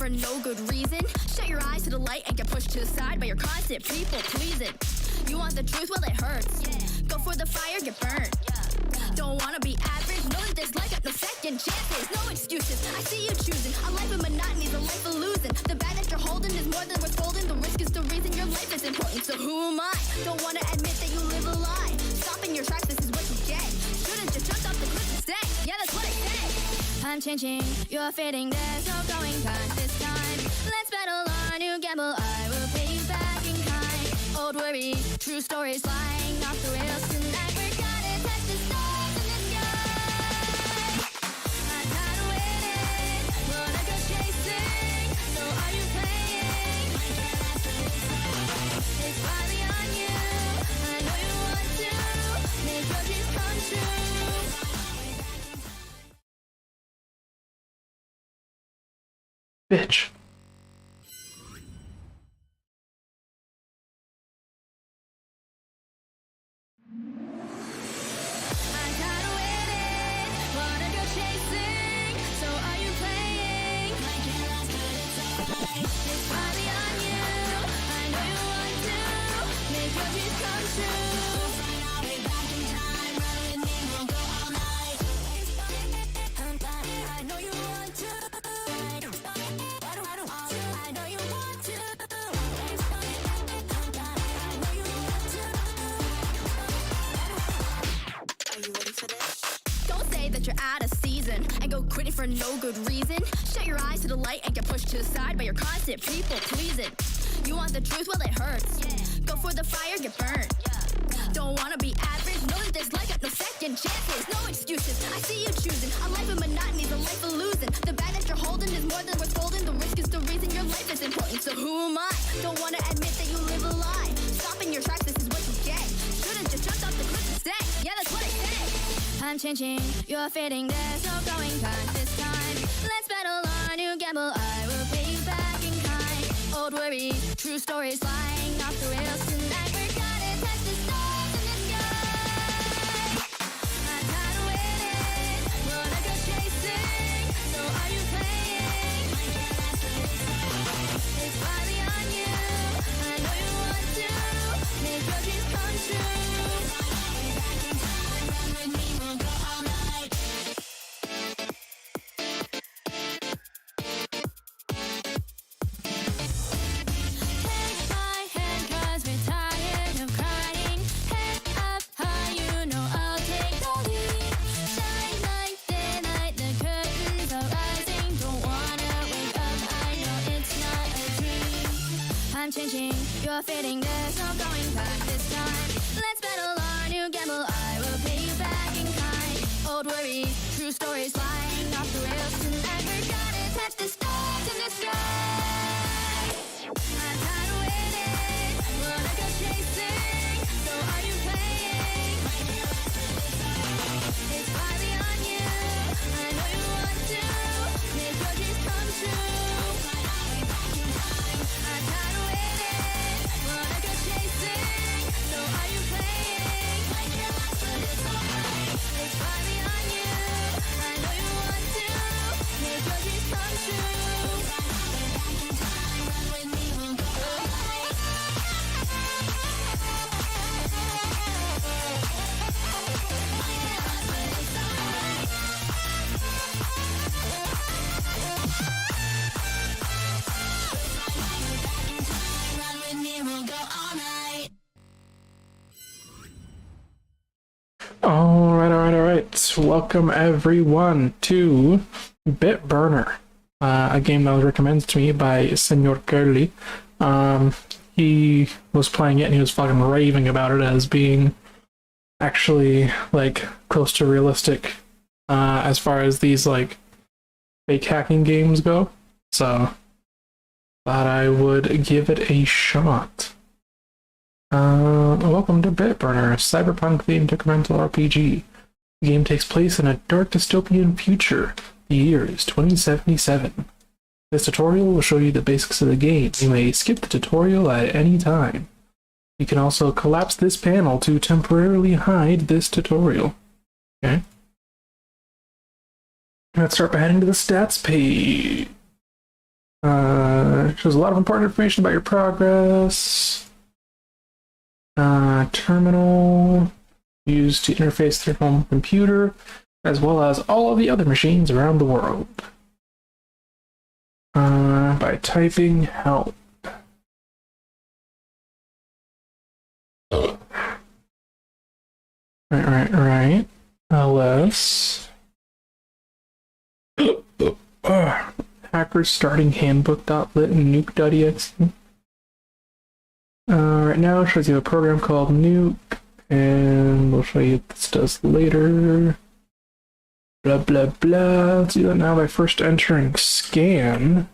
for no good reason. Shut your eyes to the light and get pushed to the side by your constant people pleasing. You want the truth? Well, it hurts. Go for the fire, get burned. Don't wanna be average, know that there's like no second chances, no excuses. I see you choosing a life of monotony, a life of losing. The bag that you're holding is more than worth holding. The risk is the reason your life is important. So who am I? Don't wanna admit that you live a lie. Stopping your tracks, this is what you get. Should've just jumped off the cliff instead. Yeah, that's what I said. I'm changing, you're fading, there's no going back this time. Let's battle our new gamble, I will pay you back in kind. Old worries, true stories flying off the rails tonight. We're gonna touch the stars in the sky. I'm kinda waiting, wanna go chasing. So are you playing? It's finally on you, I know you want to make your dreams come true. Bitch. I'm kinda waiting, wanna go chasing. So are you playing? It's finally on you, I know you want to make your dreams come true. I'll be back in time, run with me, we'll go all night. I know you want to. I know you want to. Are you ready for this? Don't say that you're out of season and go quitting for no good reason. Shut your eyes to the light and get pushed to the side by your constant people pleasing. You want the truth? Well, it hurts. Go for the fire, get burned. Don't wanna be average, know that there's like no second chances, no excuses. I see you choosing a life of monotony, a life of losing. The bag that you're holding is more than worth holding. The risk is the reason your life is important. So who am I? Don't wanna admit that you live a lie. Stopping your tracks, this is what you get. Should've just jumped off the cliff instead. Yeah, that's what I said. I'm changing, you're fading, there's no going back this time. Let's battle our new gamble, I will pay you back in kind. Old worries, true stories flying off the rails tonight. We're gonna touch the stars in the sky. I'm kinda waiting, wanna go chasing. So are you playing? It's finally on you, I know you want to make your dreams come true. I'll be back in time, run with me, we'll go all night. Take my hand 'cause we're tired of crying. Head up high, you know I'll take the lead. Shine like daylight, the curtains are rising. Don't wanna wake up, I know it's not a dream. I'm changing, you're fading, there's no going back this time. Let's battle our new gamble, I will pay you back in kind. Old worries, true stories flying off the rails tonight. We're gonna touch the stars in the sky. I'm kinda waiting, wanna go chasing. So are you playing? It's finally on you, I know you want to make your dreams come true. I'll be back in time. I'm kinda waiting, wanna go chasing. So are you playing? It's finally on you, I know you want to make your dreams come true. I'll be back in time, run with me, we'll go all night. Run with me, we'll go all night. Alright. Welcome everyone to Bitburner, a game that was recommended to me by Senor Curly. He was playing it and he was fucking raving about it as being actually like close to realistic as far as these like fake hacking games go. So thought I would give it a shot. Welcome to Bitburner, a cyberpunk themed incremental RPG. The game takes place in a dark dystopian future. The year is 2077. This tutorial will show you the basics of the game. You may skip the tutorial at any time. You can also collapse this panel to temporarily hide this tutorial. Okay. Let's start by heading to the stats page. Shows a lot of important information about your progress. Terminal used to interface to your home computer, as well as all of the other machines around the world. By typing help. Right. LS. Hackers starting handbook.lit and nuke.exe. Right now it shows you a program called Nuke, and we'll show you what this does later. Blah blah blah. Let's do that now by first entering scan.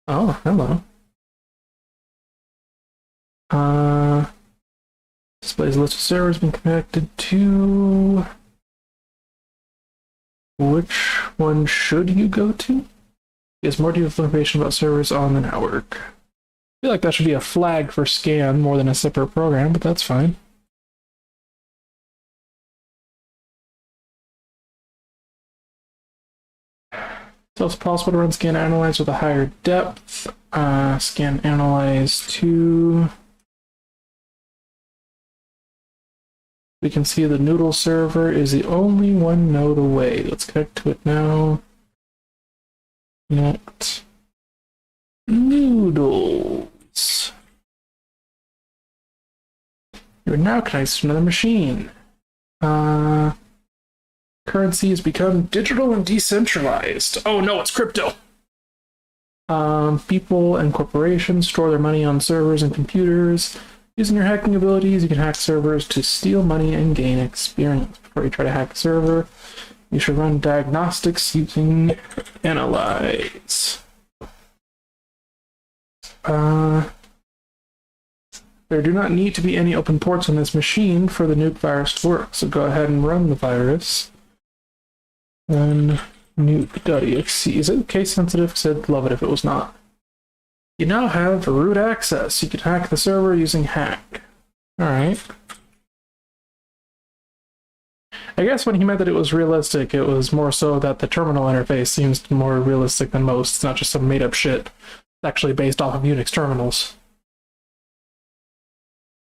Oh, hello. Displays a list of servers being connected to. Which one should you go to? There's more detailed information about servers on the network. I feel like that should be a flag for scan more than a separate program, but that's fine. So it's possible to run scan analyze with a higher depth. Scan analyze 2. We can see the Noodle server is the only one node away. Let's connect to it now. Connect. Noodles. You're now connected to another machine. Currency has become digital and decentralized. Oh no, it's crypto! People and corporations store their money on servers and computers. Using your hacking abilities, you can hack servers to steal money and gain experience. Before you try to hack a server, you should run diagnostics using Analyze. There do not need to be any open ports on this machine for the nuke virus to work, so go ahead and run the virus. Then nuke.exe. Is it case sensitive? Because I'd love it if it was not. You now have root access. You can hack the server using hack. Alright. I guess when he meant that it was realistic, it was more so that the terminal interface seems more realistic than most. It's not just some made up shit. It's actually based off of Unix terminals.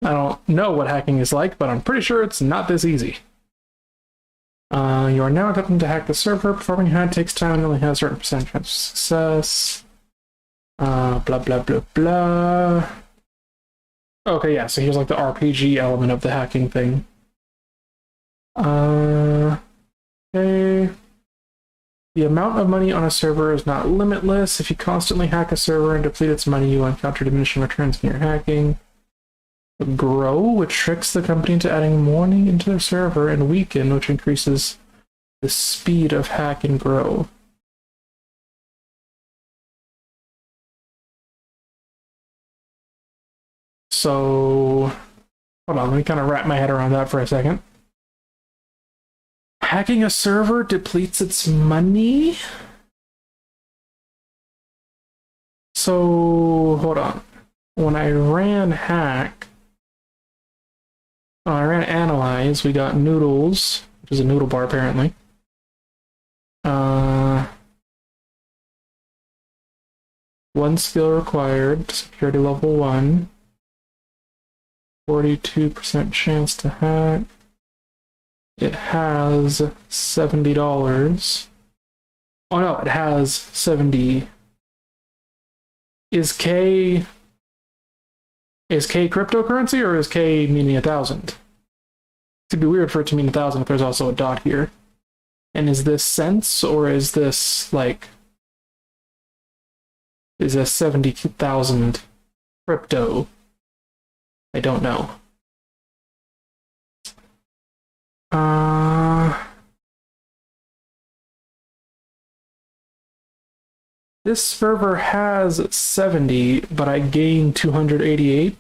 I don't know what hacking is like, but I'm pretty sure it's not this easy. You are now attempting to hack the server. Performing a hack takes time and only has a certain percentage chance of success. Blah blah blah blah. Okay, yeah, so here's like the RPG element of the hacking thing. Okay. The amount of money on a server is not limitless. If you constantly hack a server and deplete its money, you will encounter diminishing returns in your hacking. Grow, which tricks the company into adding money into their server, and weaken, which increases the speed of hack and grow. So, hold on, let me kind of wrap my head around that for a second. Hacking a server depletes its money? So, hold on. When I ran analyze, we got noodles, which is a noodle bar apparently. One skill required, security level 1. 42% chance to hack. It has $70. Oh no, it has 70. Is K cryptocurrency, or is K meaning 1,000? It'd be weird for it to mean 1,000 if there's also a dot here. And is this cents, or is this like, is this 70,000 crypto? I don't know. This server has 70, but I gained 288?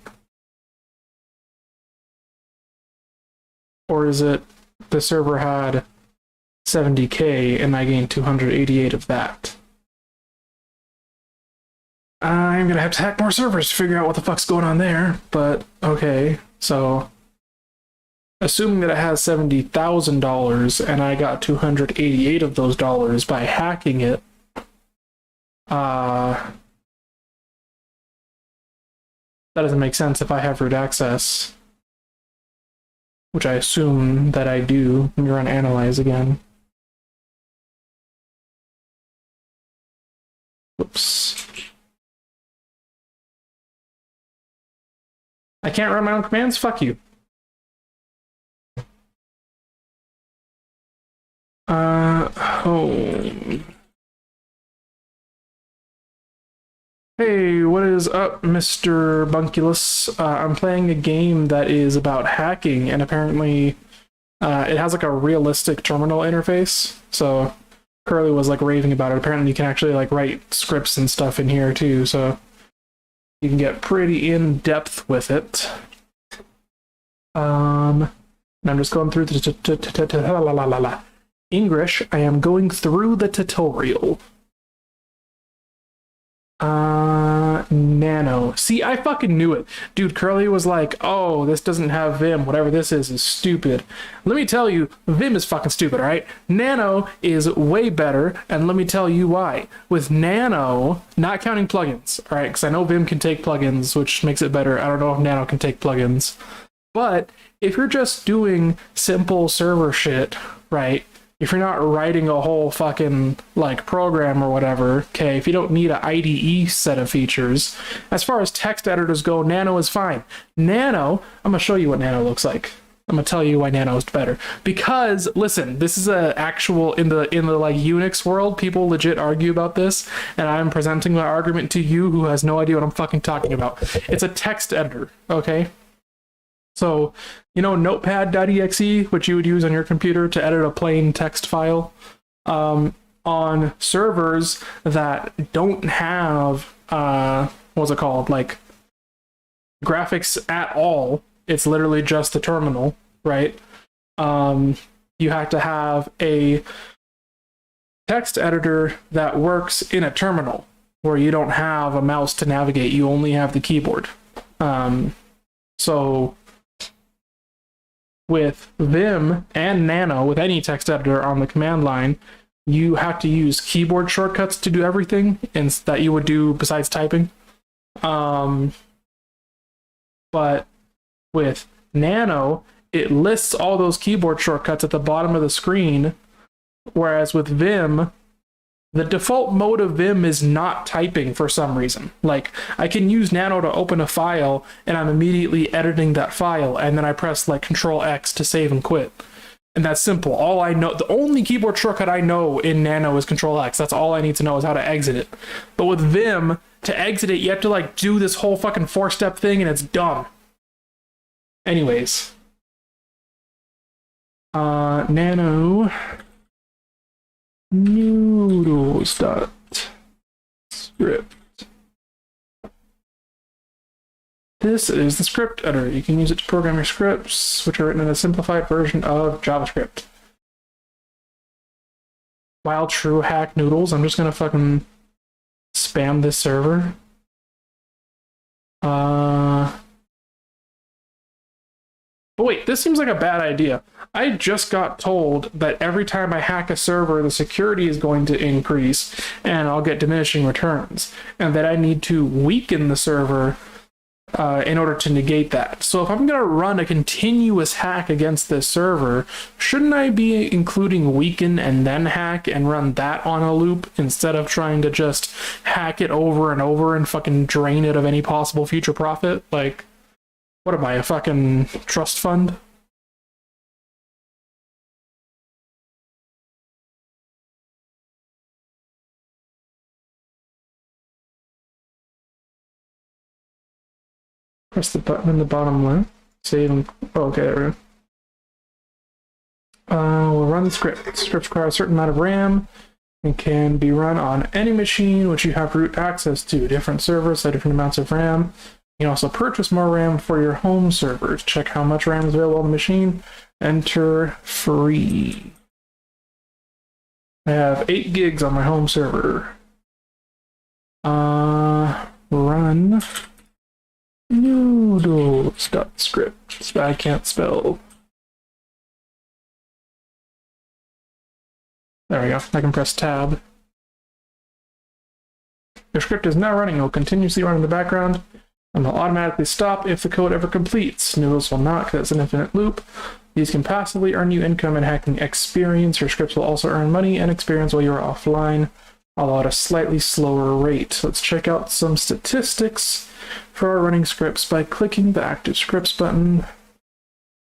Or is it the server had 70k and I gained 288 of that? I'm gonna have to hack more servers to figure out what the fuck's going on there, but okay, so assuming that it has $70,000 and I got 288 of those dollars by hacking it, that doesn't make sense if I have root access, which I assume that I do. Let me run analyze again. Whoops. I can't run my own commands? Fuck you. Home. Hey, what is up, Mr. Bunkulus? I'm playing a game that is about hacking, and apparently it has like a realistic terminal interface. So Curly was like raving about it. Apparently you can actually like write scripts and stuff in here too, so you can get pretty in depth with it. And I'm just going through the English. I am going through the tutorial. Nano. See, I fucking knew it. Dude, Curly was like, oh, this doesn't have Vim. Whatever this is stupid. Let me tell you, Vim is fucking stupid, alright? Nano is way better, and let me tell you why. With Nano, not counting plugins, alright? Because I know Vim can take plugins, which makes it better. I don't know if Nano can take plugins. But if you're just doing simple server shit, right? If you're not writing a whole fucking like program or whatever, okay, if you don't need an IDE set of features, as far as text editors go, Nano is fine. Nano, I'm gonna show you what Nano looks like. I'm gonna tell you why Nano is better. Because listen, this is a actual in the like Unix world, people legit argue about this, and I'm presenting my argument to you who has no idea what I'm fucking talking about. It's a text editor, okay? So, you know, notepad.exe, which you would use on your computer to edit a plain text file, on servers that don't have, what's it called, like, graphics at all, it's literally just the terminal, right? You have to have a text editor that works in a terminal, where you don't have a mouse to navigate, you only have the keyboard. So with Vim and Nano, with any text editor on the command line, you have to use keyboard shortcuts to do everything that you would do besides typing. But with Nano, it lists all those keyboard shortcuts at the bottom of the screen, whereas with Vim, the default mode of Vim is not typing for some reason. Like, I can use Nano to open a file, and I'm immediately editing that file, and then I press, like, Control-X to save and quit. And that's simple. All I know, the only keyboard shortcut I know in Nano is Control-X. That's all I need to know is how to exit it. But with Vim, to exit it, you have to, like, do this whole fucking 4-step thing, and it's dumb. Anyways. Nano... noodles.script. This is the script editor. You can use it to program your scripts, which are written in a simplified version of JavaScript. While true hack noodles, I'm just gonna fucking spam this server. Oh wait, this seems like a bad idea. I just got told that every time I hack a server, the security is going to increase and I'll get diminishing returns, and that I need to weaken the server in order to negate that. So if I'm going to run a continuous hack against this server, shouldn't I be including weaken and then hack and run that on a loop instead of trying to just hack it over and over and fucking drain it of any possible future profit? Like, what am I, a fucking trust fund? Press the button in the bottom left. Save and... oh, okay, there we go. We'll run the script. Scripts require a certain amount of RAM and can be run on any machine which you have root access to. Different servers have different amounts of RAM. You can also purchase more RAM for your home servers. Check how much RAM is available on the machine. Enter free. I have 8 gigs on my home server. Run noodles.script. I can't spell. There we go. I can press tab. Your script is now running. It will continuously run in the background, and will automatically stop if the code ever completes. Noodles will not, because it's an infinite loop. These can passively earn you income and hacking experience. Your scripts will also earn money and experience while you are offline, although at a slightly slower rate. Let's check out some statistics for our running scripts by clicking the Active Scripts button.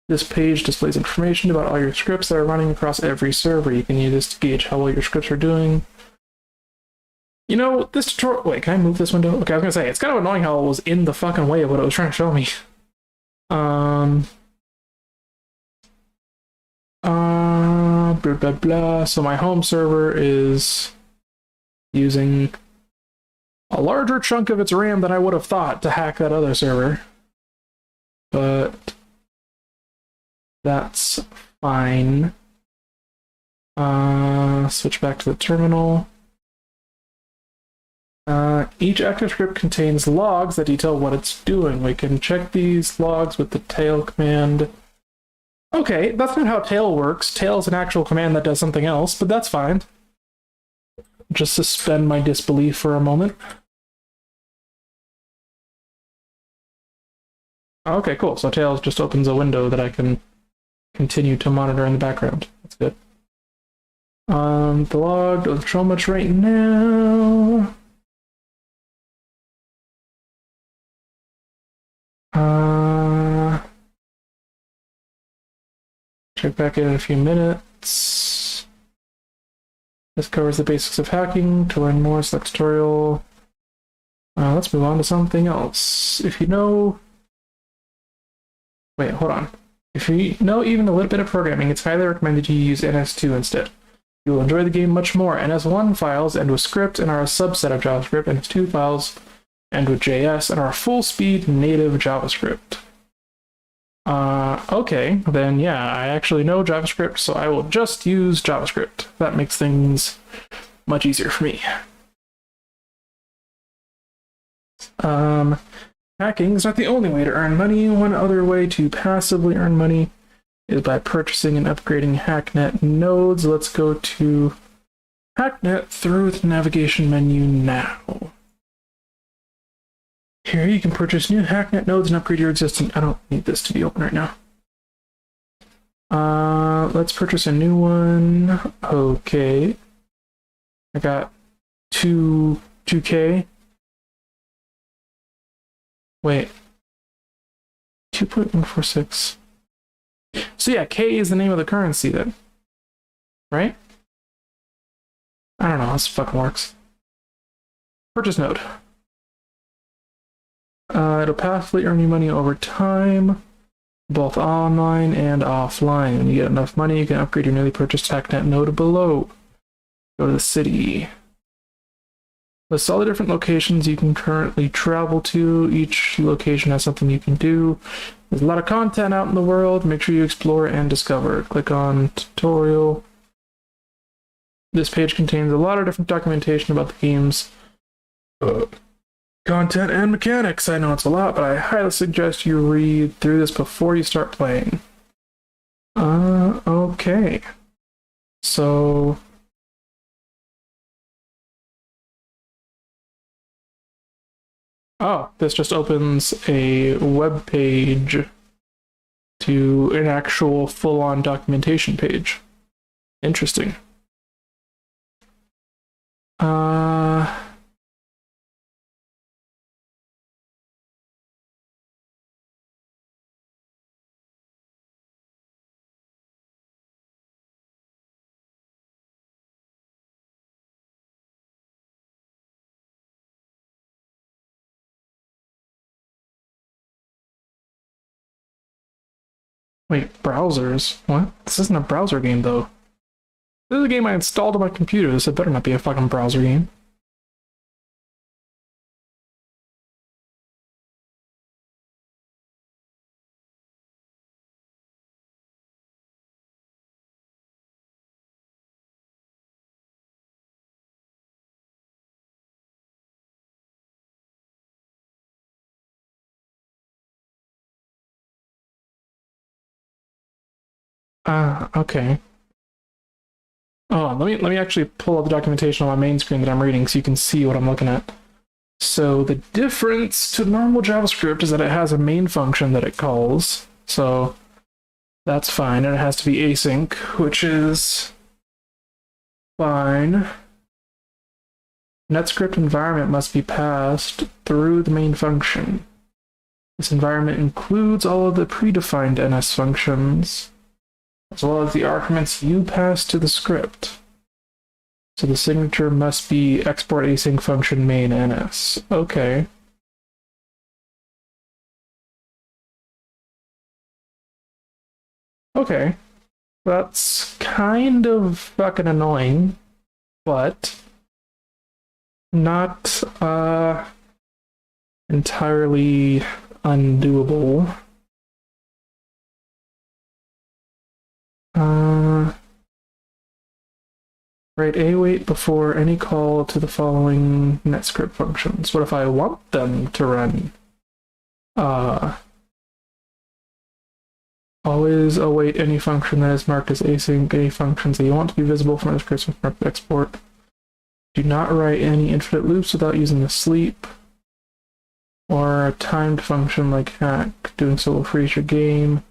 This page displays information about all your scripts that are running across every server. You can use this to gauge how well your scripts are doing. You know, this tutorial... Wait, can I move this window? Okay, I was gonna say, it's kind of annoying how it was in the fucking way of what it was trying to show me. Blah, blah, blah. So my home server is using a larger chunk of its RAM than I would have thought to hack that other server. But that's fine. Switch back to the terminal. Each active script contains logs that detail what it's doing. We can check these logs with the tail command. Okay, that's not how tail works. Tail is an actual command that does something else, but that's fine. Just suspend my disbelief for a moment. Okay, cool. So tail just opens a window that I can continue to monitor in the background. That's good. The log doesn't show much right now. Check back in a few minutes. This covers the basics of hacking. To learn more, select tutorial. Let's move on to something else. If you know... Wait, hold on. If you know even a little bit of programming, it's highly recommended you use NS2 instead. You will enjoy the game much more. NS1 files end with script and are a subset of JavaScript. NS2 files end with JS and are full-speed native JavaScript. Okay, then yeah, I actually know JavaScript, so I will just use JavaScript. That makes things much easier for me. Hacking is not the only way to earn money. One other way to passively earn money is by purchasing and upgrading Hacknet nodes. Let's go to Hacknet through the navigation menu now. Here you can purchase new Hacknet nodes and upgrade your existing... I don't need this to be open right now. Let's purchase a new one. Okay. I got 2K. Wait. 2.146. So yeah, K is the name of the currency then. Right? I don't know how this fucking works. Purchase node. It'll passively earn you money over time, both online and offline. When you get enough money, you can upgrade your newly purchased Hacknet node below. Go to the city. Lists all the different locations you can currently travel to. Each location has something you can do. There's a lot of content out in the world. Make sure you explore and discover. Click on tutorial. This page contains a lot of different documentation about the game's content and mechanics. I know it's a lot, but I highly suggest you read through this before you start playing. Okay. So... Oh, this just opens a web page to an actual full-on documentation page. Interesting. Wait, browsers? What? This isn't a browser game, though. This is a game I installed on my computer. This better not be a fucking browser game. Okay. Oh, let me actually pull up the documentation on my main screen that I'm reading so you can see what I'm looking at. So the difference to normal JavaScript is that it has a main function that it calls. So that's fine, and it has to be async, which is fine. NetScript environment must be passed through the main function. This environment includes all of the predefined NS functions, as well as the arguments you pass to the script. So the signature must be export async function main NS. Okay. Okay. That's kind of fucking annoying, but not entirely undoable. Write await before any call to the following NetScript functions. What if I want them to run? Always await any function that is marked as async, any functions that you want to be visible from NetScript export. Do not write any infinite loops without using the sleep or a timed function like hack. Doing so will freeze your game.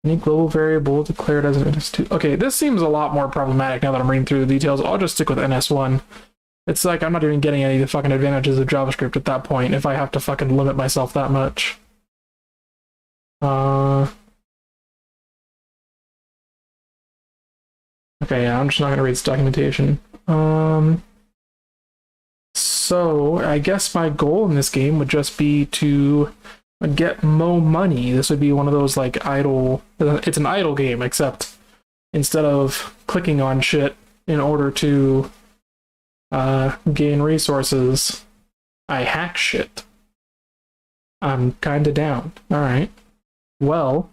Any global variable declared as an NS2. Okay, this seems a lot more problematic now that I'm reading through the details. I'll just stick with NS1. It's like I'm not even getting any of the fucking advantages of JavaScript at that point if I have to fucking limit myself that much. Okay, yeah, I'm just not gonna read this documentation. So I guess my goal in this game would just be to get more money. This would be one of those like idle. It's an idle game, except instead of clicking on shit in order to gain resources, I hack shit. I'm kinda down. Alright. Well,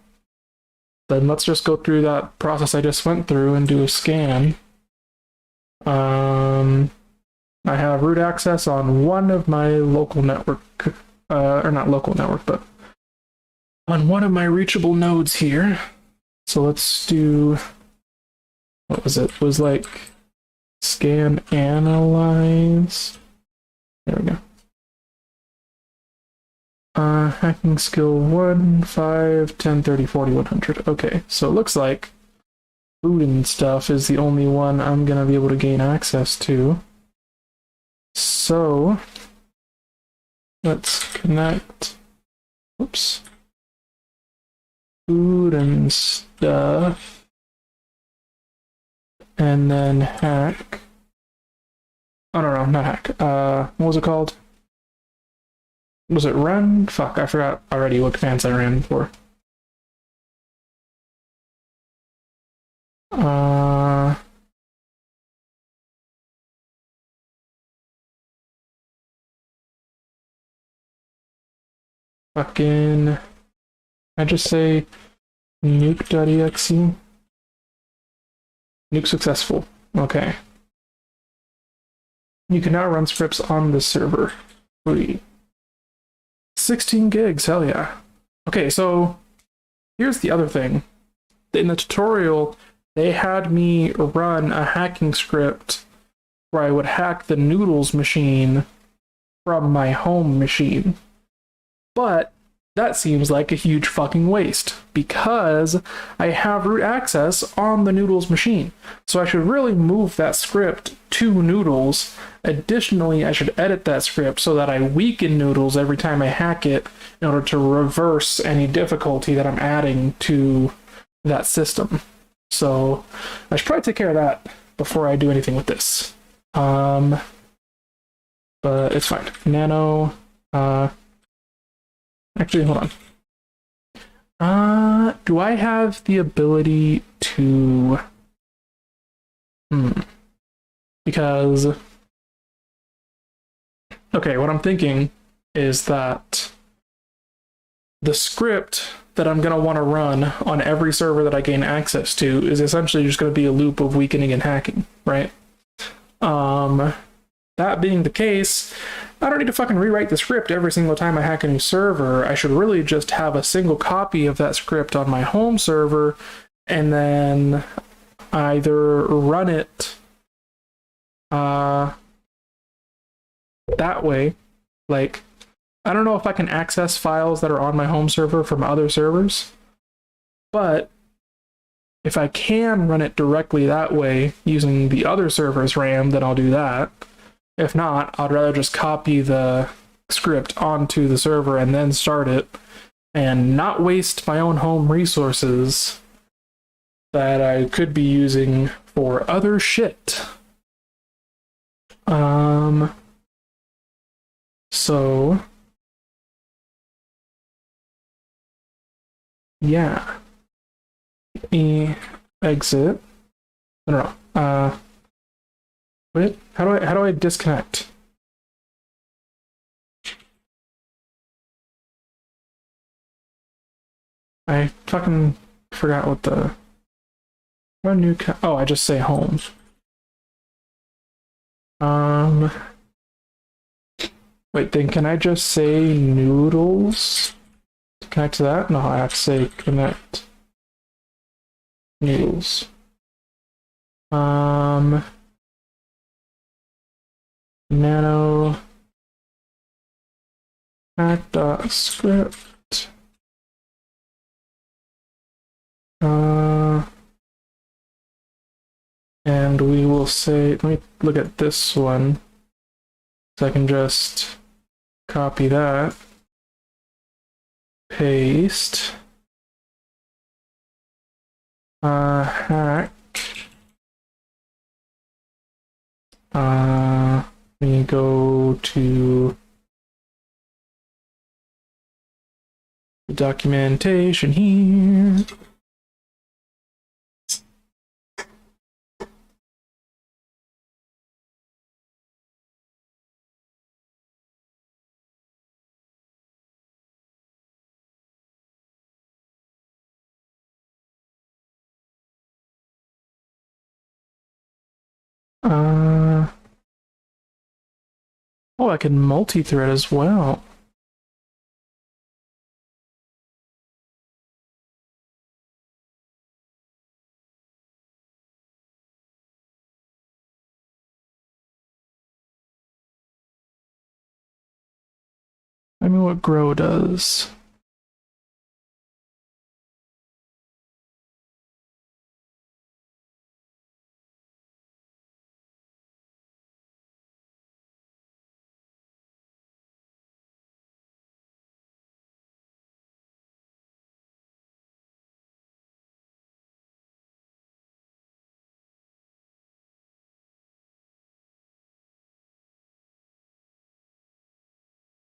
then let's just go through that process I just went through and do a scan. I have root access on one of my local network, or not local network, but on one of my reachable nodes here. So let's do, what was it? It was like scan analyze. There we go. Hacking skill 1, 5, 10, 30, 40, 100. Okay, so it looks like food and stuff is the only one I'm gonna be able to gain access to. So let's connect. Oops. Food and stuff. And then hack. Oh, no, not hack. What was it called? Was it run? Fuck, I forgot already what commands I ran before. Fucking, I just say nuke.exe. Nuke successful. Okay. You can now run scripts on the server. Free. 16 gigs, hell yeah. Okay, so here's the other thing. In the tutorial, they had me run a hacking script where I would hack the Noodles machine from my home machine. But that seems like a huge fucking waste because I have root access on the Noodles machine. So I should really move that script to Noodles. Additionally, I should edit that script so that I weaken Noodles every time I hack it in order to reverse any difficulty that I'm adding to that system. So I should probably take care of that before I do anything with this. But it's fine. Nano, actually, hold on. Do I have the ability to... Because... Okay, what I'm thinking is that the script that I'm going to want to run on every server that I gain access to is essentially just going to be a loop of weakening and hacking, right? That being the case, I don't need to fucking rewrite the script every single time I hack a new server. I should really just have a single copy of that script on my home server and then either run it that way, Like, I don't know if I can access files that are on my home server from other servers, but if I can run it directly that way using the other server's RAM, then I'll do that. If not, I'd rather just copy the script onto the server and then start it and not waste my own home resources that I could be using for other shit. So yeah. Exit. No. Wait, how do I disconnect? I fucking forgot what the I just say home. Wait, then can I just say noodles? Connect to that? No, I have to say connect noodles. Nano hack.script. And we will say, let me look at this one. So I can just copy that, paste, hack, we go to the documentation here. Oh, I can multi-thread as well. I mean, what grow does.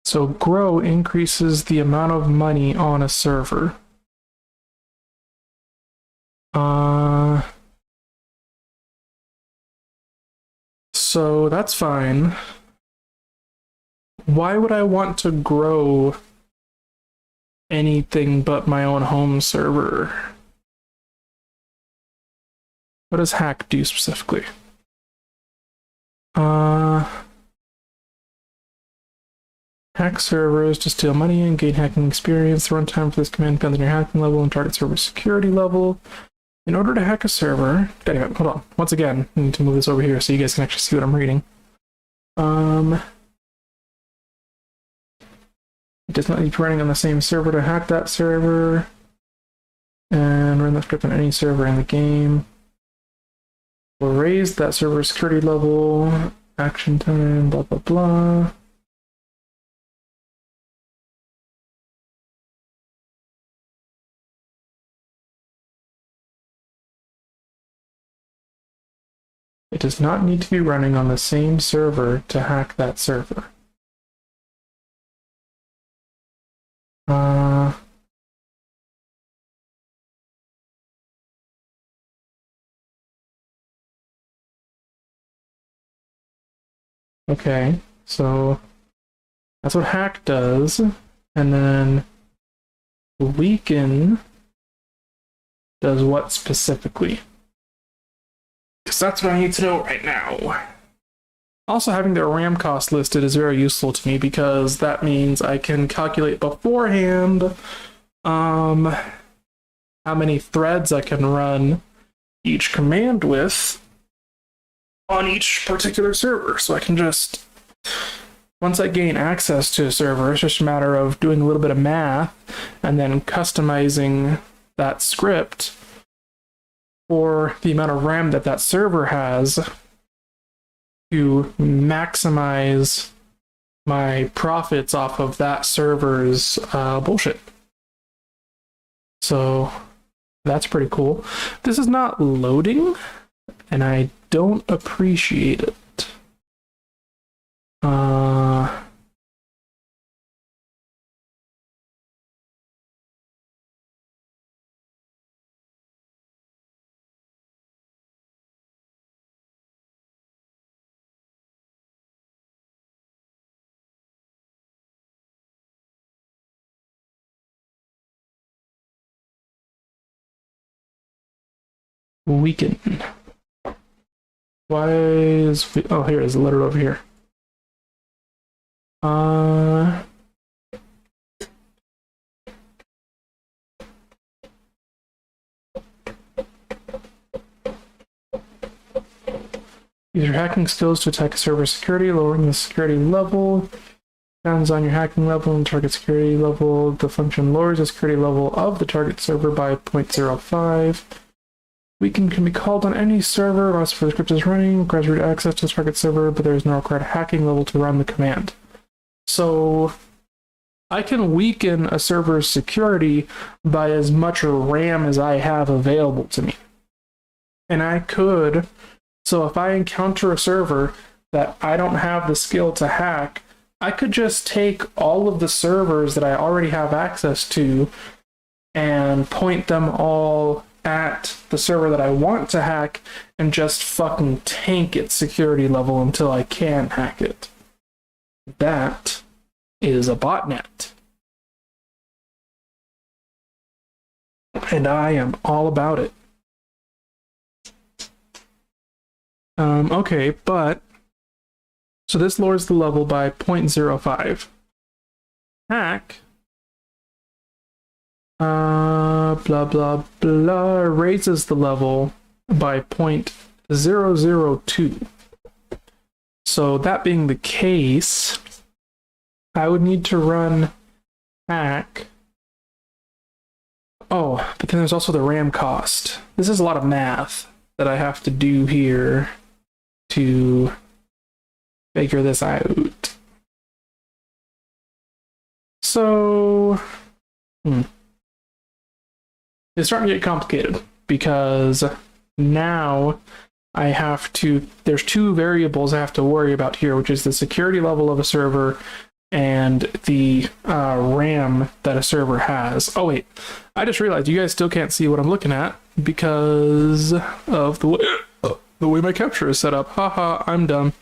So grow increases the amount of money on a server. So that's fine. Why would I want to grow anything but my own home server? What does hack do specifically? Hack servers to steal money and gain hacking experience. The runtime for this command depends on your hacking level and target server security level. In order to hack a server... Anyway, hold on. Once again, I need to move this over here so you guys can actually see what I'm reading. It does not need to be running on the same server to hack that server. And run the script on any server in the game. We'll raise that server security level. Action time, blah, blah, blah. It does not need to be running on the same server to hack that server. Okay, so that's what hack does, and then weaken does what specifically? Because that's what I need to know right now. Also, having their RAM cost listed is very useful to me because that means I can calculate beforehand how many threads I can run each command with on each particular server. So I can just once I gain access to a server, it's just a matter of doing a little bit of math and then customizing that script for the amount of RAM that that server has to maximize my profits off of that server's bullshit. So that's pretty cool. This is not loading, and I don't appreciate it. Weaken. Why is oh, here it is, lettered over here. Use your hacking skills to attack a server security, lowering the security level. Depends on your hacking level and target security level. The function lowers the security level of the target server by 0.05. Weaken can be called on any server unless the script is running, requires root access to the target server, but there is no required hacking level to run the command. So I can weaken a server's security by as much RAM as I have available to me. And I could, so if I encounter a server that I don't have the skill to hack, I could just take all of the servers that I already have access to and point them all at the server that I want to hack and just fucking tank its security level until I can hack it. That is a botnet. And I am all about it. Okay, but so this lowers the level by 0.05. Hack blah blah blah raises the level by 0.002. So that being the case, I would need to run hack. Oh, but then there's also the RAM cost. This is a lot of math that I have to do here to figure this out. So, it's starting to get complicated because now I have to, there's two variables I have to worry about here, which is the security level of a server and the RAM that a server has. Oh wait, I just realized you guys still can't see what I'm looking at because of the way my capture is set up. Haha, I'm dumb.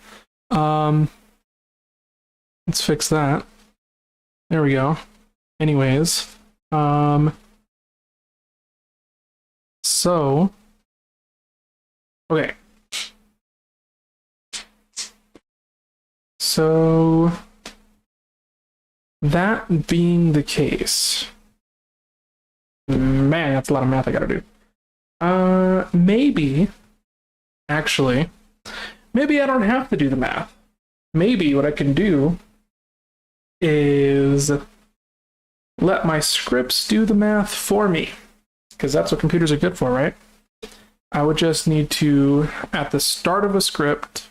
Let's fix that. There we go. Anyways, so, okay. So, that being the case, man, that's a lot of math I gotta do. Maybe, actually, maybe I don't have to do the math. Maybe what I can do is let my scripts do the math for me, because that's what computers are good for, right? I would just need to, at the start of a script,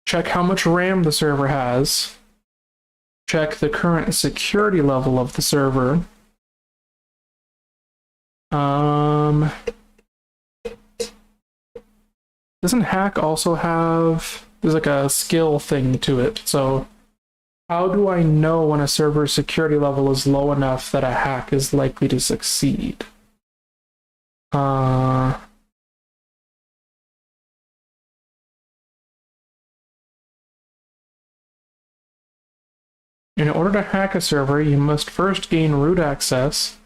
check how much RAM the server has, check the current security level of the server, doesn't hack also have, there's like a skill thing to it, so how do I know when a server's security level is low enough that a hack is likely to succeed? In order to hack a server, you must first gain root access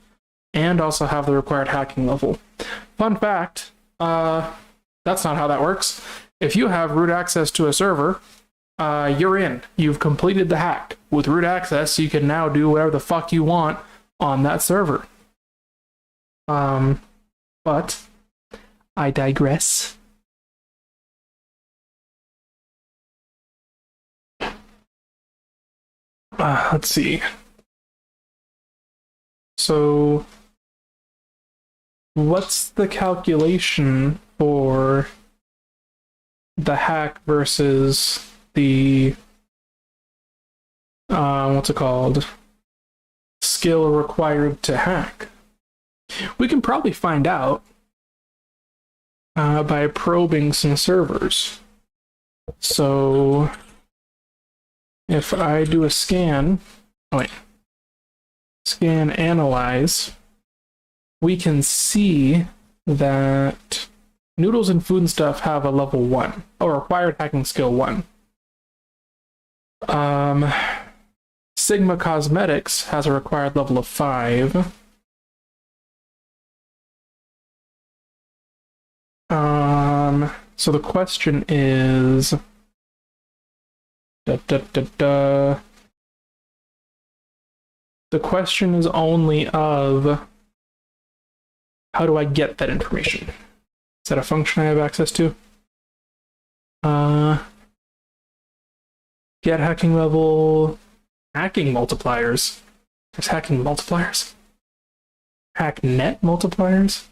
and also have the required hacking level. Fun fact, that's not how that works. If you have root access to a server, you're in. You've completed the hack. With root access, you can now do whatever the fuck you want on that server. But I digress. Let's see. So, what's the calculation for the hack versus the what's it called? Skill required to hack? We can probably find out by probing some servers. So if I do a scan, scan analyze, we can see that Noodles and Food and Stuff have a level 1, or required hacking skill 1. Sigma Cosmetics has a required level of 5. So the question is, the question is only of how do I get that information? Is that a function I have access to? Get hacking level, hacking multipliers. There's hacking multipliers. Hack net multipliers.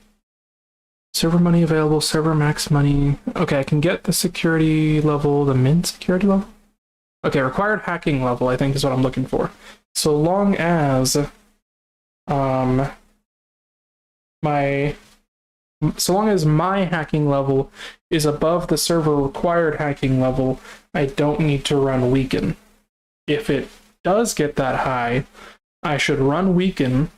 Server money available, server max money. Okay, I can get the security level, the min security level. Okay, required hacking level, I think is what I'm looking for. So long as my hacking level is above the server required hacking level, I don't need to run weaken. If it does get that high, I should run weaken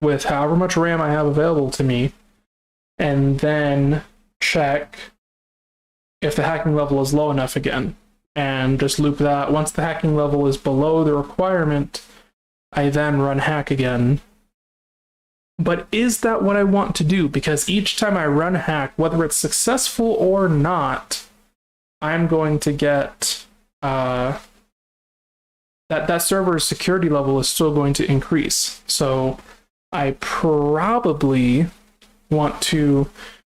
with however much RAM I have available to me, and then check if the hacking level is low enough again, and just loop that. Once the hacking level is below the requirement, I then run hack again. But is that what I want to do? Because each time I run hack, whether it's successful or not, I'm going to get that server's security level is still going to increase. So I probably want to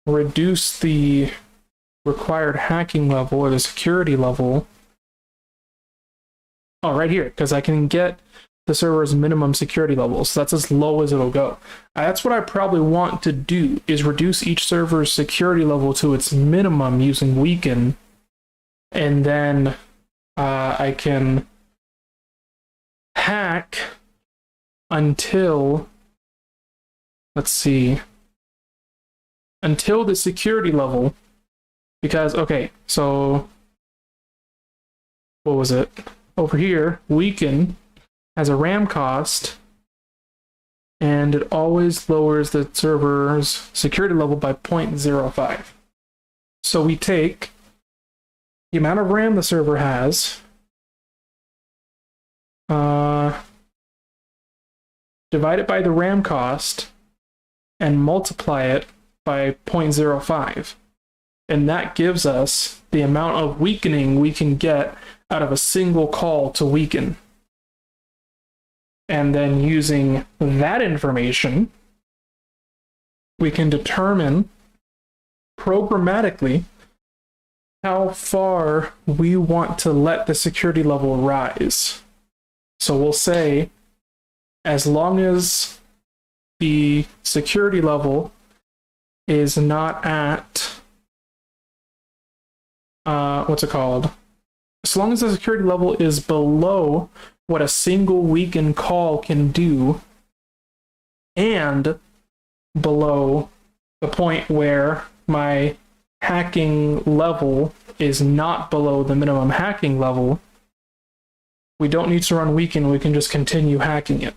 reduce the required hacking level or the security level. Oh, right here, because I can get the server's minimum security level, so that's as low as it'll go. That's what I probably want to do, is reduce each server's security level to its minimum using weaken, and then I can hack until, let's see, until the security level, because, okay, so what was it? Over here, weaken has a RAM cost, and it always lowers the server's security level by 0.05. So we take the amount of RAM the server has, divide it by the RAM cost, and multiply it by 0.05. And that gives us the amount of weakening we can get out of a single call to weaken. And then using that information, we can determine programmatically how far we want to let the security level rise. So we'll say, as long as the security level is not at, what's it called? As long as the security level is below what a single weaken call can do, and below the point where my hacking level is not below the minimum hacking level, we don't need to run weaken, we can just continue hacking it.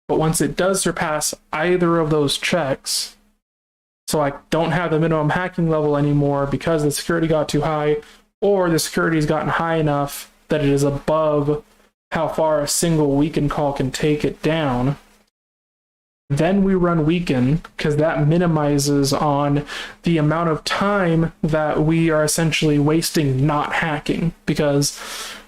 But once it does surpass either of those checks, so I don't have the minimum hacking level anymore because the security got too high, or the security has gotten high enough that it is above how far a single weaken call can take it down, then we run weaken, because that minimizes on the amount of time that we are essentially wasting not hacking, because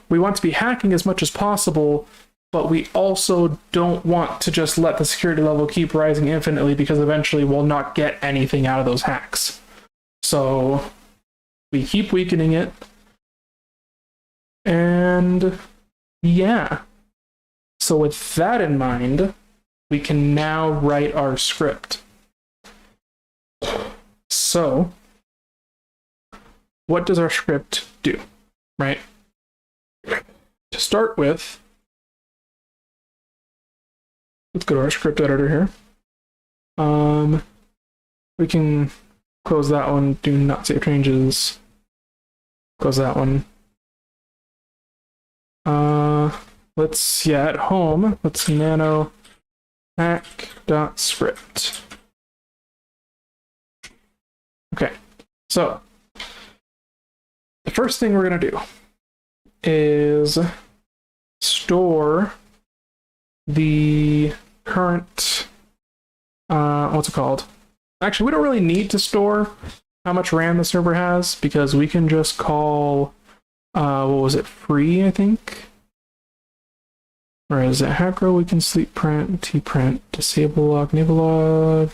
we want to be hacking as much as possible, but we also don't want to just let the security level keep rising infinitely, because eventually we'll not get anything out of those hacks. So we keep weakening it, and yeah, So with that in mind, we can now write our script. So what does our script do, right? To start with, let's go to our script editor here. We can close that one, do not save changes. Close that one. At home, let's nano hack.script. Okay, so the first thing we're gonna do is store the current, what's it called? Actually, we don't really need to store how much RAM the server has because we can just call, what was it, free, I think? Or is it hack row? We can sleep print, tprint, disable log, enable log.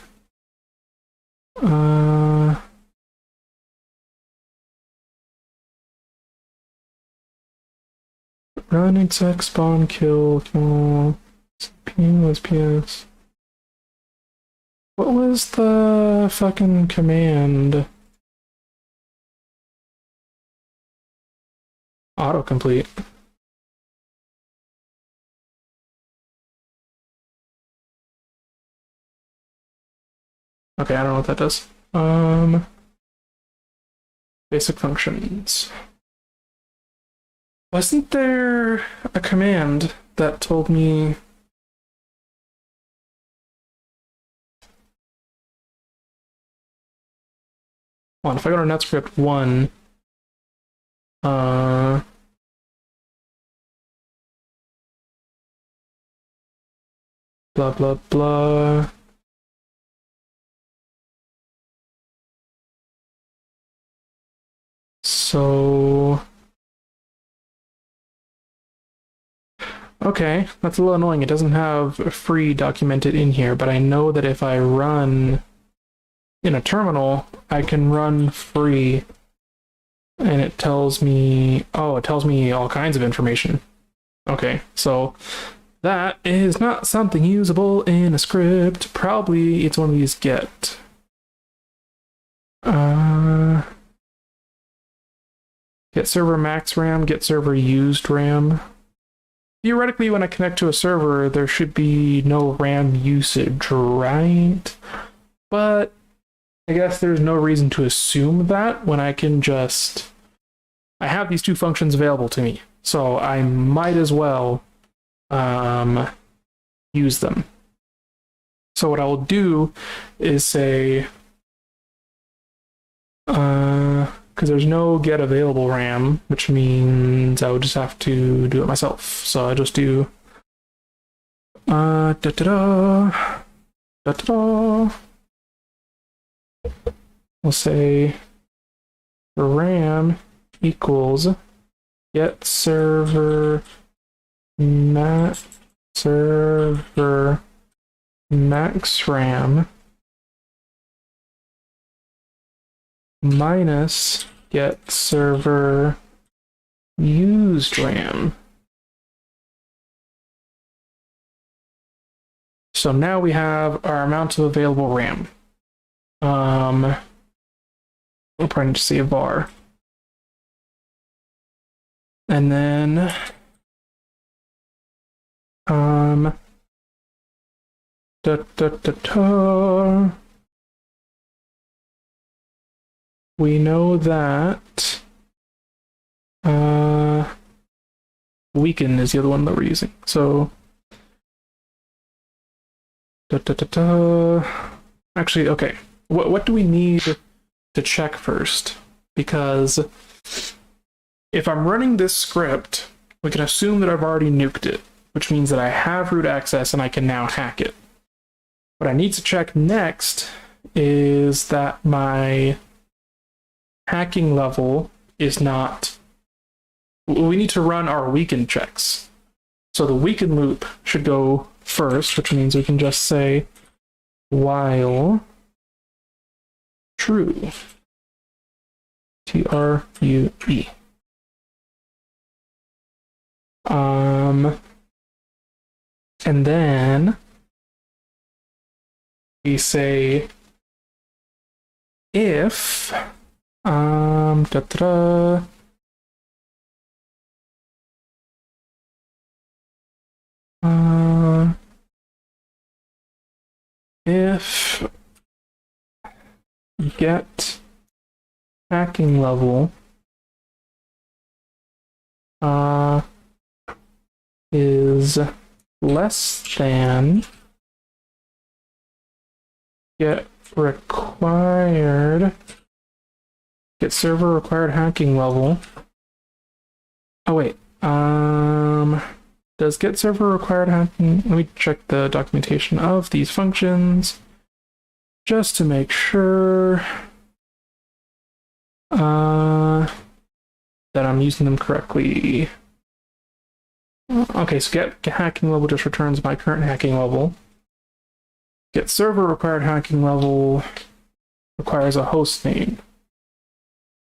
Run, exec, spawn, kill, PS. What was the fucking command? Autocomplete. Okay, I don't know what that does. Basic functions. Wasn't there a command that told me... Hold on, if I go to NetScript 1, blah, blah, blah. So... Okay, that's a little annoying. It doesn't have free documented in here, but I know that if I run in a terminal, I can run free, and it tells me, oh, it tells me all kinds of information. Okay, so that is not something usable in a script. Probably it's one of these get. Get server max RAM, get server used RAM. Theoretically, when I connect to a server, there should be no RAM usage, right? But I guess there's no reason to assume that when I can just... I have these two functions available to me, so I might as well use them. So what I will do is say... because there's no get available RAM, which means I would just have to do it myself. So I just do we'll say RAM equals get server max RAM minus get server used RAM. So now we have our amount of available RAM. We'll probably need to see a var. And then we know that weaken is the other one that we're using. So actually, okay. What do we need to check first? Because if I'm running this script, we can assume that I've already nuked it, which means that I have root access and I can now hack it. What I need to check next is that my hacking level is not... We need to run our weaken checks. So the weaken loop should go first, which means we can just say while true. TRUE. And then we say if if get hacking level is less than get server required hacking level. Oh wait, does get server required hacking? Let me check the documentation of these functions just to make sure that I'm using them correctly. Okay, so get hacking level just returns my current hacking level. Get server required hacking level requires a host name.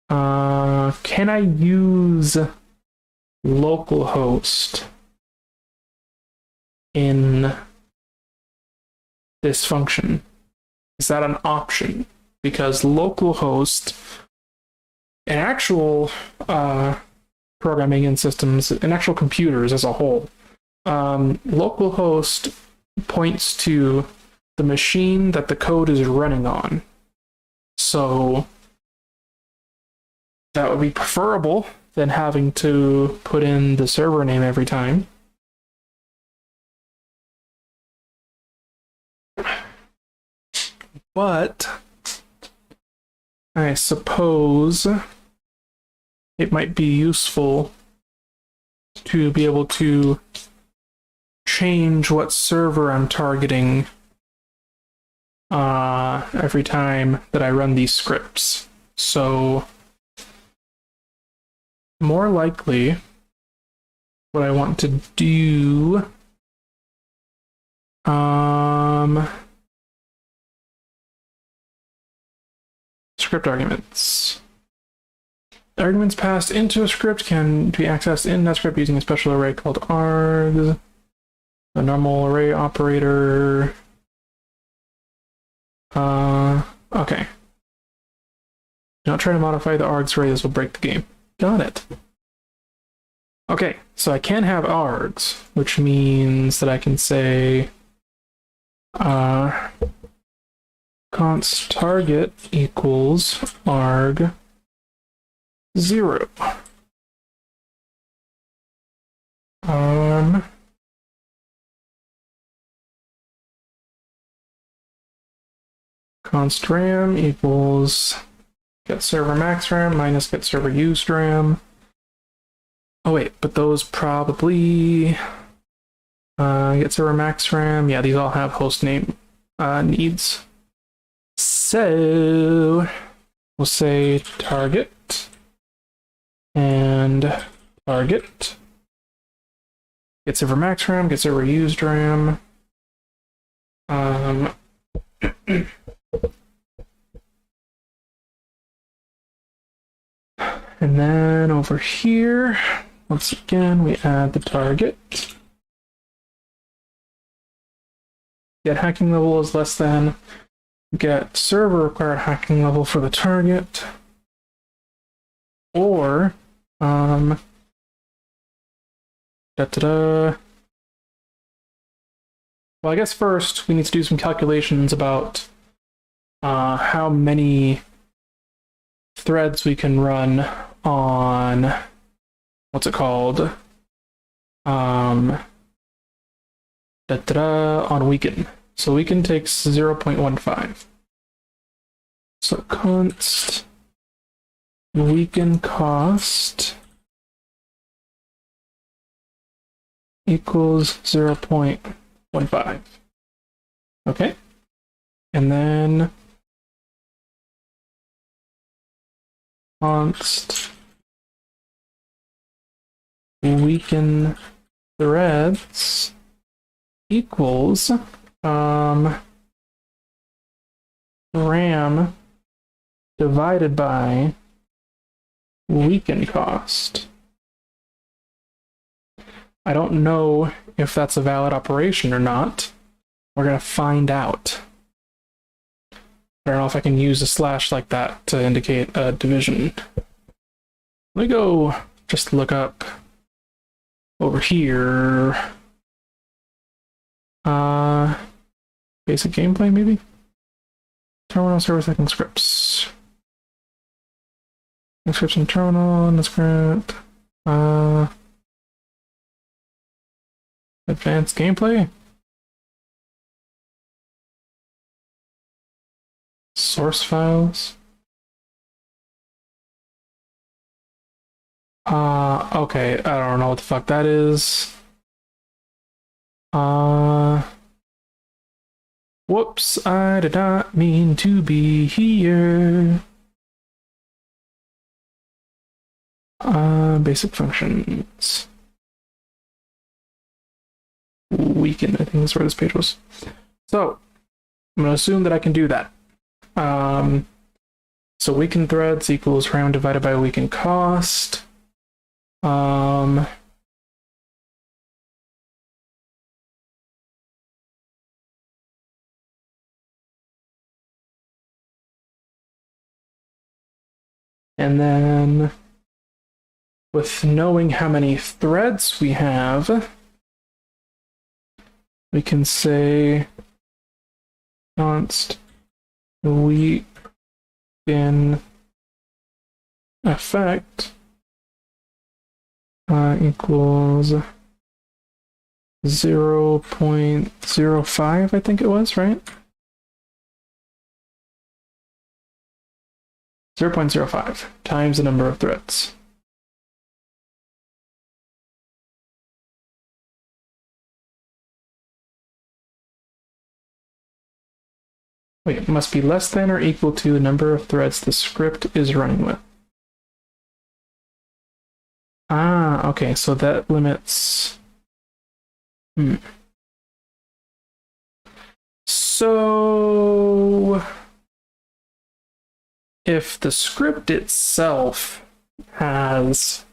Can I use localhost in this function? Is that an option? Because localhost in actual programming in systems, in actual computers as a whole, localhost points to the machine that the code is running on. So that would be preferable than having to put in the server name every time. But I suppose it might be useful to be able to change what server I'm targeting every time that I run these scripts. So more likely what I want to do script arguments. Arguments passed into a script can be accessed in that script using a special array called args. A normal array operator. Okay. Do not try to modify the args array, this will break the game. Got it. Okay, so I can have args, which means that I can say const target equals arg 0. Const ram equals get server max ram minus get server used ram. Oh wait, but those probably get server max ram. Yeah, these all have host name needs. So we'll say target and target. Get server max ram, get server used ram. And then over here, once again, we add the target. Get hacking level is less than get server required hacking level for the target. Or, well, I guess first we need to do some calculations about how many threads we can run on what's it called? On weaken. So weaken takes 0.15. So const weaken cost equals 0.15. Okay. And then const weaken threads equals RAM divided by weaken cost. I don't know if that's a valid operation or not. We're gonna find out. I don't know if I can use a slash like that to indicate a division. Let me go just look up over here. Basic gameplay maybe? Terminal server setting scripts. Description terminal in the script. Advanced gameplay. Source files. Okay, I don't know what the fuck that is. Whoops, I did not mean to be here. Basic functions. Weaken, I think that's where this page was. So, I'm gonna assume that I can do that. So weaken threads equals RAM divided by weaken cost. And then with knowing how many threads we have, we can say const weaken effect equals 0.05, I think it was, right? 0.05 times the number of threads. Wait, it must be less than or equal to the number of threads the script is running with. Ah, okay, so that limits... So... if the script itself has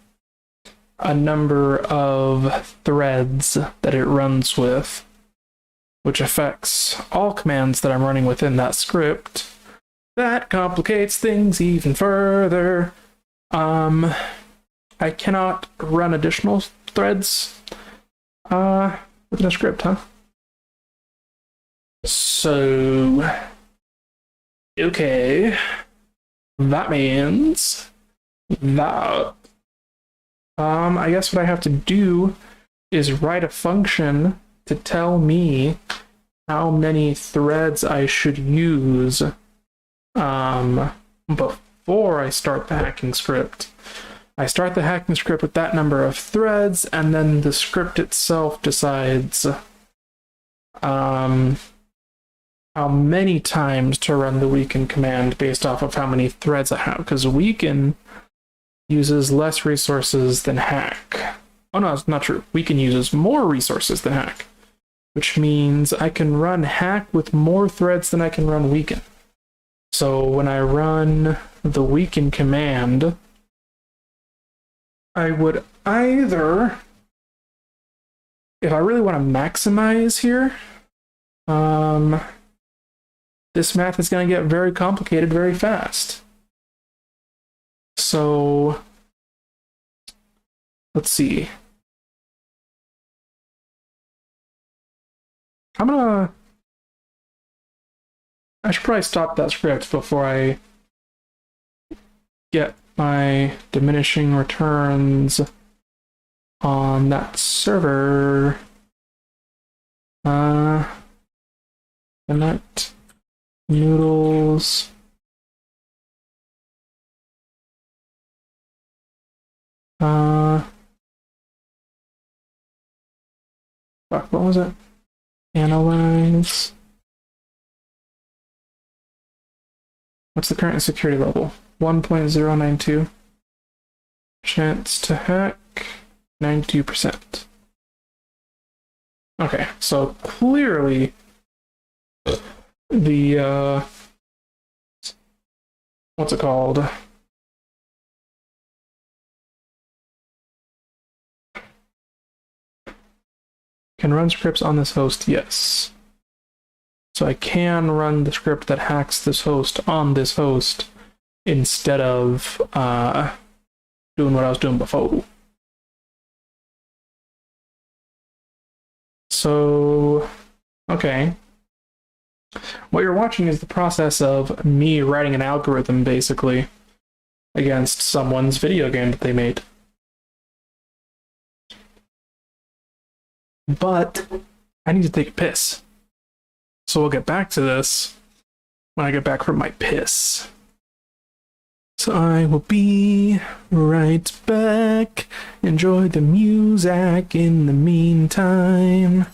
a number of threads that it runs with, which affects all commands that I'm running within that script, that complicates things even further. I cannot run additional threads within a script, huh? So, okay, that means that I guess what I have to do is write a function to tell me how many threads I should use before I start the hacking script. I start the hacking script with that number of threads, and then the script itself decides how many times to run the weaken command based off of how many threads I have, because weaken uses less resources than hack. Oh no, it's not true. Weaken uses more resources than hack, which means I can run hack with more threads than I can run weaken. So when I run the weaken command, I would either, if I really want to maximize here, this math is going to get very complicated very fast. So let's see. I should probably stop that script before I get my diminishing returns on that server. Connect noodles. Fuck, what was it? Analyze. What's the current security level? 1.092. Chance to hack, 92%. Okay, so clearly the, what's it called? Can run scripts on this host? Yes. So I can run the script that hacks this host on this host instead of doing what I was doing before. So, okay. What you're watching is the process of me writing an algorithm, basically, against someone's video game that they made. But I need to take a piss. So we'll get back to this when I get back from my piss. So I will be right back. Enjoy the music in the meantime.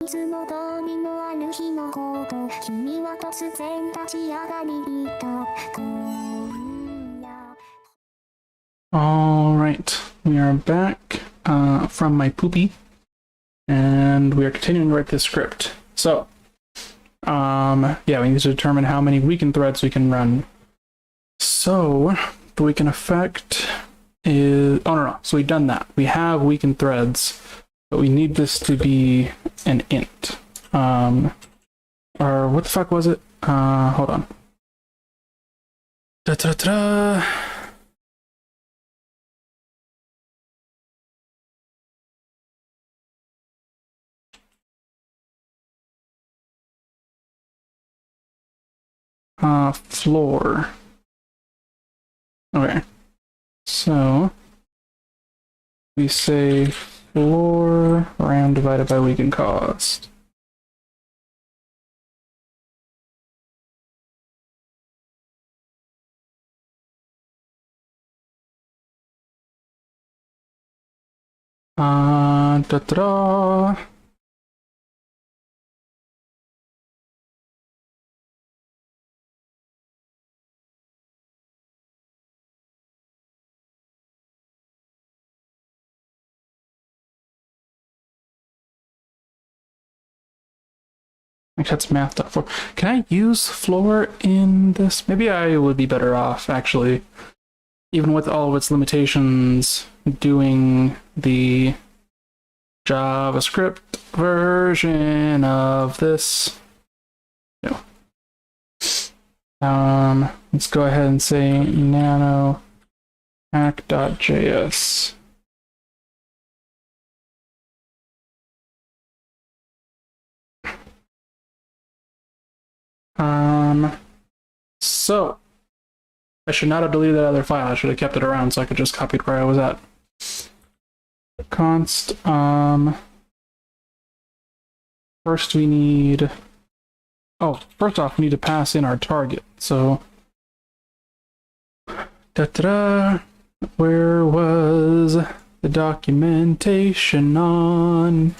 つも通りのある日のこと君は突然立ち上がり言った今夜 Alright, we are back from my poopy, and we are continuing to write this script. So, yeah, we need to determine how many weekend threads we can run. So, the weekend effect is... Oh, no. So we've done that. We have weekend threads, but we need this to be an int. Or what the fuck was it? Hold on. Da-da-da-da. Floor. Okay. So we say floor RAM divided by weekend cost. Da-da-da. I think that's math.floor. Can I use floor in this? Maybe I would be better off, actually, even with all of its limitations, doing the JavaScript version of this. No. Let's go ahead and say nano hack.js. So I should not have deleted that other file. I should have kept it around so I could just copy it where I was at. Const, first we need, first off we need to pass in our target. So, da-da-da, where was the documentation on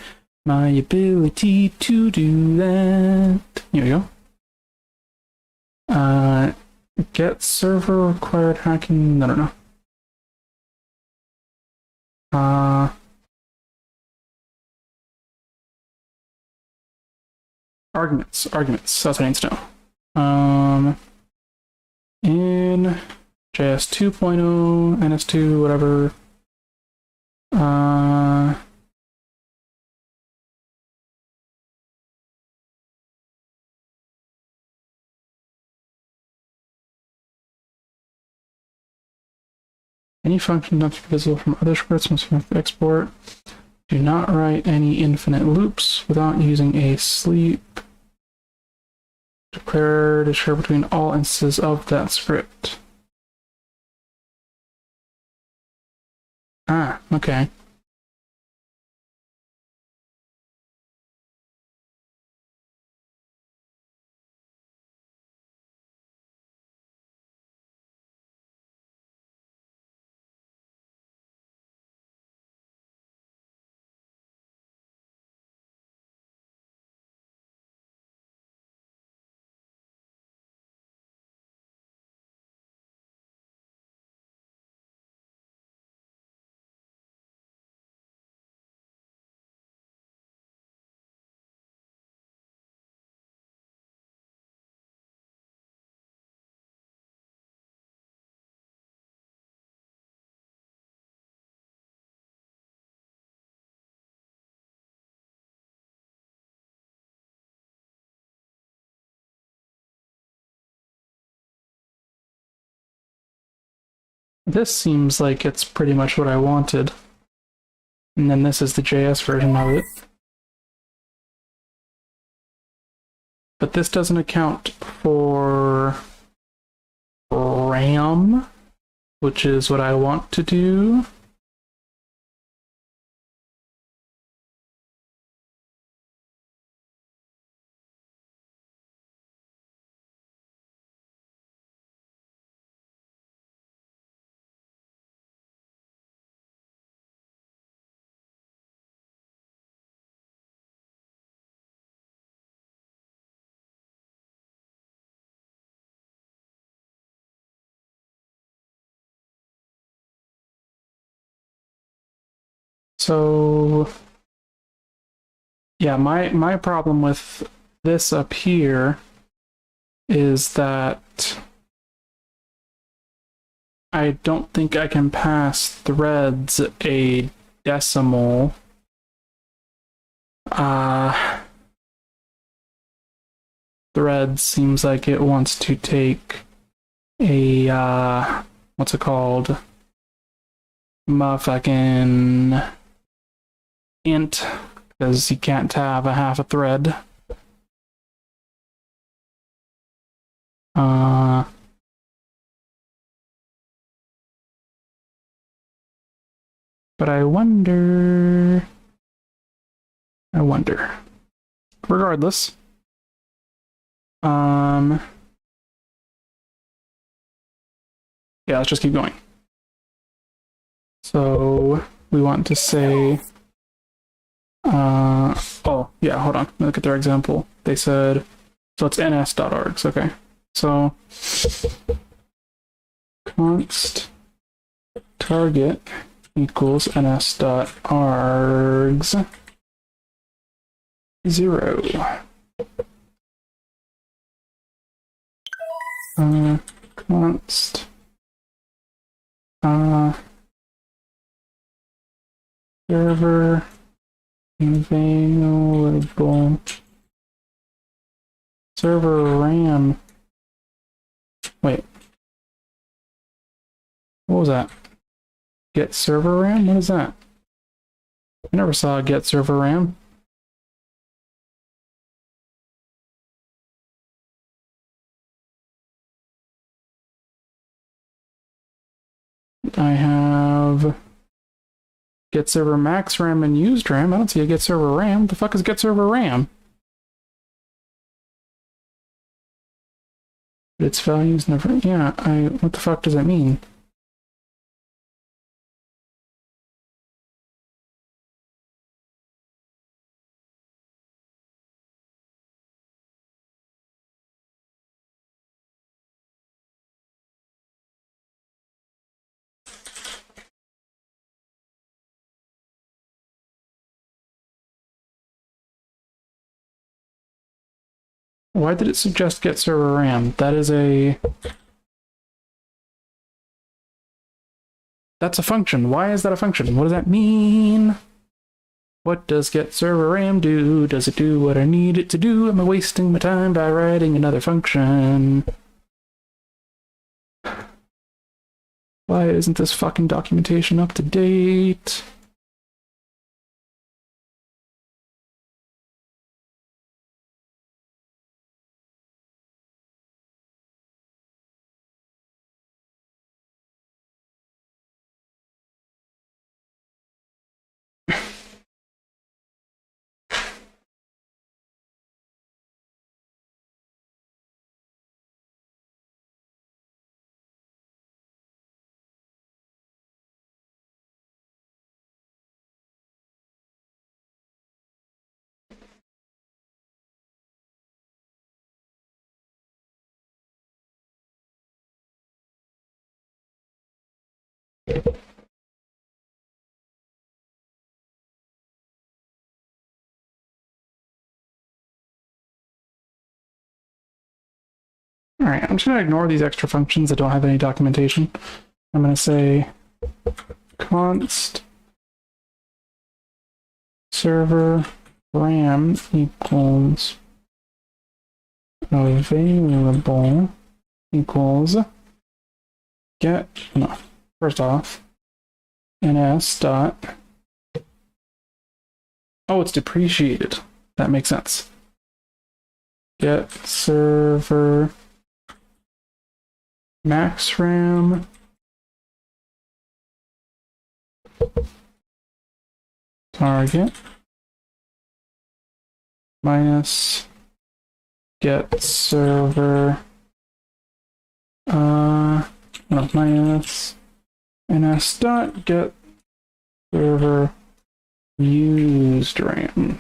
my ability to do that? Here we go. Get server required hacking. No. Arguments. That's what I need to know. In JS 2.0, NS2, whatever. Any function not to be visible from other scripts must have to export. Do not write any infinite loops without using a sleep. Declare to share between all instances of that script. Ah, okay. This seems like it's pretty much what I wanted. And then this is the JS version of it. But this doesn't account for RAM, which is what I want to do. So yeah, my problem with this up here is that I don't think I can pass threads a decimal. Threads seems like it wants to take a what's it called? Motherfucking int, because you can't have a half a thread. But I wonder. Regardless. Yeah, let's just keep going. So we want to say, oh yeah, hold on. Let me look at their example. They said, so it's ns.args. Okay, so const target equals ns.args 0. Const server available server RAM. Wait, what was that? Get server RAM? What is that? I never saw a get server RAM. I have get server max RAM and used RAM. I don't see a get server RAM. What the fuck is get server RAM? Its values never. Yeah, what the fuck does that mean? Why did it suggest get server RAM? That's a function. Why is that a function? What does that mean? What does get server RAM do? Does it do what I need it to do? Am I wasting my time by writing another function? Why isn't this fucking documentation up to date? Alright, I'm just going to ignore these extra functions that don't have any documentation. I'm going to say const server RAM equals available equals get, no, first off, ns dot, oh, it's depreciated. That makes sense. Get server max RAM target minus get server minus ns dot get server used RAM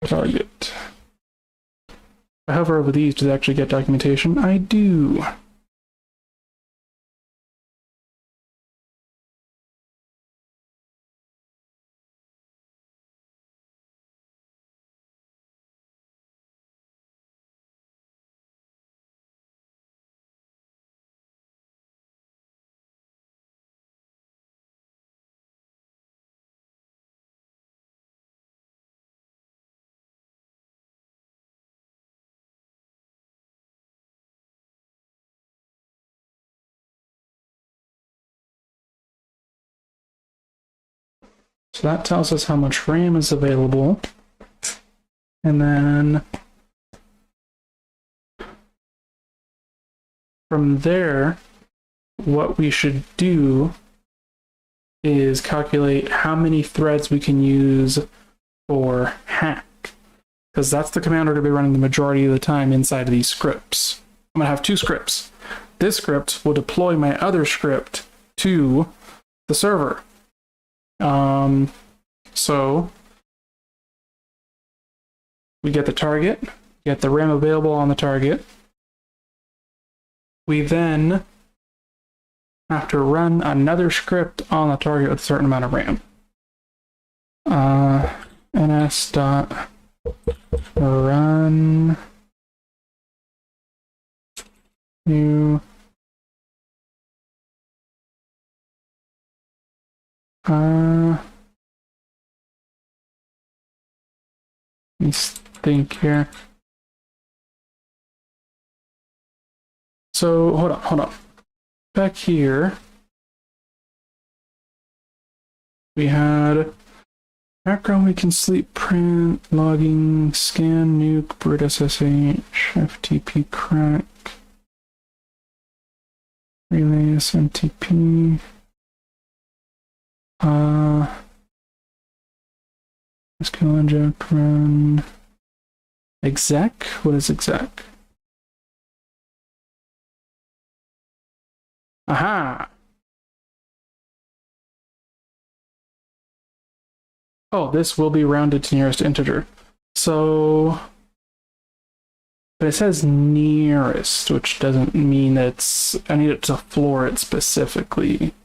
target. I hover over these to actually get documentation. I do. So that tells us how much RAM is available. And then from there, what we should do is calculate how many threads we can use for hack, because that's the command we're going to be running the majority of the time inside of these scripts. I'm going to have two scripts. This script will deploy my other script to the server. So we get the target, get the RAM available on the target. We then have to run another script on the target with a certain amount of RAM. ns.run new let me think here. So hold on. Back here, we had background, we can sleep, print, logging, scan, nuke, boot SSH, FTP crack, relay SMTP, SQL inject, run, exec. What is exec? Aha! Oh, this will be rounded to nearest integer. So, but it says nearest, which doesn't mean it's, I need it to floor it specifically.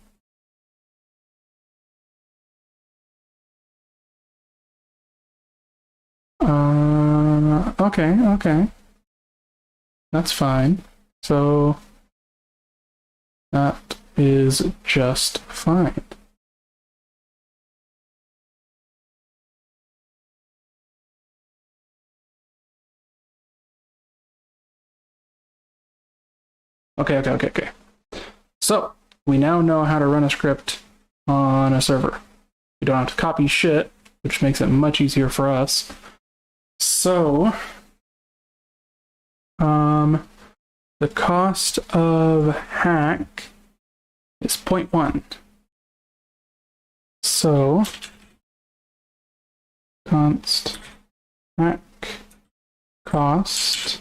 Okay. That's fine. So, that is just fine. Okay. So, we now know how to run a script on a server. We don't have to copy shit, which makes it much easier for us. So, the cost of hack is 0.1. So, const hack cost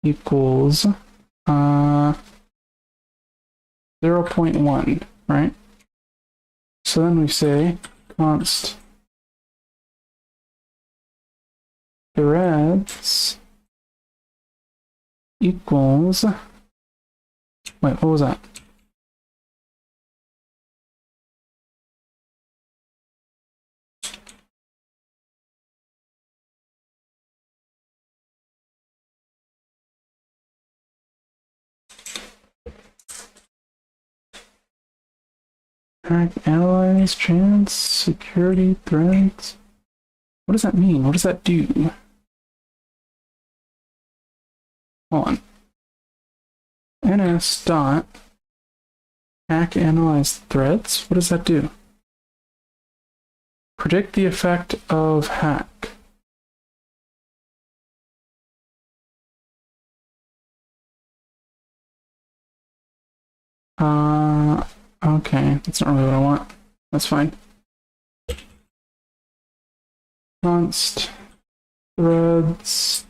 equals 0.1, right? So then we say const threads equals, wait, what was that? Hack, analyze, chance, security, threads. What does that mean? What does that do? Hold on. ns dot hack analyze threads. What does that do? Predict the effect of hack. Okay, that's not really what I want. That's fine. Const threads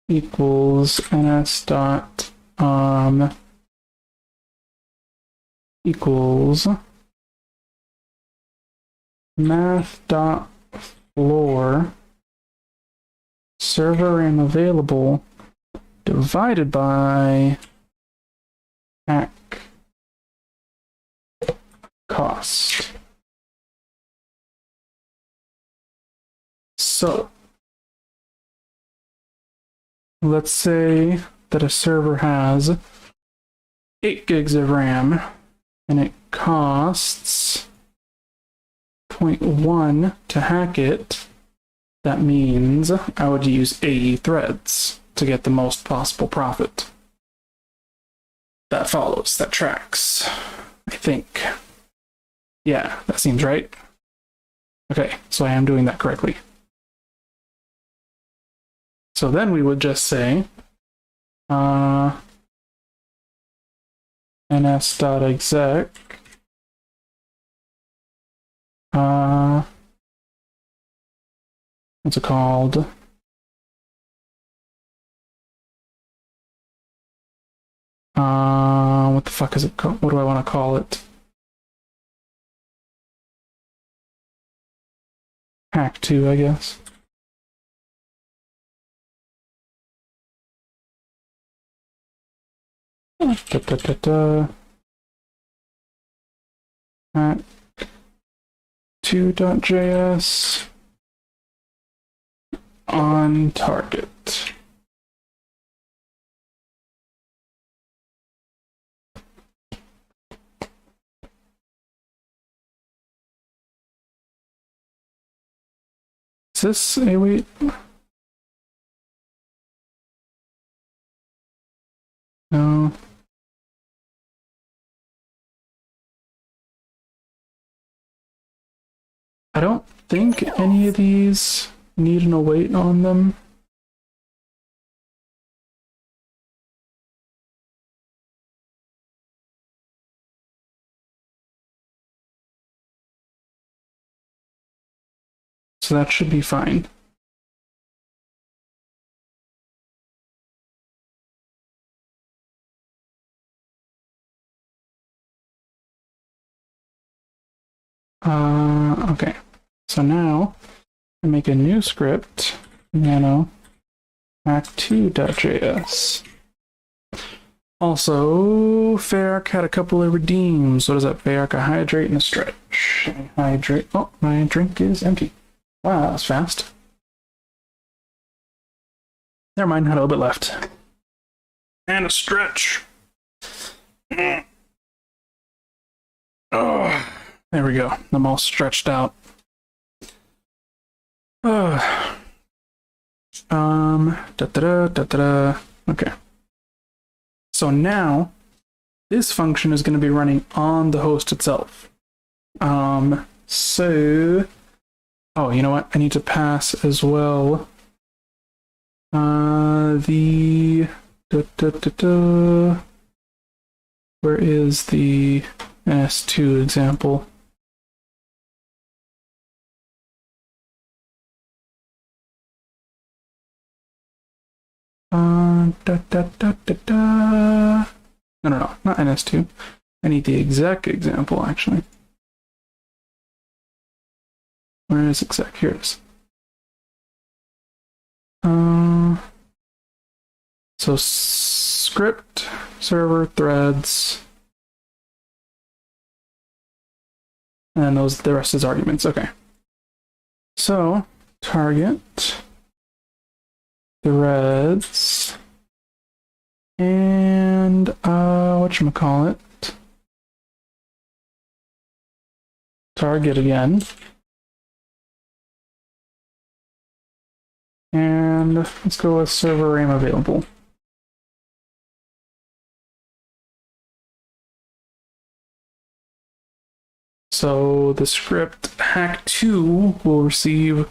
equals ns dot equals math dot floor server RAM available divided by hack cost. So let's say that a server has 8 gigs of RAM and it costs 0.1 to hack it. That means I would use 80 threads to get the most possible profit. that follows, that tracks, I think. Yeah, that seems right. Okay, so I am doing that correctly. So then we would just say ns.exec what's it called? What the fuck is it called? What do I want to call it? Hack 2, I guess. Hack 2.js on target. Is this a wait? No. I don't think any of these need an await on them. So that should be fine. Okay. So now I make a new script, nano hack2.js. Also, Fayark had a couple of redeems. What is that? Fayark, a hydrate and a stretch. Hydrate. Oh, my drink is empty. Wow, that was fast. Never mind, had a little bit left. And a stretch. Oh, there we go. I'm all stretched out. Okay. So now this function is going to be running on the host itself. So, oh, you know what? I need to pass as well. Where is the S2 example? No, not NS2. I need the exec example, actually. Where is exec? Here it is. So script, server, threads, and the rest is arguments. Okay. So target, threads, and whatchamacallit, target again. And let's go with server RAM available. So the script hack2 will receive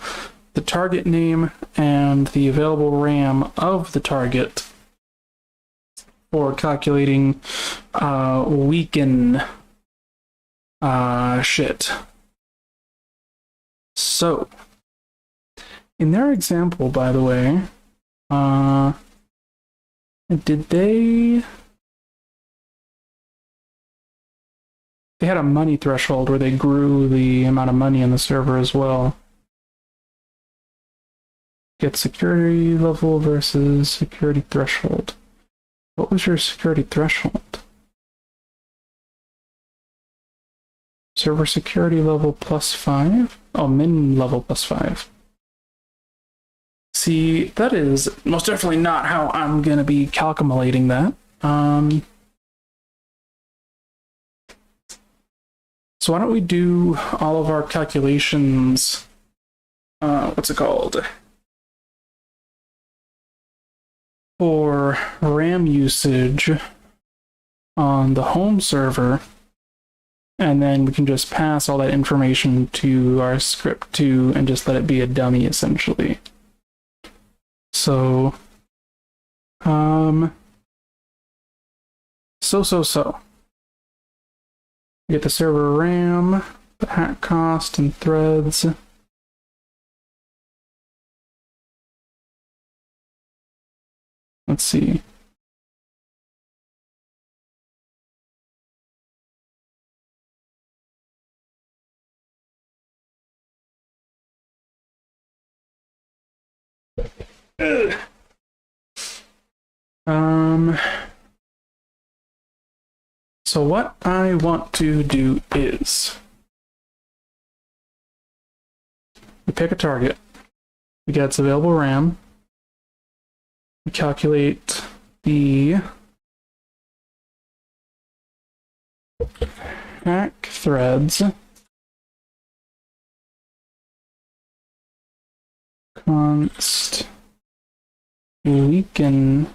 the target name and the available RAM of the target for calculating weaken shit. So in their example, by the way, did they had a money threshold where they grew the amount of money in the server as well. Get security level versus security threshold. What was your security threshold? Server security level +5? Oh, min level +5. See, that is most definitely not how I'm going to be calculating that. So why don't we do all of our calculations, what's it called? For RAM usage on the home server, and then we can just pass all that information to our script 2 and just let it be a dummy essentially. So we get the server RAM, the hack cost, and threads. Let's see. So what I want to do is we pick a target, we get its available RAM, we calculate the hack threads, const weaken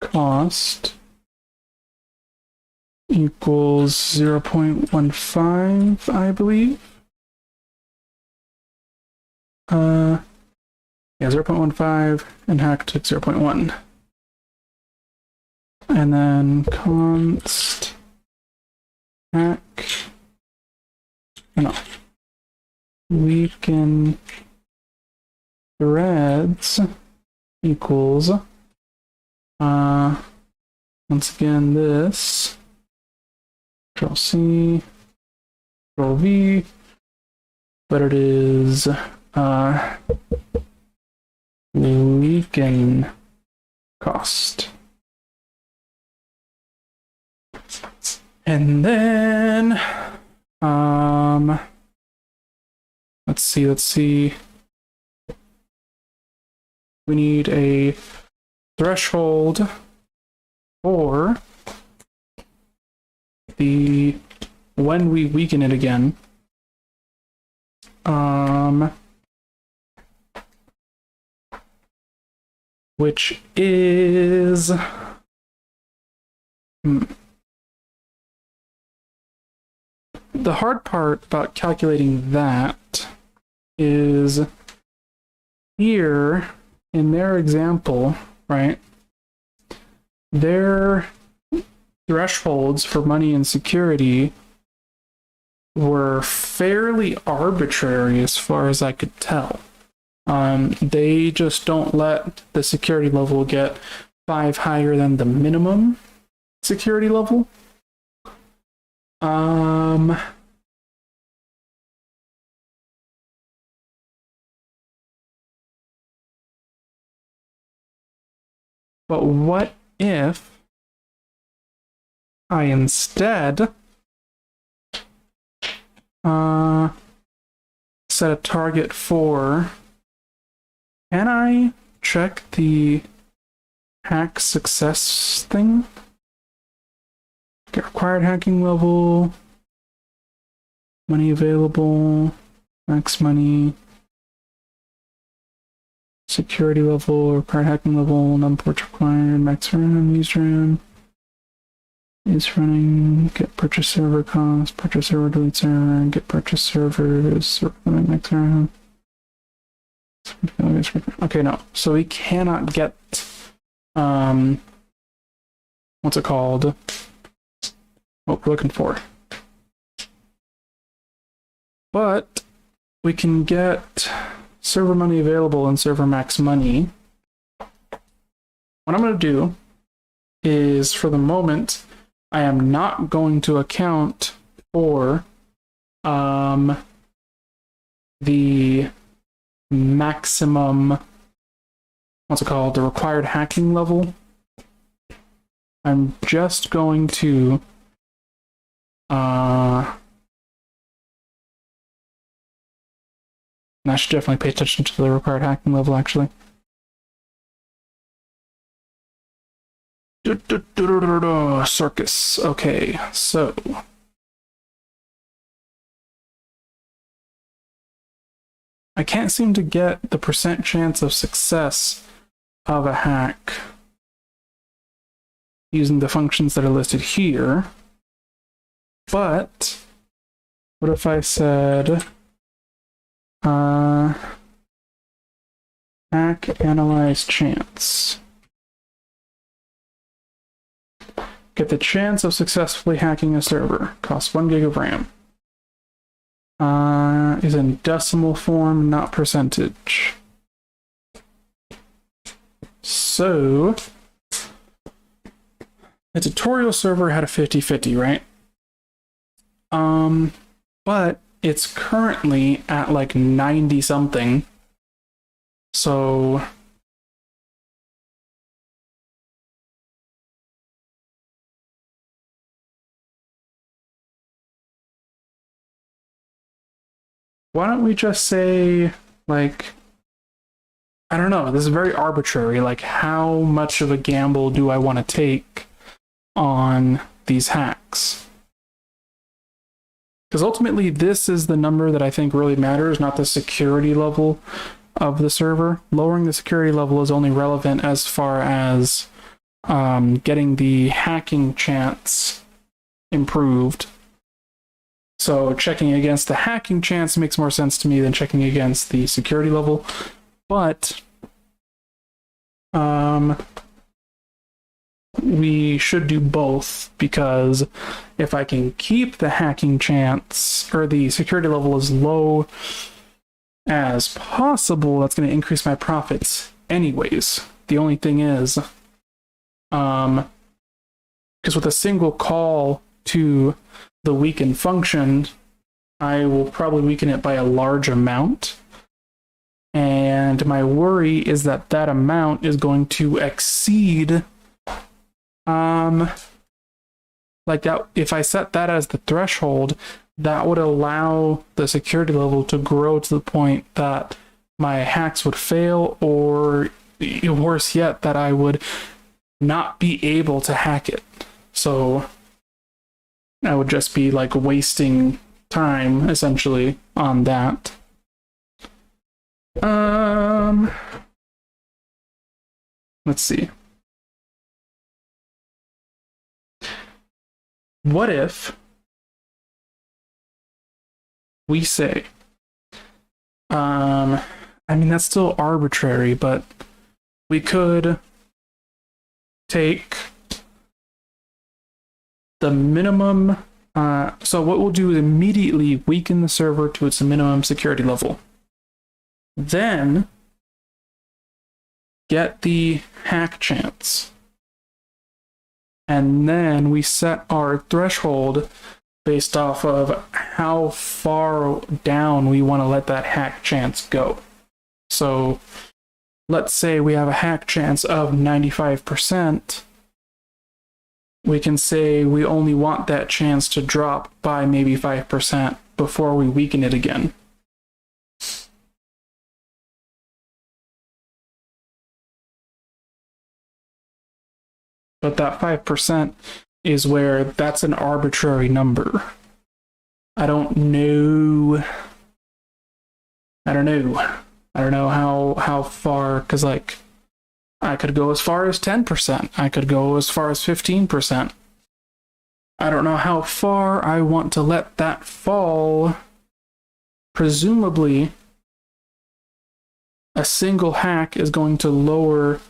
cost equals 0.15, I believe. Yeah, 0.15 and hack took 0.1. And then const hack, no, weaken threads equals once again this Control C, Control V, but it is weaken cost. And then let's see. We need a threshold for the when we weaken it again. Which is the hard part about calculating that is here in their example, right? Their thresholds for money and security were fairly arbitrary as far as I could tell. They just don't let the security level get 5 higher than the minimum security level. But what if I instead set a target for, can I check the hack success thing? Get required hacking level, money available, max money, security level, required hacking level, num-ports required, max RAM, use RAM, is running, get purchase server cost, purchase server delete server, get purchase servers, max RAM. Okay, no. So we cannot get what's it called? What we're looking for. But we can get server money available and server max money. What I'm going to do is, for the moment, I am not going to account for the maximum, what's it called, the required hacking level. I'm just going to and I should definitely pay attention to the required hacking level, actually. Circus. Okay, so I can't seem to get the % chance of success of a hack. using the functions that are listed here. But what if I said hack analyze chance? Get the chance of successfully hacking a server. Costs 1 gig of RAM. Is in decimal form, not percentage. So, the tutorial server had a 50-50, right? But it's currently at like 90 something. So why don't we just say, like, I don't know, this is very arbitrary, like how much of a gamble do I want to take on these hacks? Because ultimately this is the number that I think really matters, not the security level of the server. Lowering the security level is only relevant as far as getting the hacking chance improved. So checking against the hacking chance makes more sense to me than checking against the security level. But we should do both, because if I can keep the hacking chance or the security level as low as possible, that's going to increase my profits anyways. The only thing is, because with a single call to the weaken function, I will probably weaken it by a large amount. And my worry is that that amount is going to exceed, like that, if I set that as the threshold, that would allow the security level to grow to the point that my hacks would fail, or worse yet, that I would not be able to hack it. So I would just be like wasting time essentially on that. Let's see. What if we say, I mean, that's still arbitrary, but we could take the minimum, so what we'll do is immediately weaken the server to its minimum security level. Then get the hack chance. And then we set our threshold based off of how far down we want to let that hack chance go. So let's say we have a hack chance of 95%. We can say we only want that chance to drop by maybe 5% before we weaken it again. But that 5% is where that's an arbitrary number. I don't know how far, because like I could go as far as 10%. I could go as far as 15%. I don't know how far I want to let that fall. Presumably, a single hack is going to lower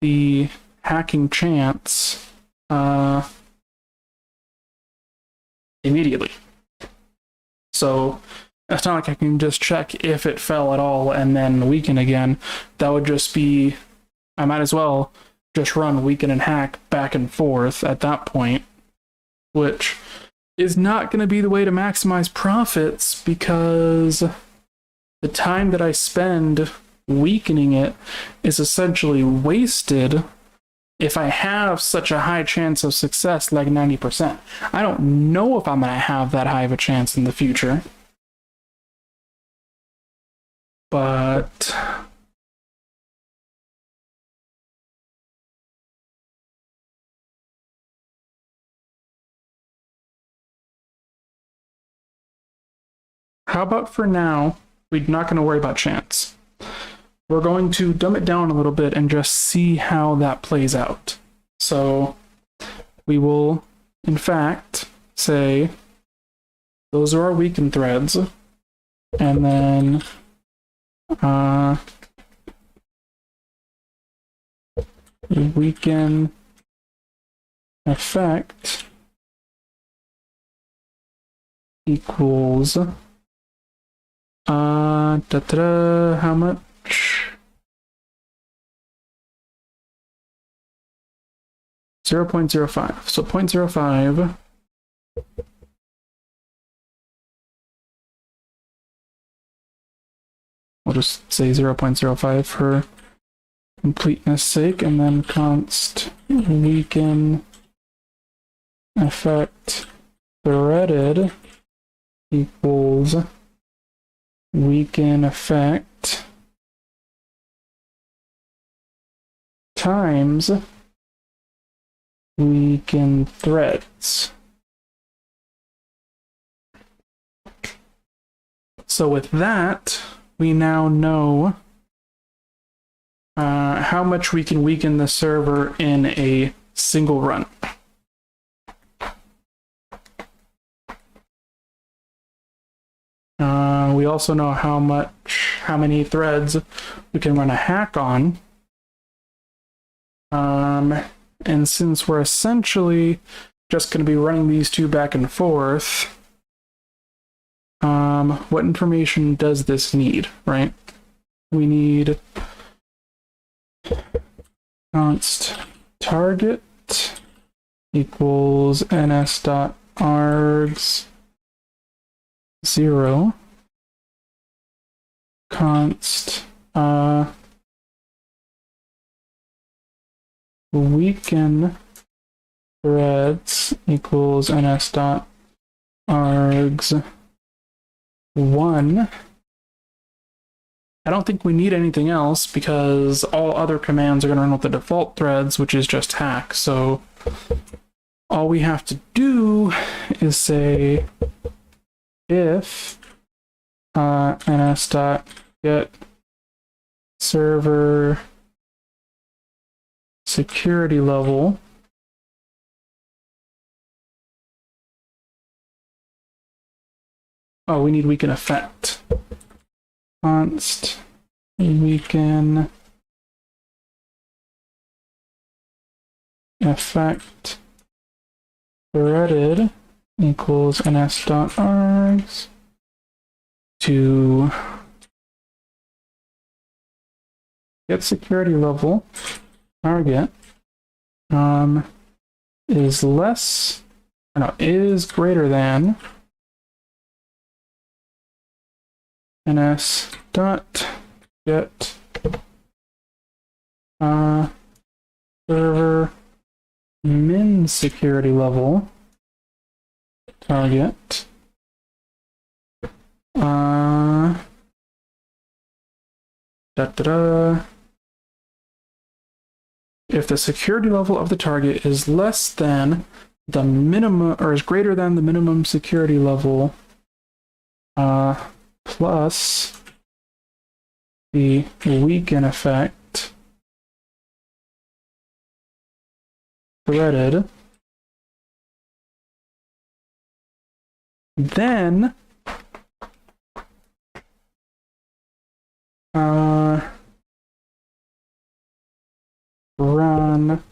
the hacking chance immediately. So it's not like I can just check if it fell at all and then weaken again. That would just be, I might as well just run weaken and hack back and forth at that point, which is not going to be the way to maximize profits, because the time that I spend weakening it is essentially wasted if I have such a high chance of success like 90%. I don't know if I'm going to have that high of a chance in the future. But how about for now, we're not going to worry about chance. We're going to dumb it down a little bit and just see how that plays out. So we will, in fact, say those are our weakened threads, and then weaken effect equals how much? 0.05. So 0.05 we'll just say 0.05 for completeness sake, and then const weaken effect threaded equals weaken effect times weaken threads. So with that, we now know how much we can weaken the server in a single run. We also know how many threads we can run a hack on. And since we're essentially just going to be running these two back and forth, what information does this need, right? We need const target equals ns.args 0 const weaken threads equals ns.args 1. I don't think we need anything else because all other commands are going to run with the default threads, which is just hack. So all we have to do is say if ns.get server security level we need weaken effect. Const weaken effect threaded equals ns.args to get security level target is greater than ns dot get server min security level target if the security level of the target is less than the minimum or is greater than the minimum security level plus the weaken effect threaded, then run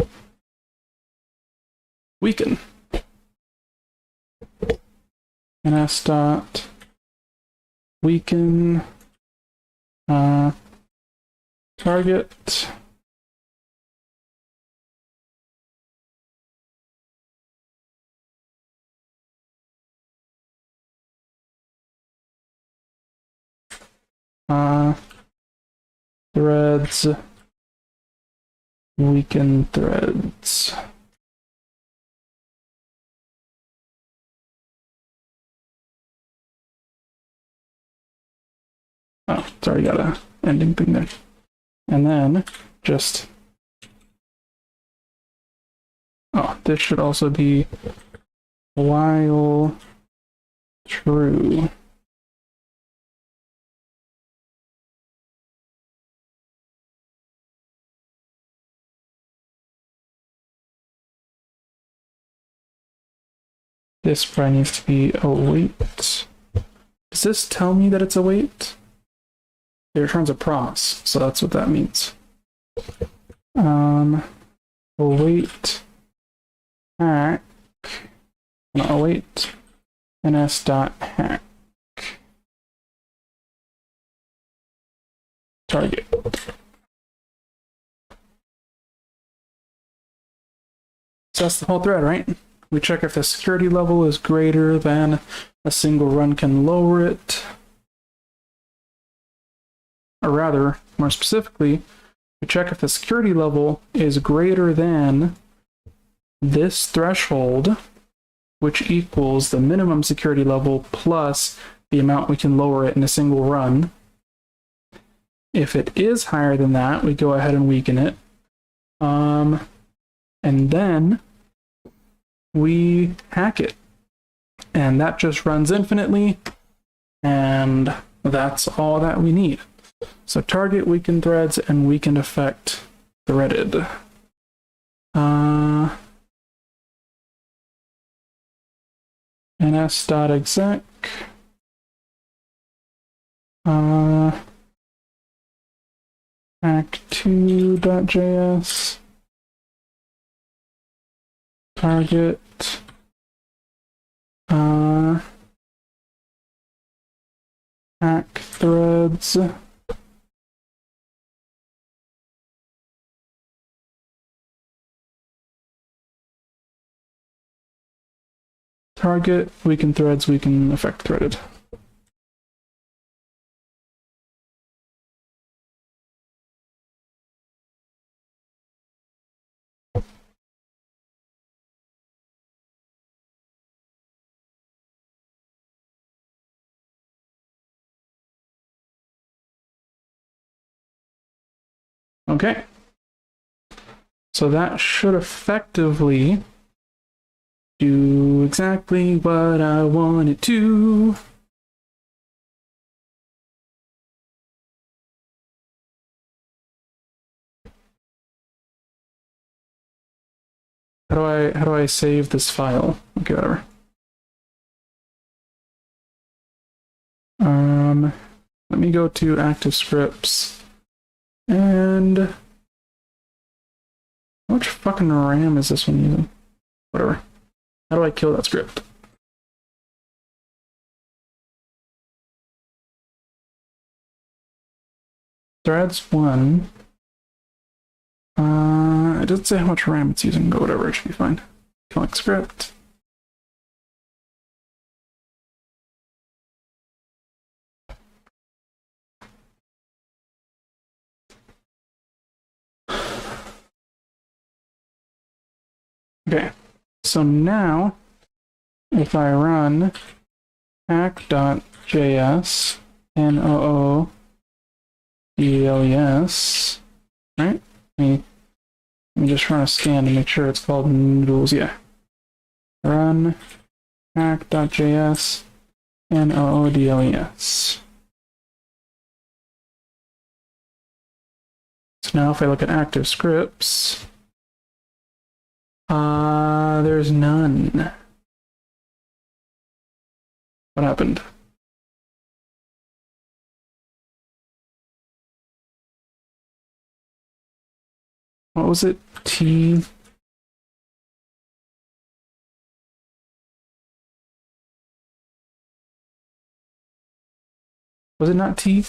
weaken ns dot weaken target threads weaken threads. Oh, sorry, got a ending thing there. And then just this should also be while true. This probably needs to be await. Does this tell me that it's await? It returns a promise, so that's what that means. Await hack. No, await ns.hack. Target. So that's the whole thread, right? We check if the security level is greater than a single run can lower it. Or rather, more specifically, we check if the security level is greater than this threshold, which equals the minimum security level plus the amount we can lower it in a single run. If it is higher than that, we go ahead and weaken it. And then we hack it. And that just runs infinitely. And that's all that we need. So target weakened threads and weakened effect threaded. ns.exec. hack2.js. Target. Hack threads. Target, weaken threads, weaken effect threaded. Okay. So that should effectively do exactly what I want it to. How do I save this file? Okay, whatever. Let me go to ActiveScripts and how much fucking RAM is this one using? Whatever. How do I kill that script? Threads 1. It doesn't say how much RAM it's using, but whatever, it should be fine. Killing script. Okay, so now if I run hack.js NOODLES, right? Let me just run a scan to make sure it's called noodles. Yeah. Run hack.js NOODLES. So now if I look at active scripts, there's none. What happened? What was it? T. Was it not T?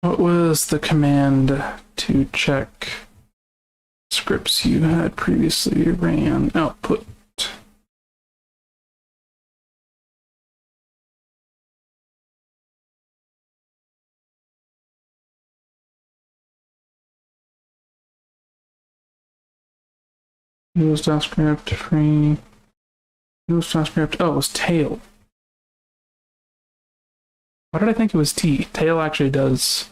What was the command to check scripts you had previously ran? Output. News.script free. News.script. Oh, it was tail. Why did I think it was T? Tail actually does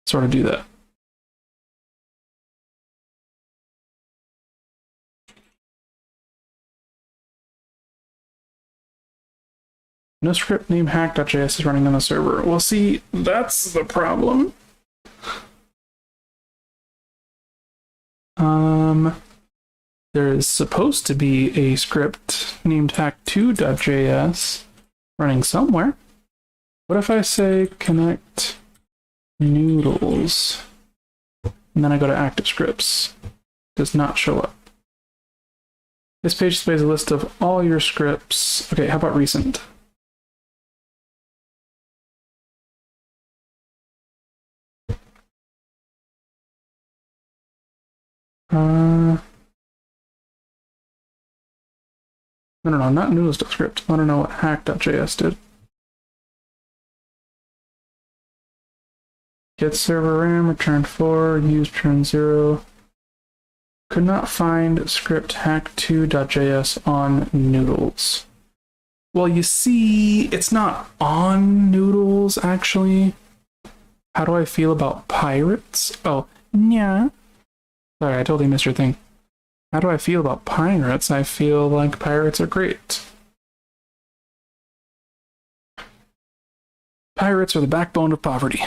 sort of do that. No script named hack.js is running on the server. Well, see, that's the problem. there is supposed to be a script named hack2.js running somewhere. What if I say connect noodles, and then I go to active scripts? Does not show up. This page displays a list of all your scripts. Okay, how about recent? No, not noodles.script. I want to know what hack.js did. Get server RAM, return 4, use return 0. Could not find script hack2.js on noodles. Well, you see, it's not on noodles, actually. How do I feel about pirates? Oh, yeah. Sorry, I totally missed your thing. How do I feel about pirates? I feel like pirates are great. Pirates are the backbone of poverty.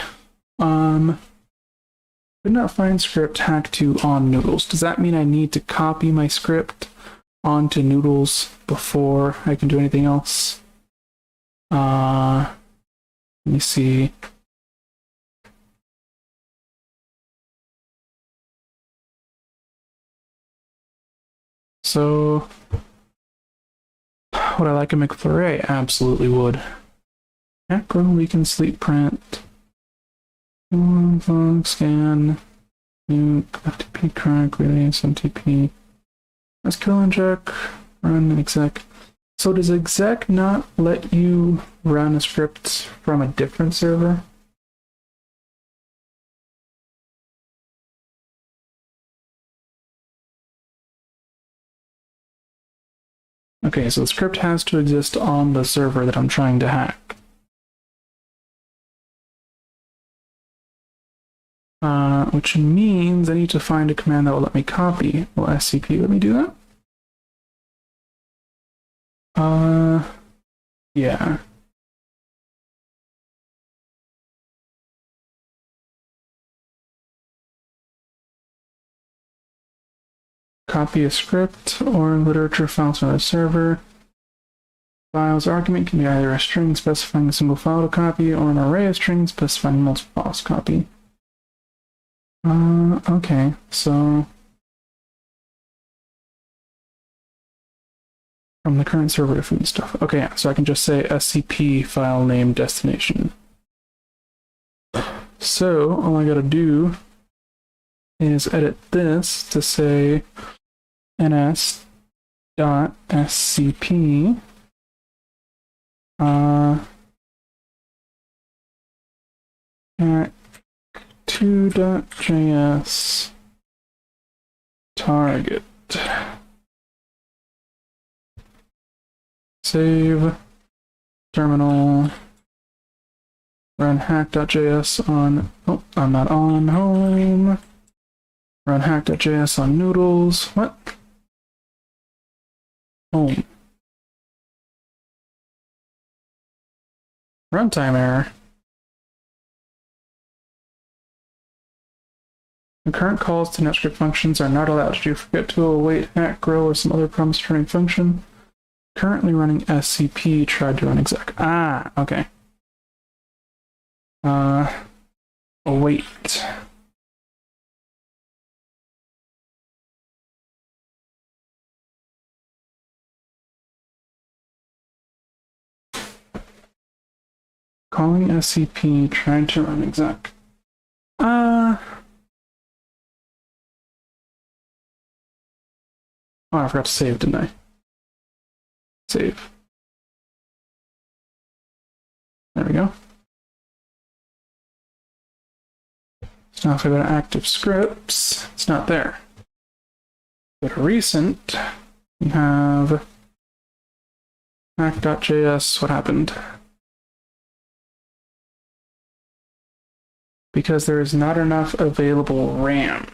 Could not find script hack2 on noodles. Does that mean I need to copy my script onto noodles before I can do anything else? Let me see. So, would I like a McFlurry? I absolutely would. Macro, we can sleep print. Scan. Nuke, FTP, crack, release, MTP. SQL inject, run exec. So does exec not let you run a script from a different server? Okay, so the script has to exist on the server that I'm trying to hack. Which means I need to find a command that will let me copy. Will SCP let me do that? Yeah. Copy a script or literature files from the server. Files argument can be either a string specifying a single file to copy or an array of strings specifying multiple files to copy. Okay, so from the current server to food stuff. Okay, yeah, so I can just say SCP file name destination. So all I gotta do is edit this to say ns.scp hack2.js target. Save terminal. Run hack.js on. Oh, I'm not on home. Run hack.js on noodles. What? Home. Runtime error. The current calls to NetScript functions are not allowed to do forget to await hack grow or some other promise returning function. Currently running SCP tried to run exec. Ah, okay. Await. Calling SCP tried to run exec. Oh, I forgot to save, didn't I? Save. There we go. So now if I go to active scripts, it's not there. Go to recent, we have hack.js. What happened? Because there is not enough available RAM.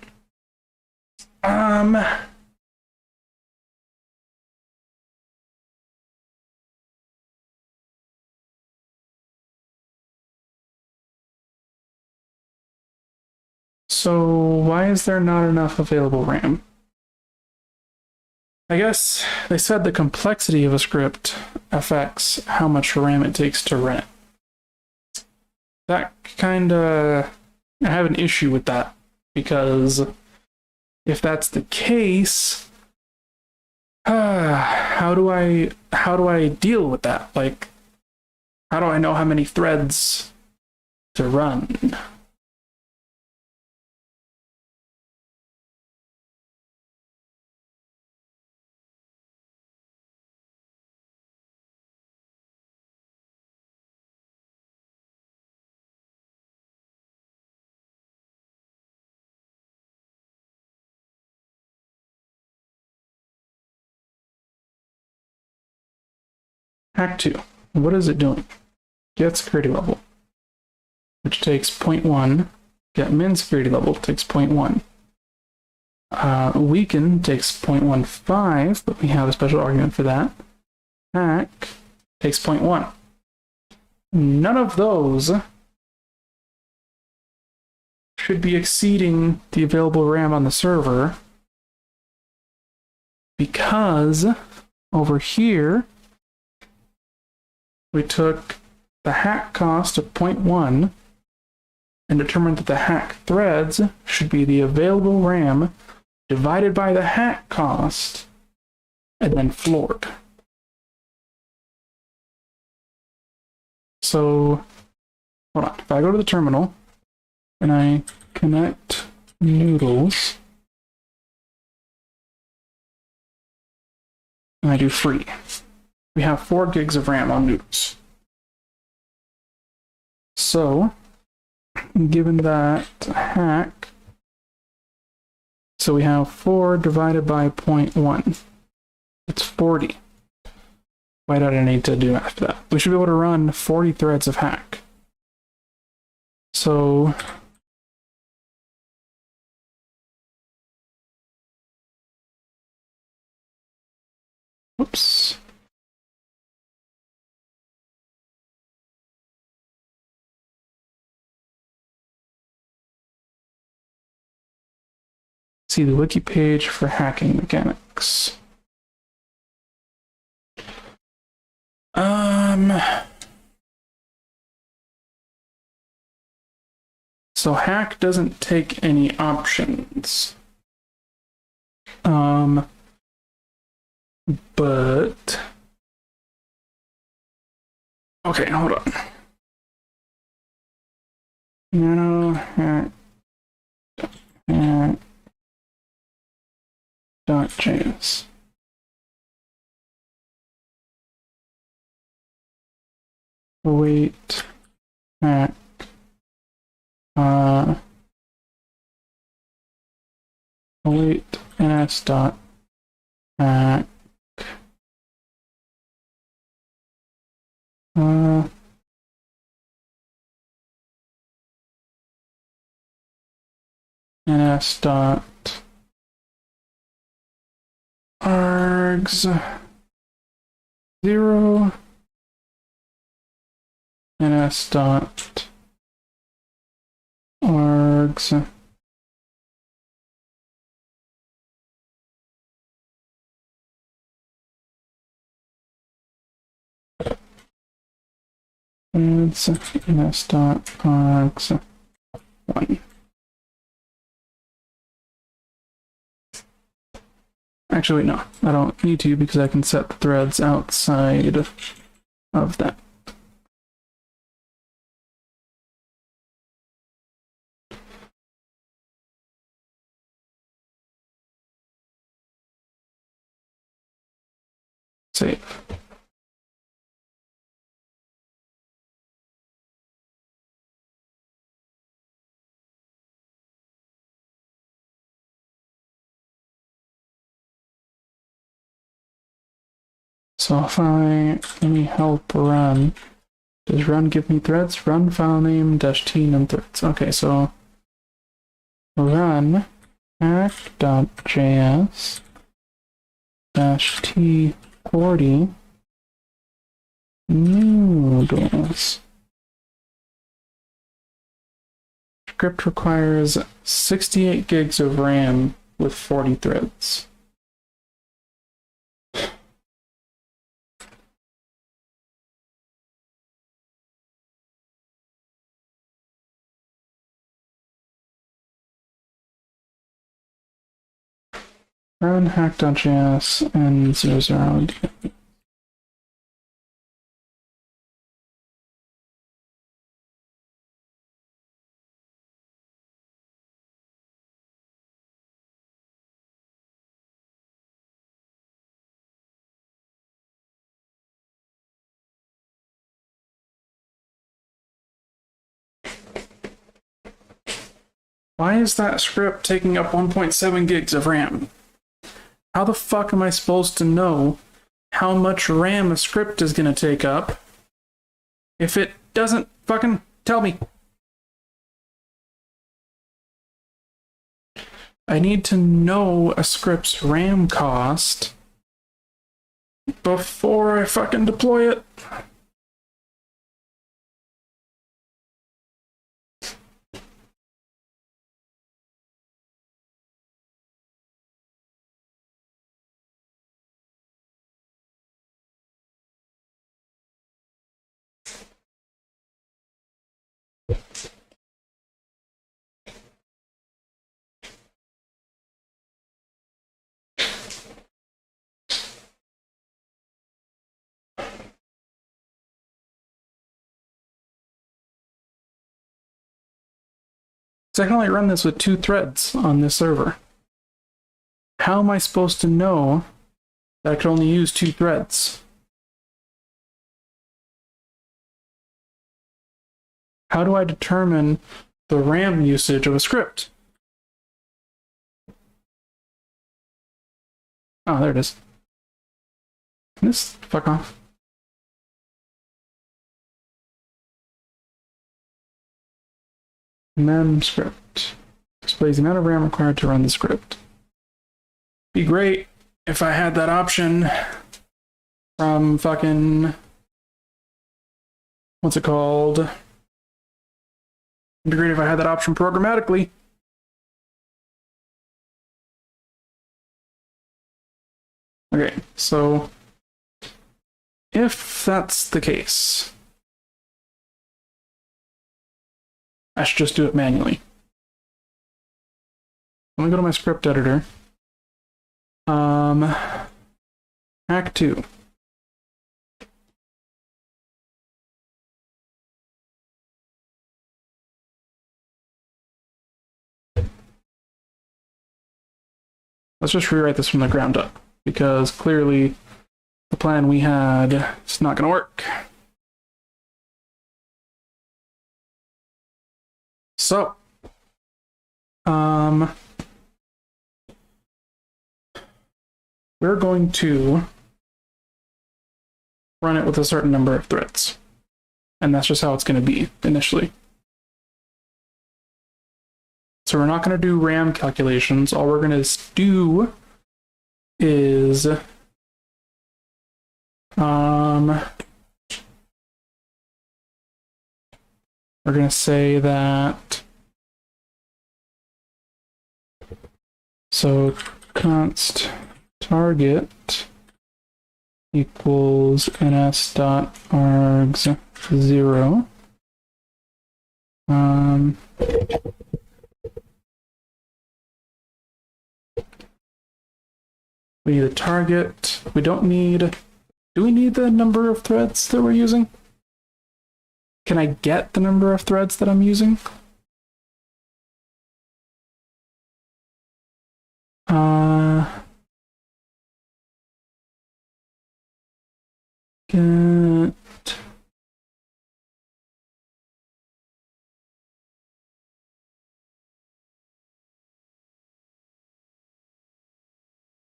So why is there not enough available RAM? I guess they said the complexity of a script affects how much RAM it takes to run it. That kinda... I have an issue with that, because if that's the case, how do I deal with that? Like, how do I know how many threads to run? Hack 2. What is it doing? Get security level, which takes 0.1. Get min security level takes 0.1. Weaken takes 0.15, but we have a special argument for that. Hack takes 0.1. None of those should be exceeding the available RAM on the server, because over here we took the hack cost of 0.1 and determined that the hack threads should be the available RAM divided by the hack cost and then floored. So, hold on. If I go to the terminal and I connect noodles and I do free, we have 4 gigs of RAM on noodles. So, given that hack, so we have 4 divided by 0.1. It's 40. Why did I need to do math for that? We should be able to run 40 threads of hack. So, oops. See the wiki page for hacking mechanics. So hack doesn't take any options. But okay, hold on. Nano hack .js. Await hack await ns dot hack ns dot args 0 ns dot args ns dot args 1. Actually, no, I don't need to, because I can set the threads outside of that. Save. So if let me help run. Does run give me threads? Run file name -t num threads. Okay, so run hack.js -t40 noodles. Script requires 68 gigs of RAM with 40 threads. run hack.js and 00. Why is that script taking up 1.7 gigs of RAM? How the fuck am I supposed to know how much RAM a script is gonna take up if it doesn't fucking tell me? I need to know a script's RAM cost before I fucking deploy it. So I can only run this with 2 threads on this server. How am I supposed to know that I can only use 2 threads? How do I determine the RAM usage of a script? Oh, there it is. This, fuck off. Mem script displays the amount of RAM required to run the script. Be great if I had that option from fucking, what's it called? It'd be great if I had that option programmatically. Okay, so if that's the case, I should just do it manually. Let me go to my script editor. Hack 2. Let's just rewrite this from the ground up, because clearly the plan we had is not going to work. So, we're going to run it with a certain number of threads. And that's just how it's going to be initially. So we're not going to do RAM calculations. All we're going to do is we're going to say that so const target equals ns.args 0. We need a target. We don't need... Do we need the number of threads that we're using? Can I get the number of threads that I'm using? Get...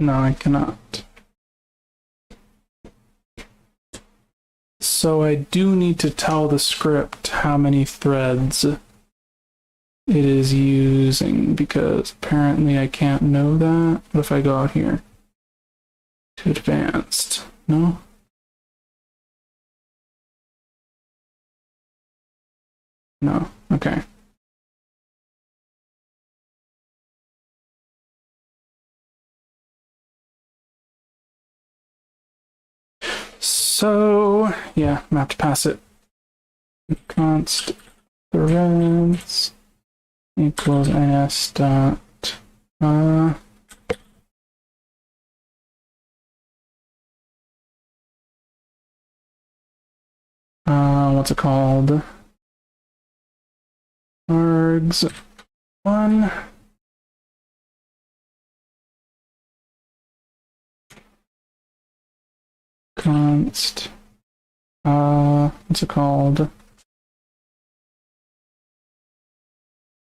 No, I cannot. So I do need to tell the script how many threads it is using, because apparently I can't know that. What if I go out here to advanced? No? No. Okay. So, yeah, I'm gonna have to pass it. Const threads equals ns dot what's it called? Args 1. Const. What's it called?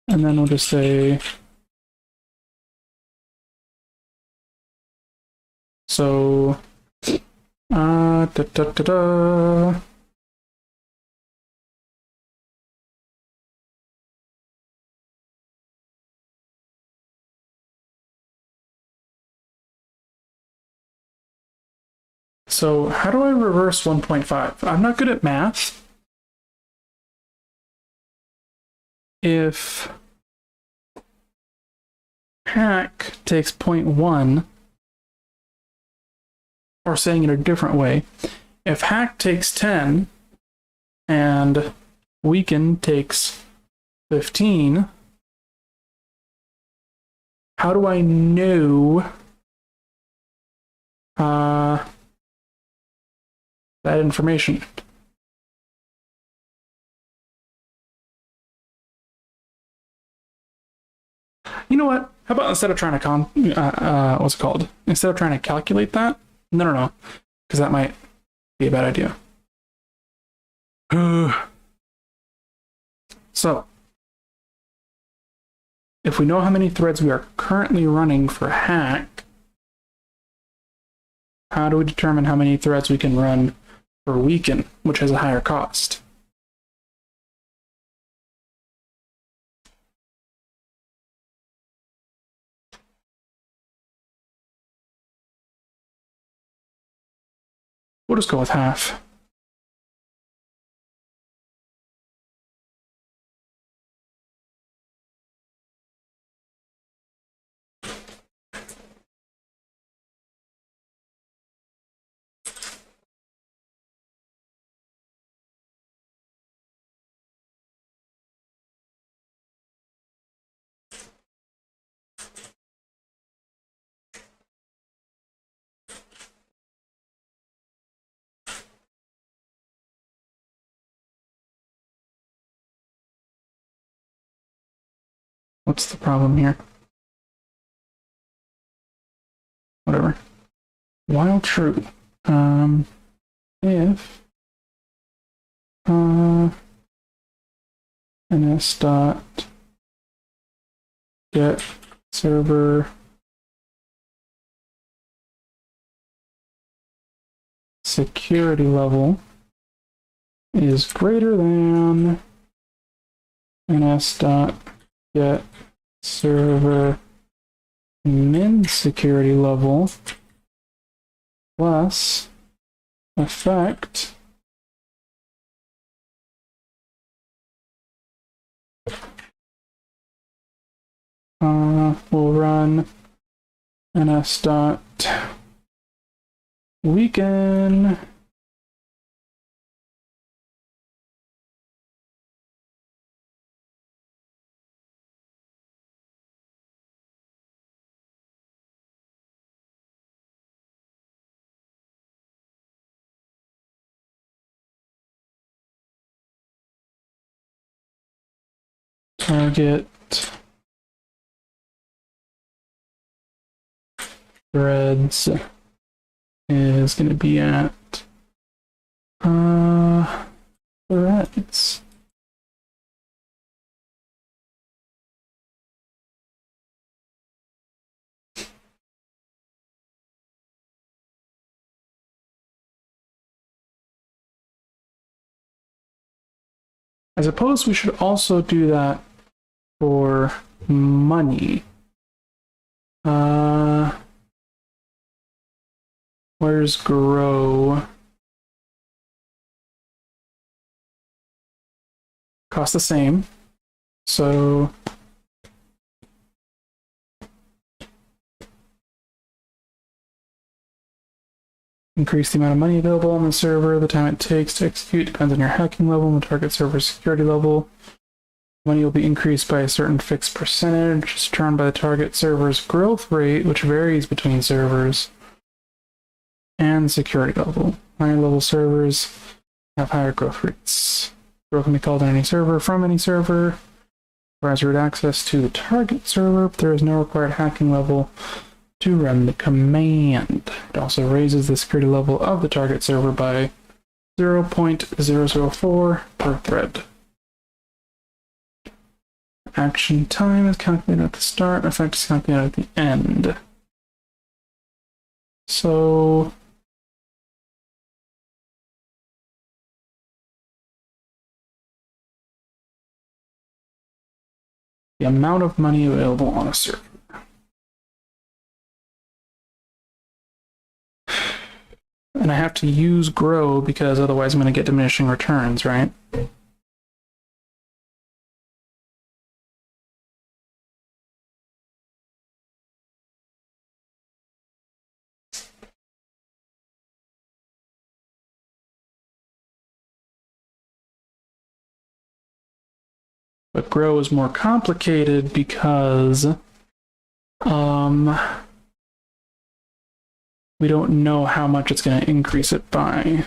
And then we'll just say, so, da da da da. So how do I reverse 1.5? I'm not good at math. If hack takes 0.1, or saying it a different way, if hack takes 10 and weaken takes 15, how do I know that information? You know what? How about instead of trying to what's it called? Instead of trying to calculate that? No. Because that might be a bad idea. So, if we know how many threads we are currently running for hack, how do we determine how many threads we can run for weaken, which has a higher cost? We'll just go with half. What's the problem here? Whatever. While true, if ns dot get server security level is greater than ns dot get server min security level plus effect we'll run ns dot weaken target threads is going to be at threads. I suppose we should also do that for money. Where's grow? Cost the same. So increase the amount of money available on the server. The time it takes to execute depends on your hacking level and the target server's security level. Money will be increased by a certain fixed percentage, determined by the target server's growth rate, which varies between servers, and security level. Higher level servers have higher growth rates. Growth can be called on any server from any server. Provides root access to the target server, but there is no required hacking level to run the command. It also raises the security level of the target server by 0.004 per thread. Action time is calculated at the start, effect is calculated at the end. So the amount of money available on a server. And I have to use grow because otherwise I'm going to get diminishing returns, right? But grow is more complicated because we don't know how much it's going to increase it by.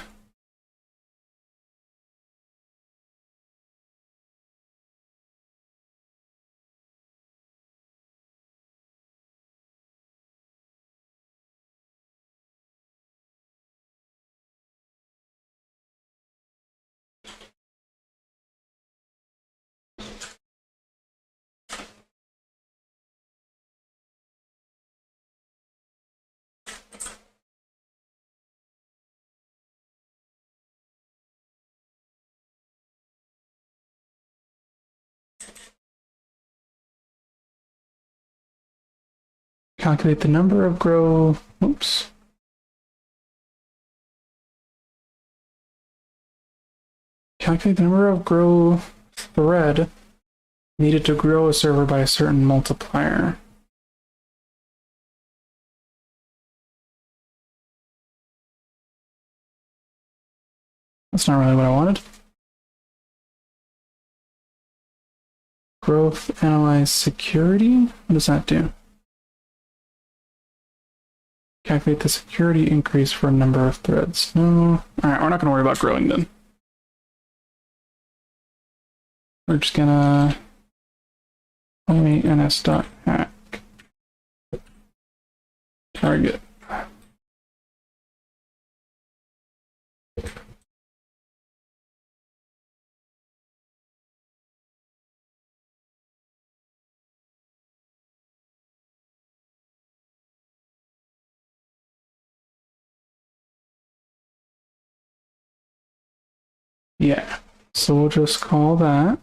Calculate the number of grow. Oops. Calculate the number of grow thread needed to grow a server by a certain multiplier. That's not really what I wanted. Growth analyze security? What does that do? Calculate the security increase for a number of threads. No. Alright, we're not going to worry about growing then. We're just gonna only ns.hack target. Yeah, so we'll just call that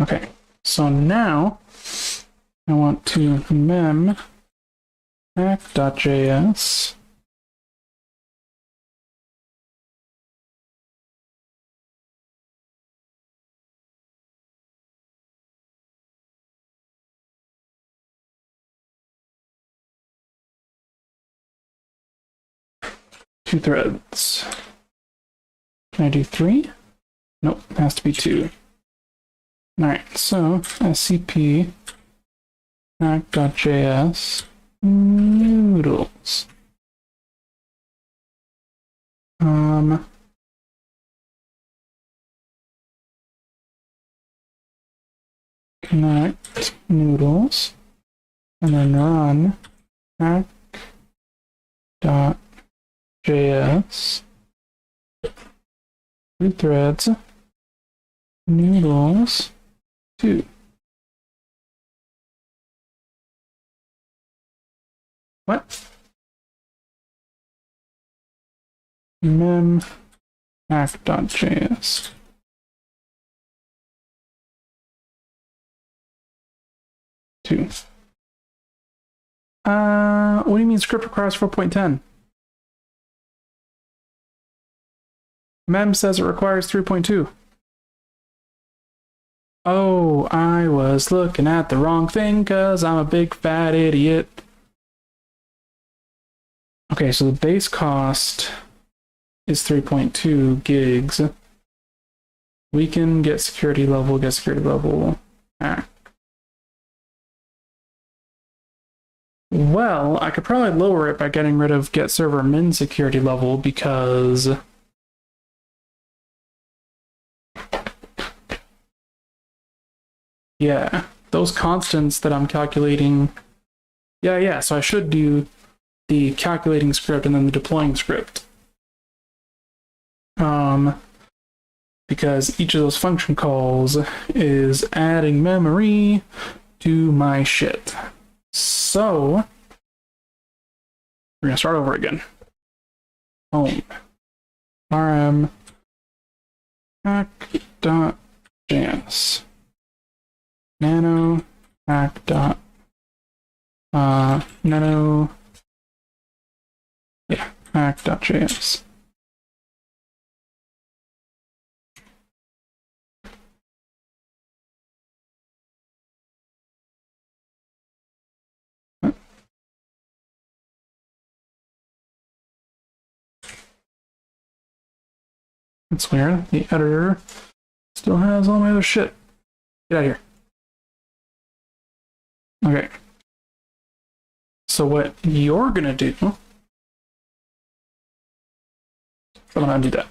okay. So now I want to mem hack.js two threads. Can I do 3? Nope, it has to be 2. Alright, so scp hack.js noodles. Connect noodles and then run hack.js 2 threads noodles 2. What? Mem hack.js. What do you mean script requires 4.10? Mem says it requires 3.2. Oh, I was looking at the wrong thing because I'm a big fat idiot. Okay, so the base cost is 3.2 gigs. We can get security level. Well, I could probably lower it by getting rid of get server min security level because yeah, those constants that I'm calculating. Yeah, so I should do the calculating script and then the deploying script. Because each of those function calls is adding memory to my shit. So we're gonna start over again. Home. rm hack.js nano hack dot nano hack.js. That's weird. The editor still has all my other shit. Get out of here. Okay. So what you're gonna do, I'm gonna undo that.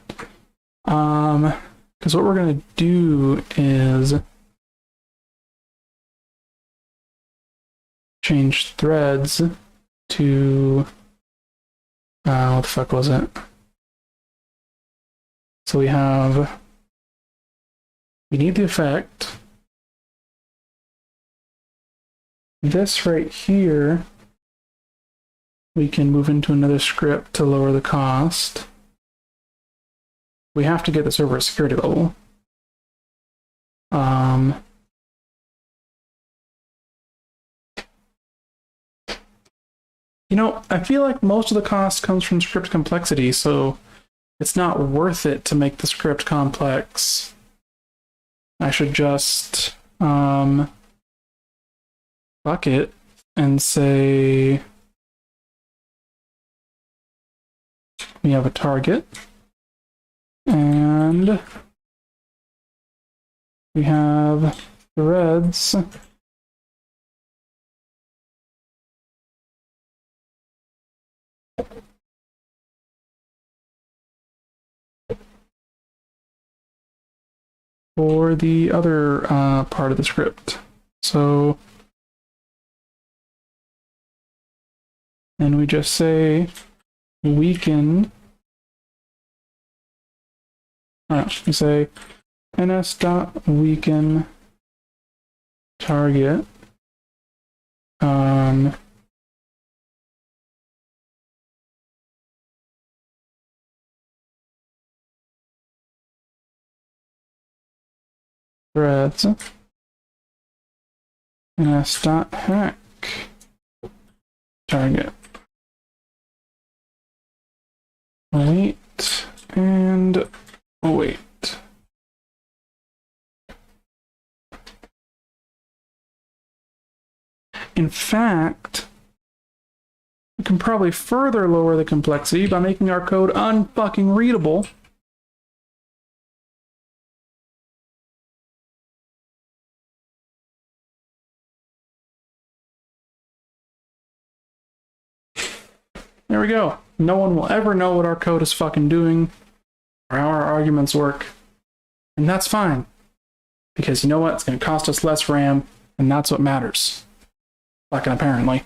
Because what we're gonna do is change threads to what the fuck was it? So we need the effect. This right here, we can move into another script to lower the cost. We have to get the server security level. You know, I feel like most of the cost comes from script complexity, so it's not worth it to make the script complex. I should just fuck it and say we have a target and we have threads for the other part of the script. So, and we just say weaken. We say ns.weaken target threads ns.hack target wait and wait. In fact, we can probably further lower the complexity by making our code unfucking readable. There we go. No one will ever know what our code is fucking doing or how our arguments work. And that's fine. Because you know what? It's going to cost us less RAM, and that's what matters. Fucking apparently.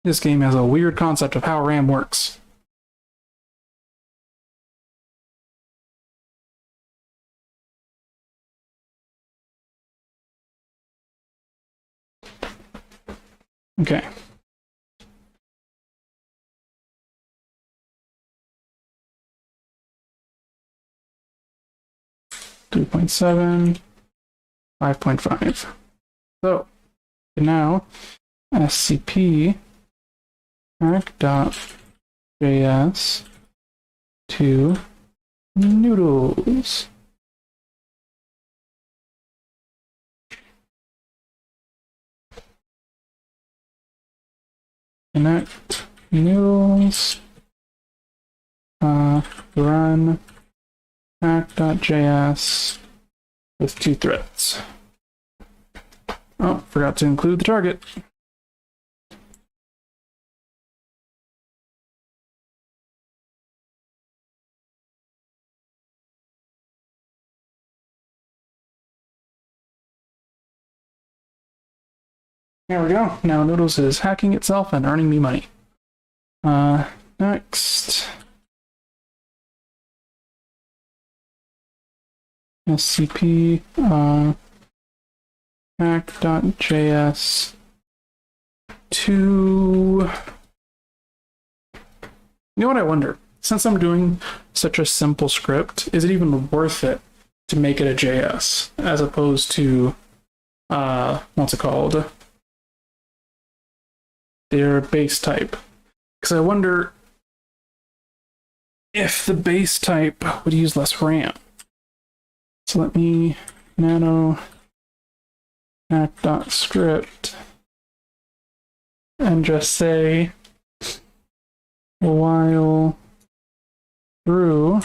This game has a weird concept of how RAM works. Okay. 3.7, 5.5. So now scp hack.js to noodles. Connect noodles, run hack.js with 2 threads. Oh, forgot to include the target. There we go. Now Noodles is hacking itself and earning me money. Next. scp hack.js to... You know what I wonder? Since I'm doing such a simple script, is it even worth it to make it a JS as opposed to, what's it called? Their base type? Because I wonder if the base type would use less RAM. So let me nano hack.script and just say while through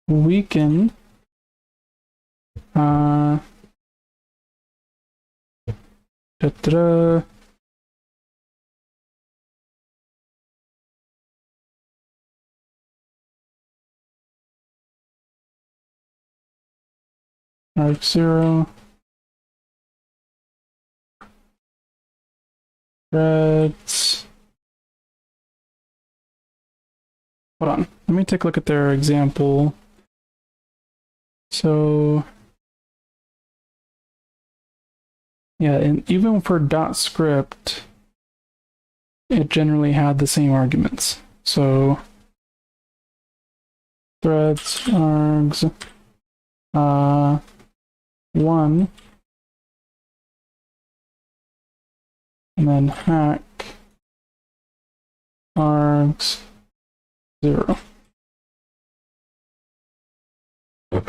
weaken da-da-da. Arc0 threads. Hold on, let me take a look at their example. So yeah, and even for .script, it generally had the same arguments. So threads args 1 and then hack args 0. Oh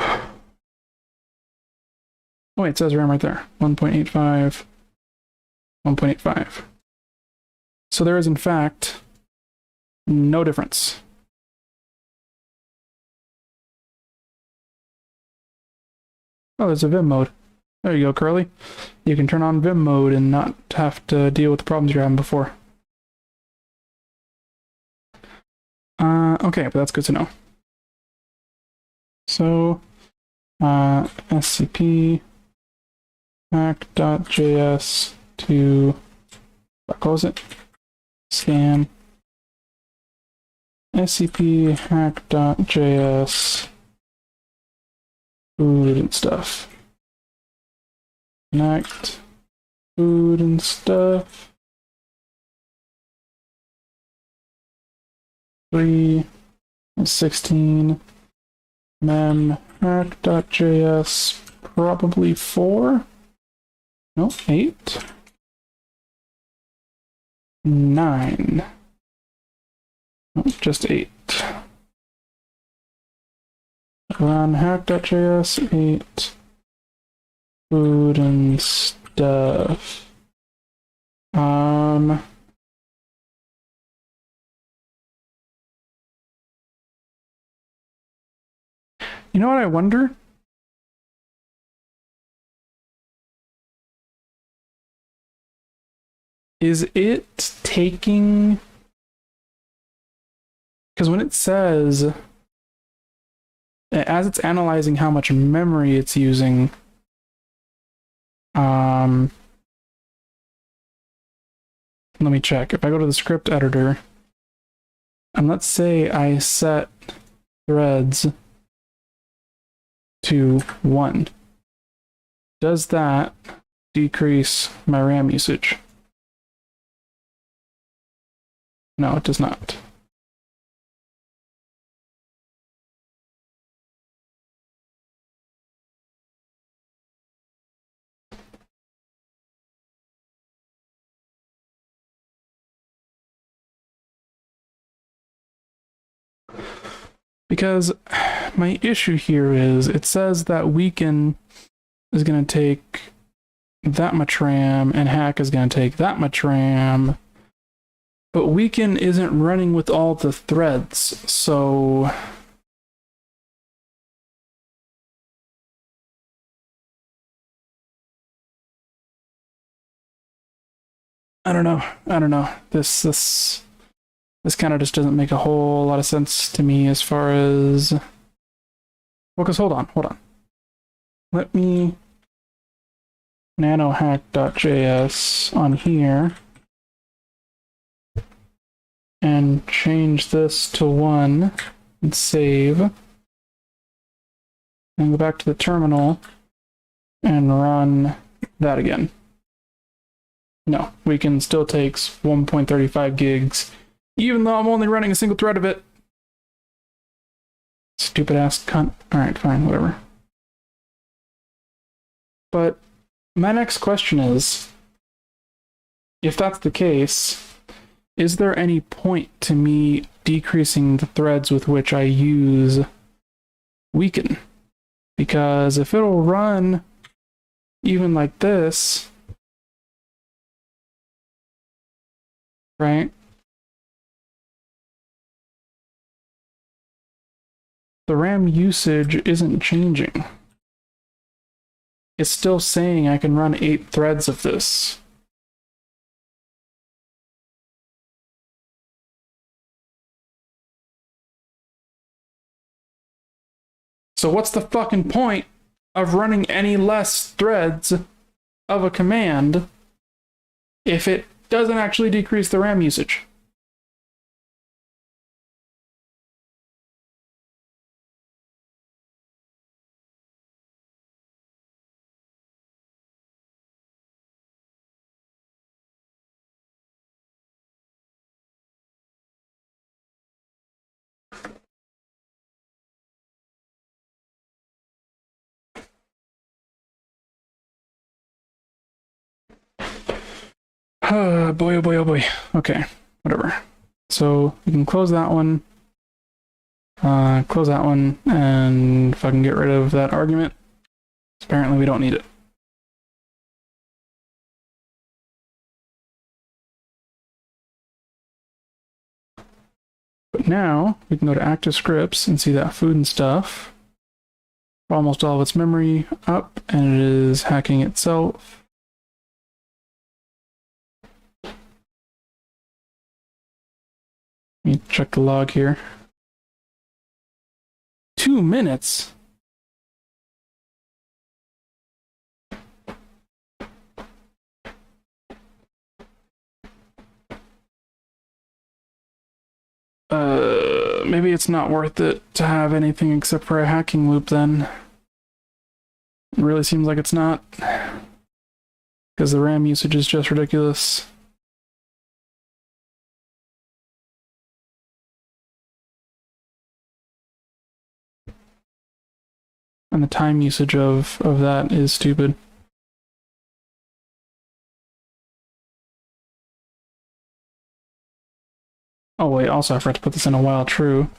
wait, it says RAM right there. 1.85, 1.85. So there is in fact no difference. Oh, there's a Vim mode. There you go, Curly. You can turn on Vim mode and not have to deal with the problems you're having before. Okay, but that's good to know. So, scp hack.js to, what was it? Scan scp hack.js food and stuff. Connect food and stuff. 3 and 16 mem hack.js probably 4. No, 8. 9. No, just 8. Run hack.js 8. Food and stuff. You know what I wonder? Is it taking... Because when it says, as it's analyzing how much memory it's using, let me check. If I go to the script editor, and let's say I set threads to 1, does that decrease my RAM usage? No, it does not. Because my issue here is it says that weaken is going to take that much RAM and hack is going to take that much RAM. But weaken isn't running with all the threads, so I don't know. This kind of just doesn't make a whole lot of sense to me as far as, well, because hold on. Let me nanohack.js on here and change this to 1 and save. And go back to the terminal and run that again. No, weaken still takes 1.35 gigs, even though I'm only running a single thread of it. Stupid ass cunt. Alright, fine, whatever. But my next question is, if that's the case, is there any point to me decreasing the threads with which I use weaken? Because if it'll run even like this, right? The RAM usage isn't changing. It's still saying I can run 8 threads of this. So what's the fucking point of running any less threads of a command if it doesn't actually decrease the RAM usage? Boy, oh boy, oh boy. Okay, whatever. So we can close that one, and fucking get rid of that argument. Apparently we don't need it. But now we can go to ActiveScripts and see that food and stuff. Almost all of its memory up, and it is hacking itself. Let me check the log here. 2 minutes? Maybe it's not worth it to have anything except for a hacking loop then. It really seems like it's not. Because the RAM usage is just ridiculous. And the time usage of that is stupid. Oh wait, also I forgot to put this in a while true.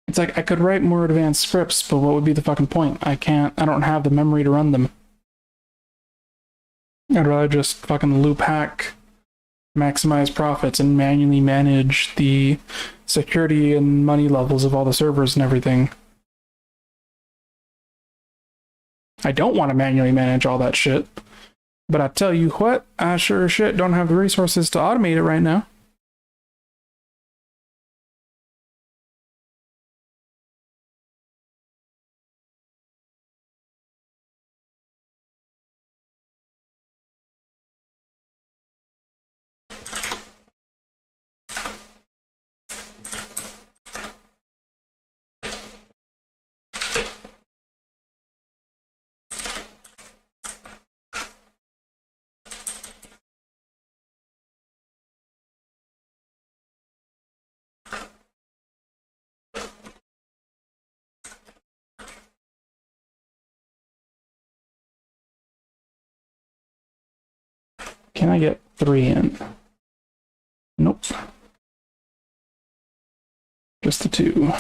It's like I could write more advanced scripts, but what would be the fucking point? I don't have the memory to run them. I'd rather just fucking loop hack, maximize profits, and manually manage the security and money levels of all the servers and everything. I don't want to manually manage all that shit. But I tell you what, I sure as shit don't have the resources to automate it right now. Can I get 3 in? Nope. Just the 2.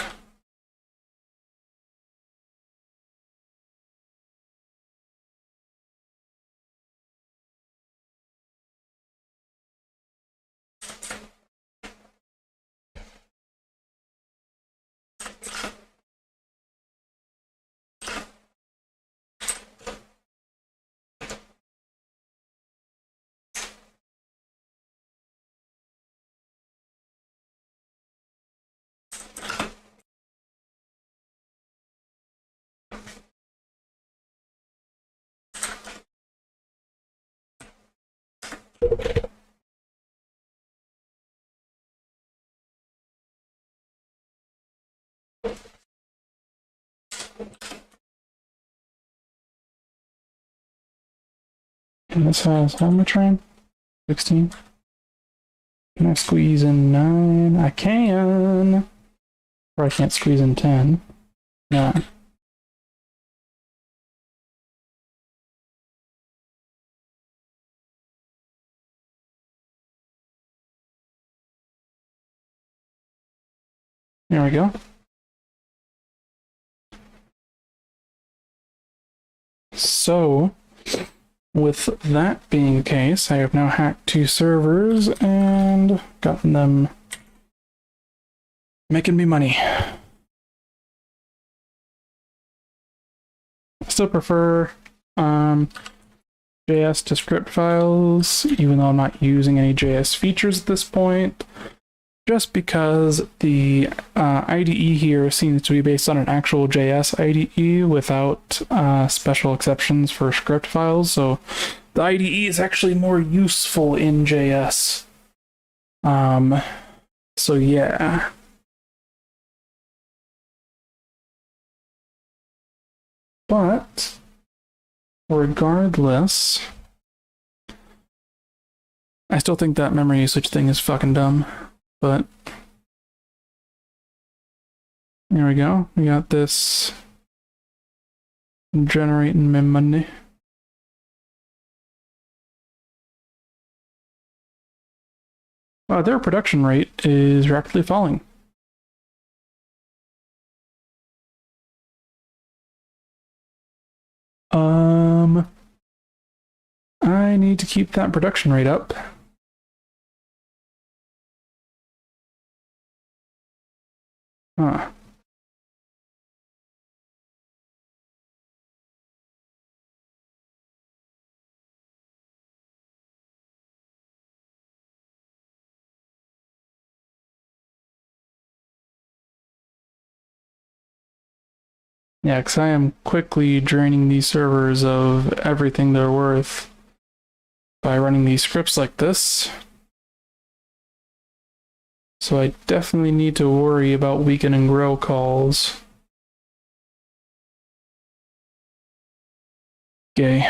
And this has how much RAM? 16. Can I squeeze in 9? I can. Or I can't squeeze in 10. No. There we go. So, with that being the case, I have now hacked 2 servers and gotten them making me money. I still prefer JS to script files, even though I'm not using any JS features at this point, just because the IDE here seems to be based on an actual JS IDE without special exceptions for script files, so the IDE is actually more useful in JS. So yeah. But regardless, I still think that memory usage thing is fucking dumb. But there we go. We got this generating me money. Wow, their production rate is rapidly falling. I need to keep that production rate up. Huh. Yeah, because I am quickly draining these servers of everything they're worth by running these scripts like this. So I definitely need to worry about weaken and grow calls. Okay.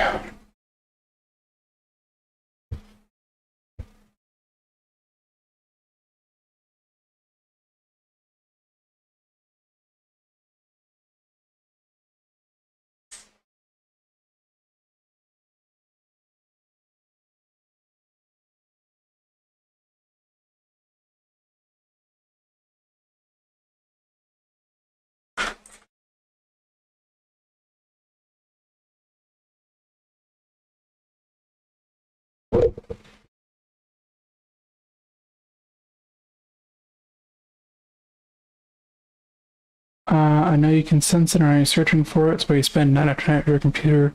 I know you can sense it, or are you searching for it? It's where you spend night after night with your computer.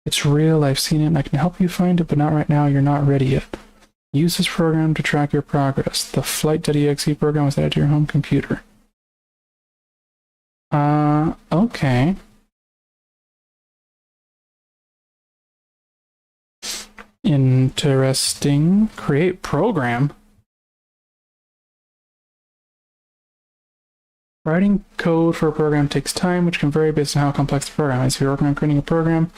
It's real, I've seen it, and I can help you find it, but not right now, you're not ready yet. Use this program to track your progress. The Flight.exe program was added to your home computer. Okay. Interesting. Create program. Writing code for a program takes time, which can vary based on how complex the program is. If you're working on creating a program,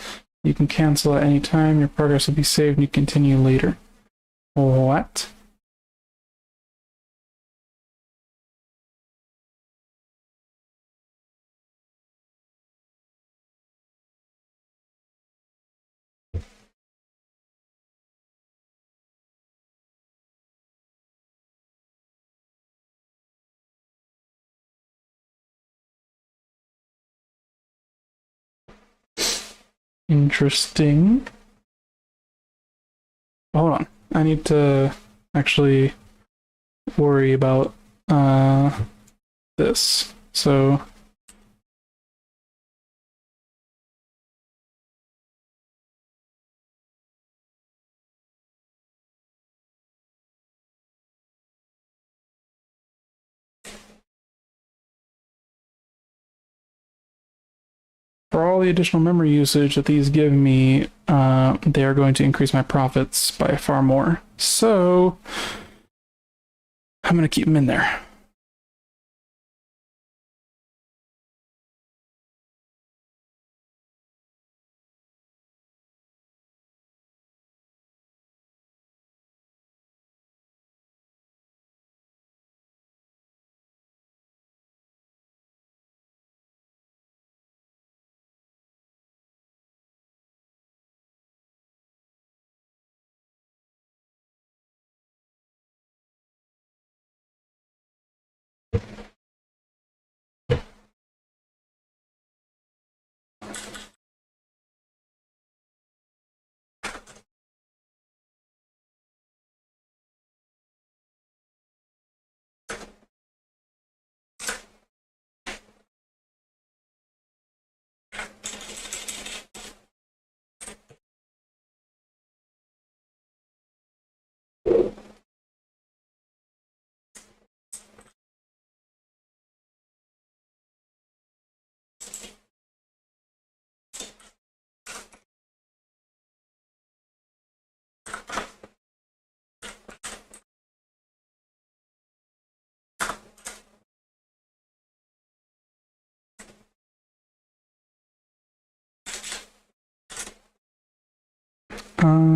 you can cancel at any time. Your progress will be saved and you continue later. What? Interesting. Hold on. I need to actually worry about this. So for all the additional memory usage that these give me, they are going to increase my profits by far more. So I'm going to keep them in there.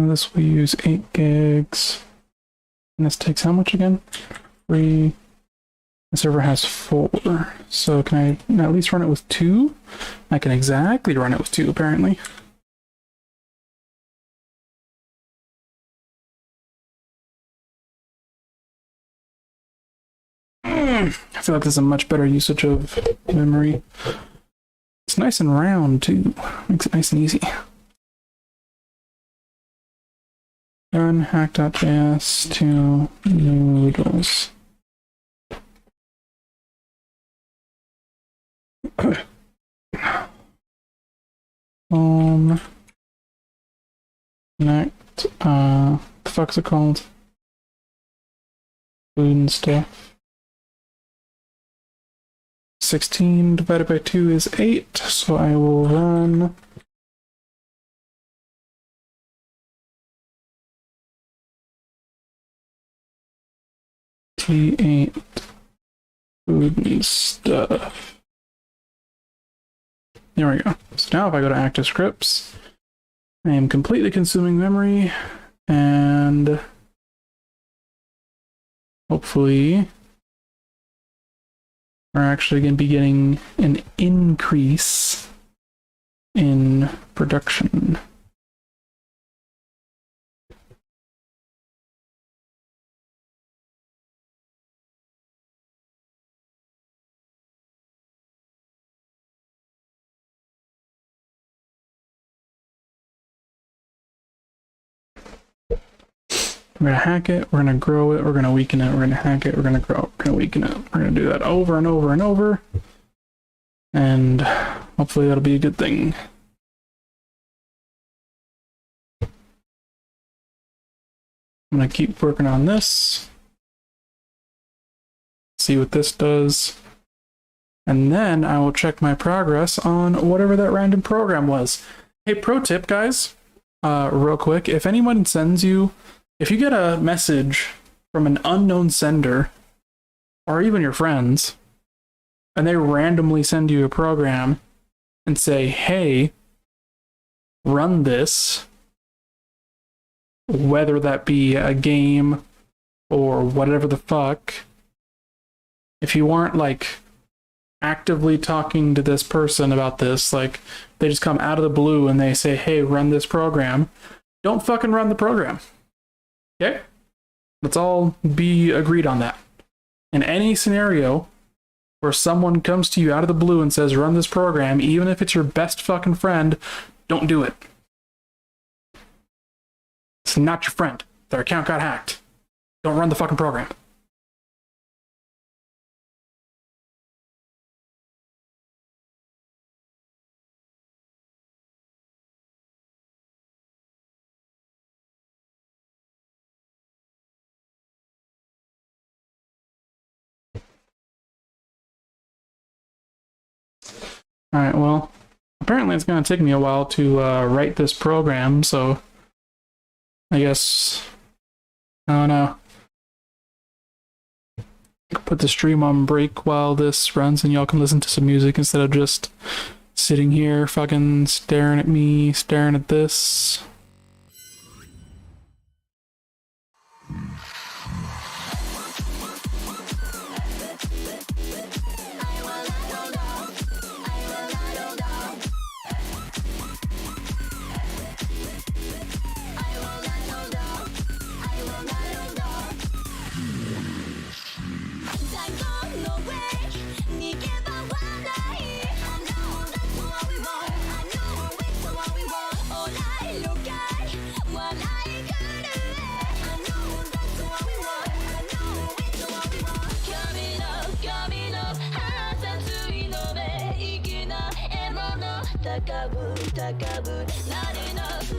This will use 8 gigs. And this takes how much again? 3. The server has 4. So can I at least run it with 2? I can exactly run it with 2, apparently. I feel like this is a much better usage of memory. It's nice and round, too. Makes it nice and easy. Run hack.js to noodles. Connect, the fuck's it called? Food and stuff. 16 divided by 2 is 8, so I will run T8 food and stuff. There we go. So now if I go to ActiveScripts, I am completely consuming memory, and hopefully we're actually going to be getting an increase in production. We're going to hack it, we're going to grow it, we're going to weaken it, we're going to hack it, we're going to grow it, we're going to weaken it. We're going to do that over and over and over. And hopefully that'll be a good thing. I'm going to keep working on this. See what this does. And then I will check my progress on whatever that random program was. Hey, pro tip, guys. Real quick, if anyone sends you... If you get a message from an unknown sender, or even your friends, and they randomly send you a program and say, hey, run this, whether that be a game or whatever the fuck, if you aren't like actively talking to this person about this, like they just come out of the blue and they say, hey, run this program, don't fucking run the program. Okay? Let's all be agreed on that. In any scenario where someone comes to you out of the blue and says, run this program, even if it's your best fucking friend, Don't do it. It's not your friend. Their account got hacked. Don't run the fucking program. Alright, well, apparently it's going to take me a while to write this program, so I guess, I don't know. I can put the stream on break while this runs and y'all can listen to some music instead of just sitting here fucking staring at me, staring at this. Not enough.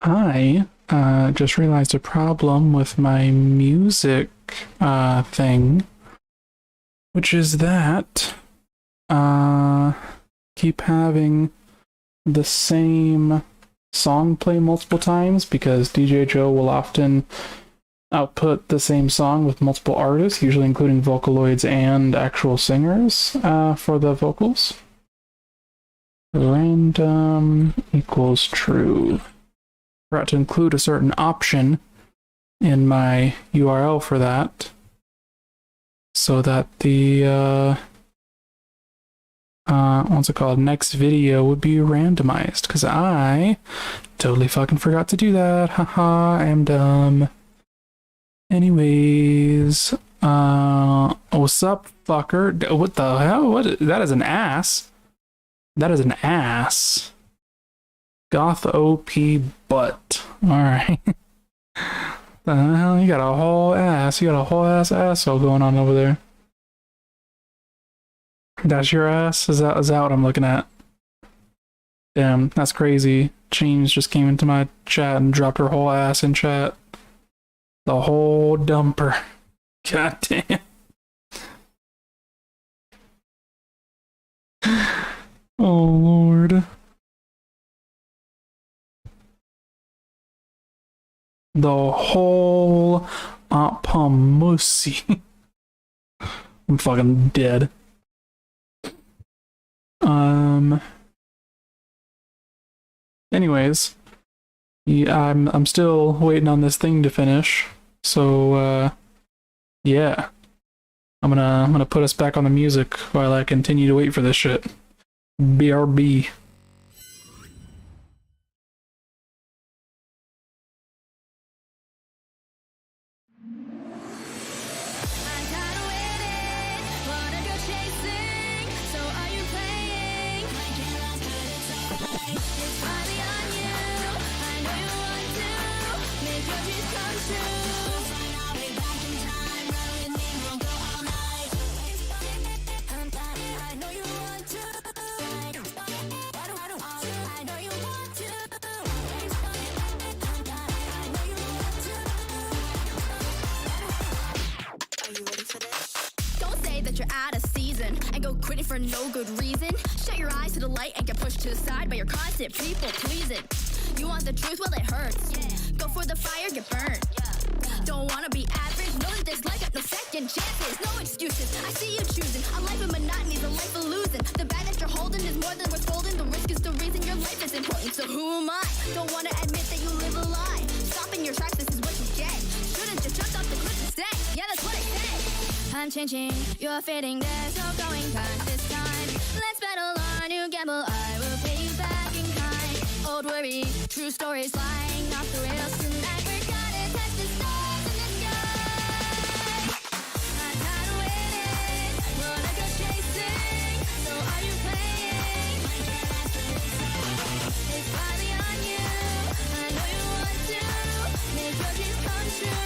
I just realized a problem with my music thing, which is that keep having the same song play multiple times because DJ Joe will often output the same song with multiple artists, usually including Vocaloids and actual singers for the vocals. Random equals true. Forgot to include a certain option in my URL for that so that the what's it called, next video would be randomized, because I totally fucking forgot to do that. Haha, I am dumb. Anyways, what's up, fucker? What the hell? That is an ass. That is an ass. Goth OP butt. Alright. The hell? You got a whole ass. You got a whole ass asshole going on over there. That's your ass? Is that what I'm looking at? Damn, that's crazy. James just came into my chat and dropped her whole ass in chat. The whole dumper. God damn. Oh Lord. The whole Pamusi. I'm fucking dead. Anyways, yeah, I'm still waiting on this thing to finish. So yeah. I'm gonna put us back on the music while I continue to wait for this shit. BRB. That you're out of season and go quitting for no good reason. Shut your eyes to the light and get pushed to the side by your constant people pleasing. You want the truth? Well, it hurts. Go for the fire, get burned. Don't wanna be average. Know that there's like no second chances, no excuses. I see you choosing a life of monotony, a life of losing. The bag that you're holding is more than worth folding. The risk is the reason your life is important. So who am I? Don't wanna admit that you live a lie. Stopping your tracks, this is what you get. Should've just jumped off the cliff instead. Yeah, that's what I said. I'm changing, you're fading, there's no going back this time. Let's battle our new gamble, I will pay you back in kind. Old worry, true stories lying off the rails tonight. We're gonna touch the stars in the sky. I'm tired of waiting, wanna go chasing. So are you playing? It's finally on you, I know you want to. Make your dreams come true.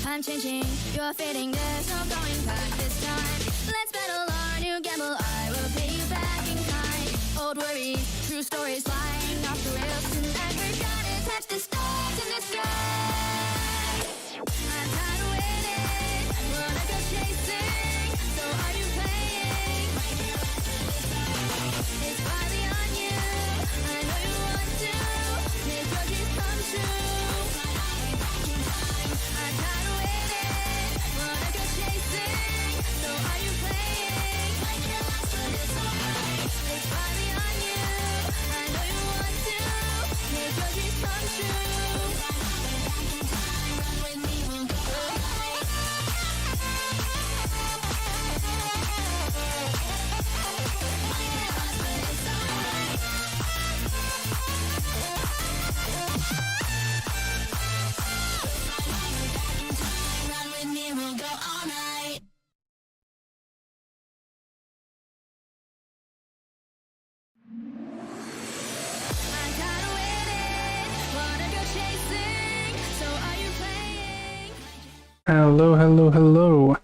I'm changing, you're fading, there's no going back this time. Let's battle our new gamble, I will pay you back in kind. Old worries, true stories lying off the rails tonight. We're gonna touch the stars in the sky. I'm tired of waiting, wanna go chasing. So are you playing? It's finally on you, I know you want to. Make your dreams come true. I'm tired of waiting, wanna go chasing. So are you playing? It's finally on you, I know you want to. Make your dreams come true. Run with me, we'll go all night. My chaos, but it's alright. Hello, hello, hello.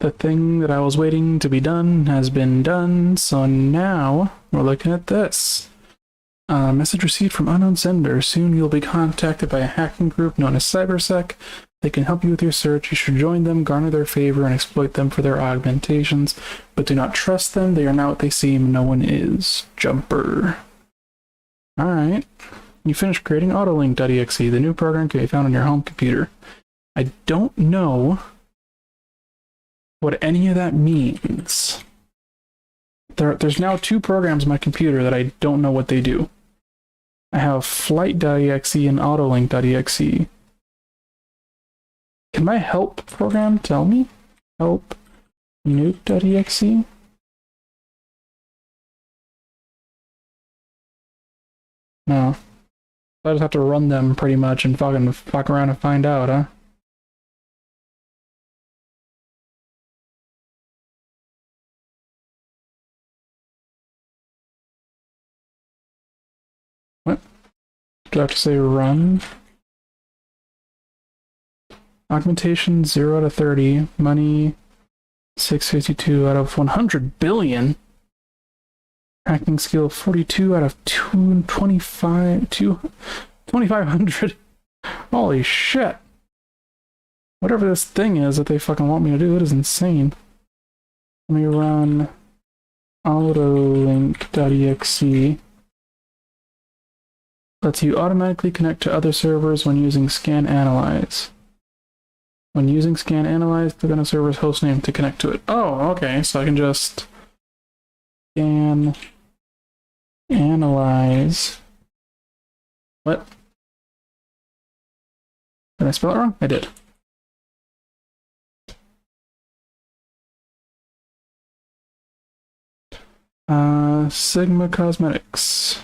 The thing that I was waiting to be done has been done, so now we're looking at this. Message received from unknown sender. Soon you'll be contacted by a hacking group known as CyberSec. They can help you with your search. You should join them, garner their favor, and exploit them for their augmentations. But do not trust them. They are not what they seem. No one is. Jumper. Alright. You finished creating Autolink.exe. The new program can be found on your home computer. I don't know what any of that means. There's now two programs on my computer that I don't know what they do. I have Flight.exe and Autolink.exe. Can my help program tell me? Help nuke.exe? No. I just have to run them pretty much and fucking fuck around and find out, huh? What? Do I have to say run? Augmentation 0 out of 30. Money 652 out of 100 billion. Hacking skill 42 out of 2,500. Holy shit. Whatever this thing is that they fucking want me to do, it is insane. Let me run Autolink.exe. Lets you automatically connect to other servers when using Scan Analyze. When using Scan Analyze, click on a server's hostname to connect to it. Oh, okay, so I can just Scan Analyze. What? Did I spell it wrong? I did. Sigma Cosmetics.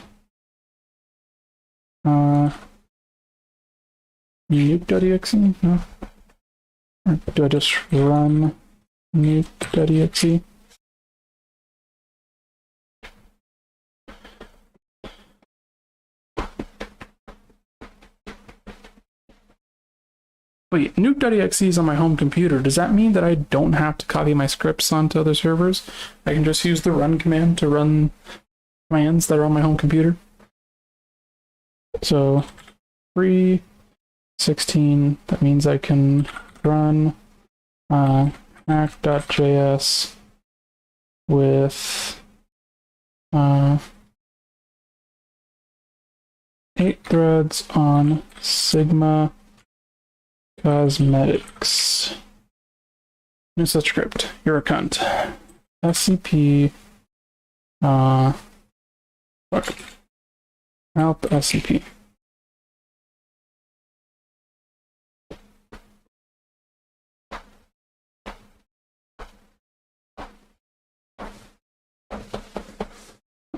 Nuke.exe? No. Or do I just run nuke.exe? Wait, nuke.exe is on my home computer. Does that mean that I don't have to copy my scripts onto other servers? I can just use the run command to run commands that are on my home computer? So, 3.16, that means I can run hack.js with 8 threads on Sigma Cosmetics. New such script. You're a cunt. SCP. Fuck. Help SCP.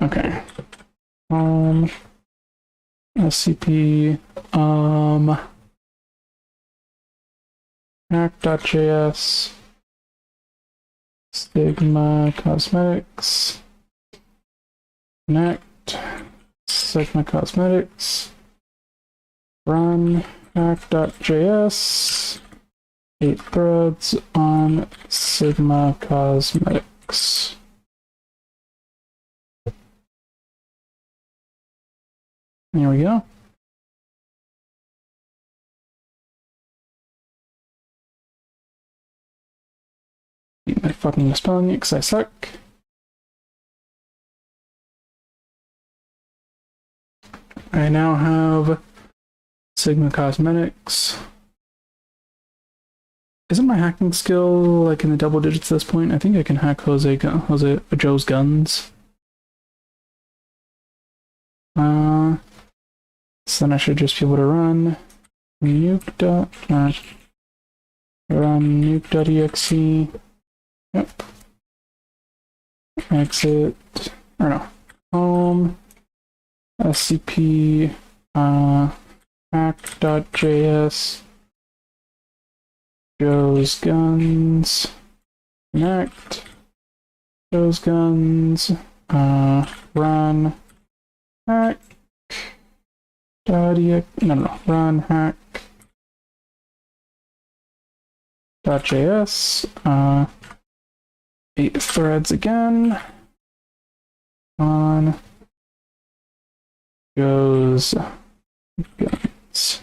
Okay. SCP. Hack.js. Sigma Cosmetics. Connect. Sigma Cosmetics. Run hack.js. 8 threads on Sigma Cosmetics. There we go. Keep my fucking spelling it because I suck. I now have Sigma Cosmetics. Isn't my hacking skill like in the double digits at this point? I think I can hack Joe's guns. So then I should just be able to run nuke.exe. Yep. Exit. Or no. Home. SCP. Hack.js. Joe's guns. Connect. Joe's guns. Run. Hack. No. Run hack. .js, 8 threads again. On goes guns.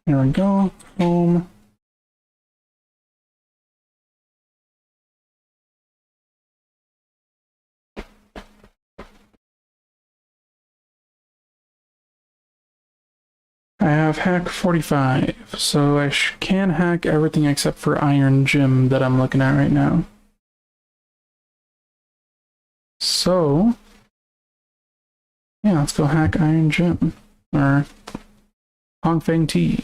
There we go. Home. I have hack 45, so I can hack everything except for Iron Gym that I'm looking at right now. So, yeah, let's go hack Iron Gym, or Hongfeng T.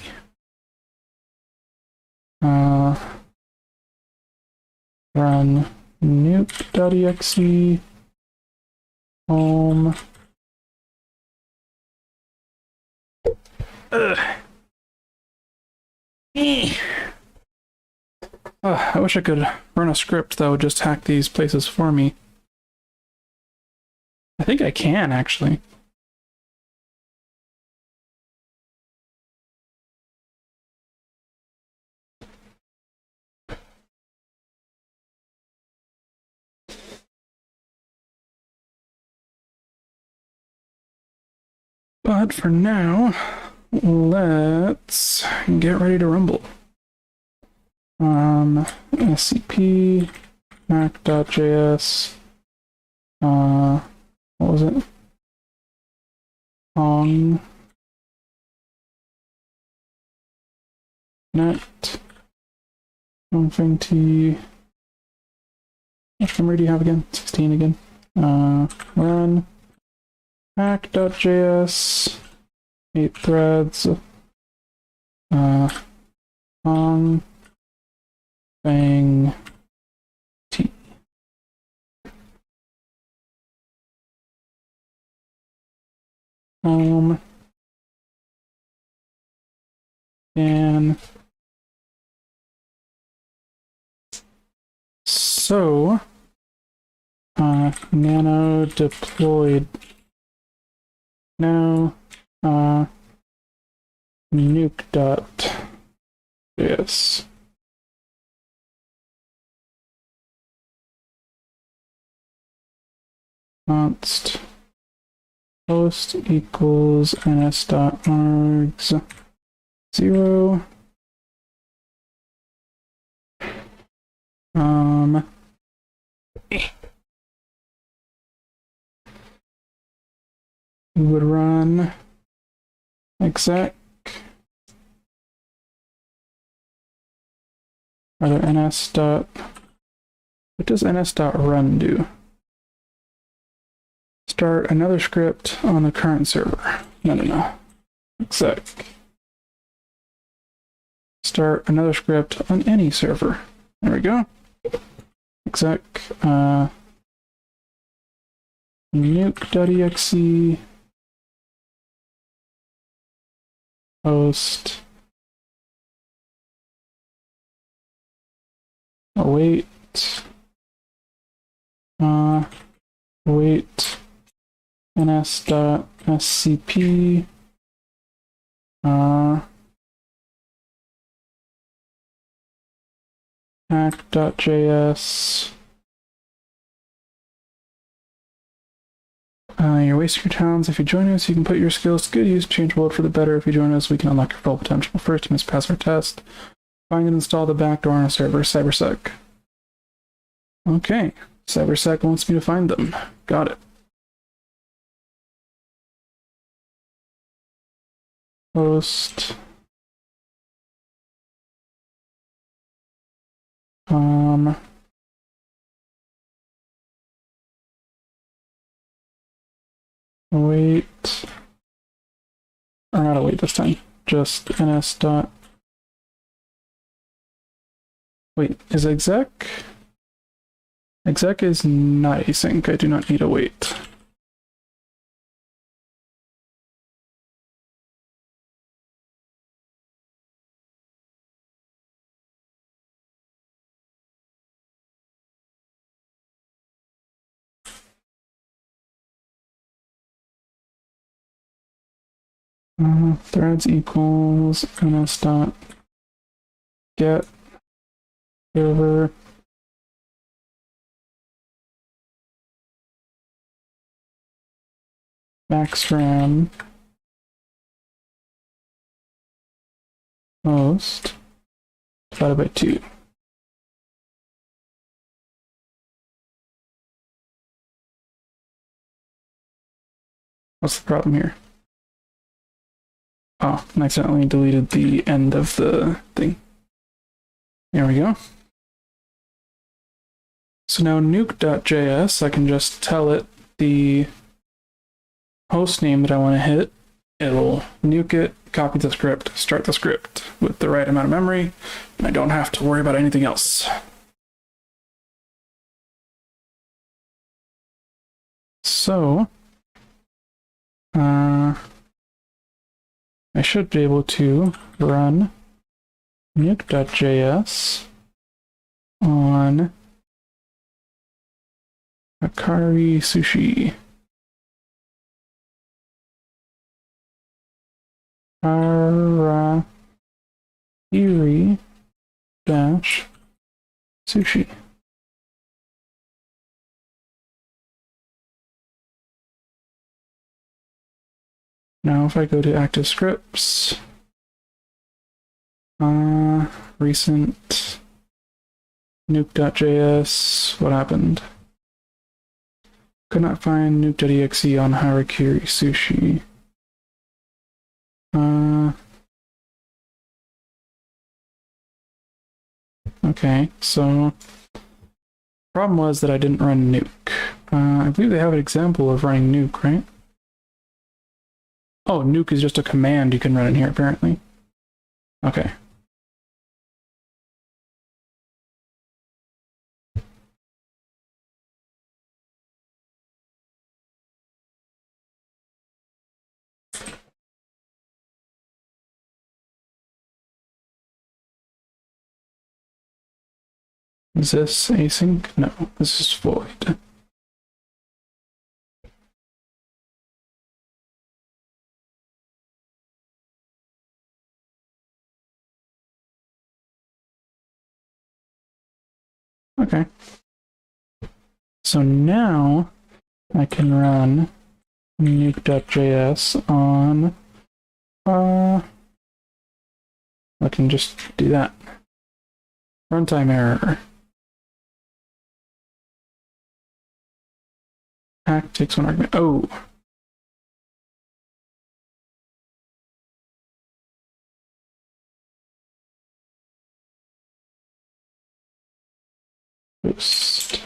Run nuke.exe, home. Ugh. I wish I could run a script that would just hack these places for me. I think I can, actually. But for now, let's get ready to rumble. SCP, mac.js, what was it? Hong net, Hongfeng T. Which memory do you have again? 16 again. Run hack.js, 8 threads, Hong Fang T. Home and so nano deployed now nuke.js. Const host equals ns.args 0. We would run exec rather ns dot. What does ns.run do? Start another script on the current server. No. Exec. Start another script on any server. There we go. Exec nuke.exe host await await ns.scp hack.js. You're wasting your talents. If you join us, you can put your skills to good use, change the world for the better. If you join us, we can unlock your full potential. First, you must pass our test. Find and install the backdoor on a server, Cybersec. Okay, Cybersec wants me to find them. Got it. Host. Await. Or not await this time. Just ns dot. Wait, is exec? Exec is not async. I do not need await. Threads equals ns dot get server max RAM host divided by 2. What's the problem here? Oh, I accidentally deleted the end of the thing. There we go. So now nuke.js, I can just tell it the host name that I want to hit. It'll nuke it, copy the script, start the script with the right amount of memory, and I don't have to worry about anything else. So, I should be able to run nuke.js on Akari Sushi. Karakiri dash sushi. Now if I go to active scripts, recent nuke.js, what happened? Could not find nuke.exe on Harakiri Sushi. Okay, so problem was that I didn't run nuke. I believe they have an example of running nuke, right? Oh, nuke is just a command you can run in here, apparently. Okay. Is this async? No, this is void. Okay. So now I can run nuke.js on, I can just do that. Runtime error. Hack takes one argument. Oh. Post.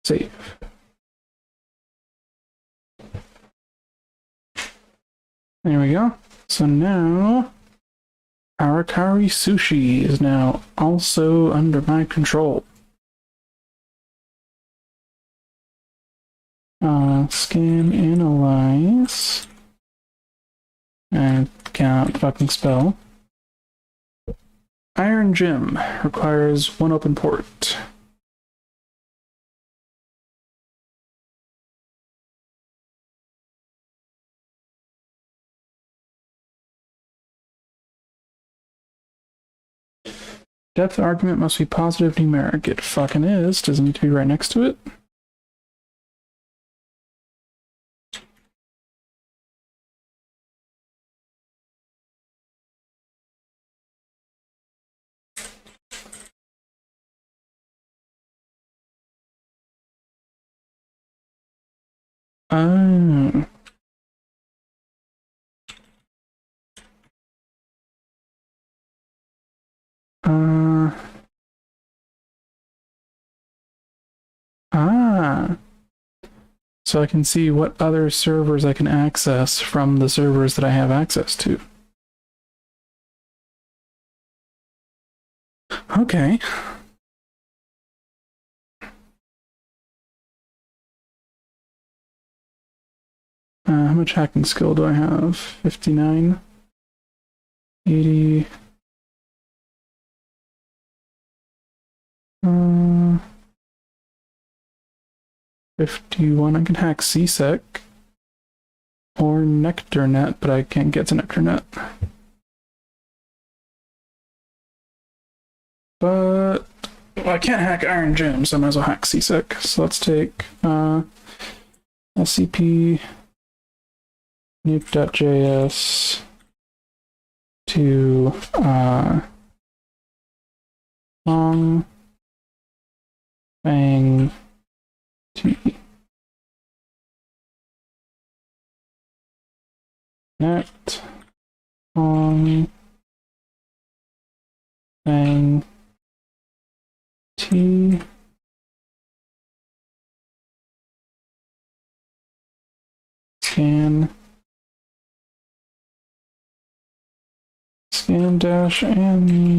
Save. There we go. So now Harakiri Sushi is now also under my control. Scan analyze. I cannot fucking spell. Iron Gym requires one open port. Depth argument must be positive numeric. It fucking is. Doesn't need to be right next to it. Oh. So I can see what other servers I can access from the servers that I have access to. Okay. How much hacking skill do I have? 59? 80? 51. I can hack CSEC. NectarNet, but I can't get to NectarNet. But well, I can't hack Iron Gym, so I might as well hack Seasick. So let's take SCP nuke.js to long bang t net long bang t scan dash analyze.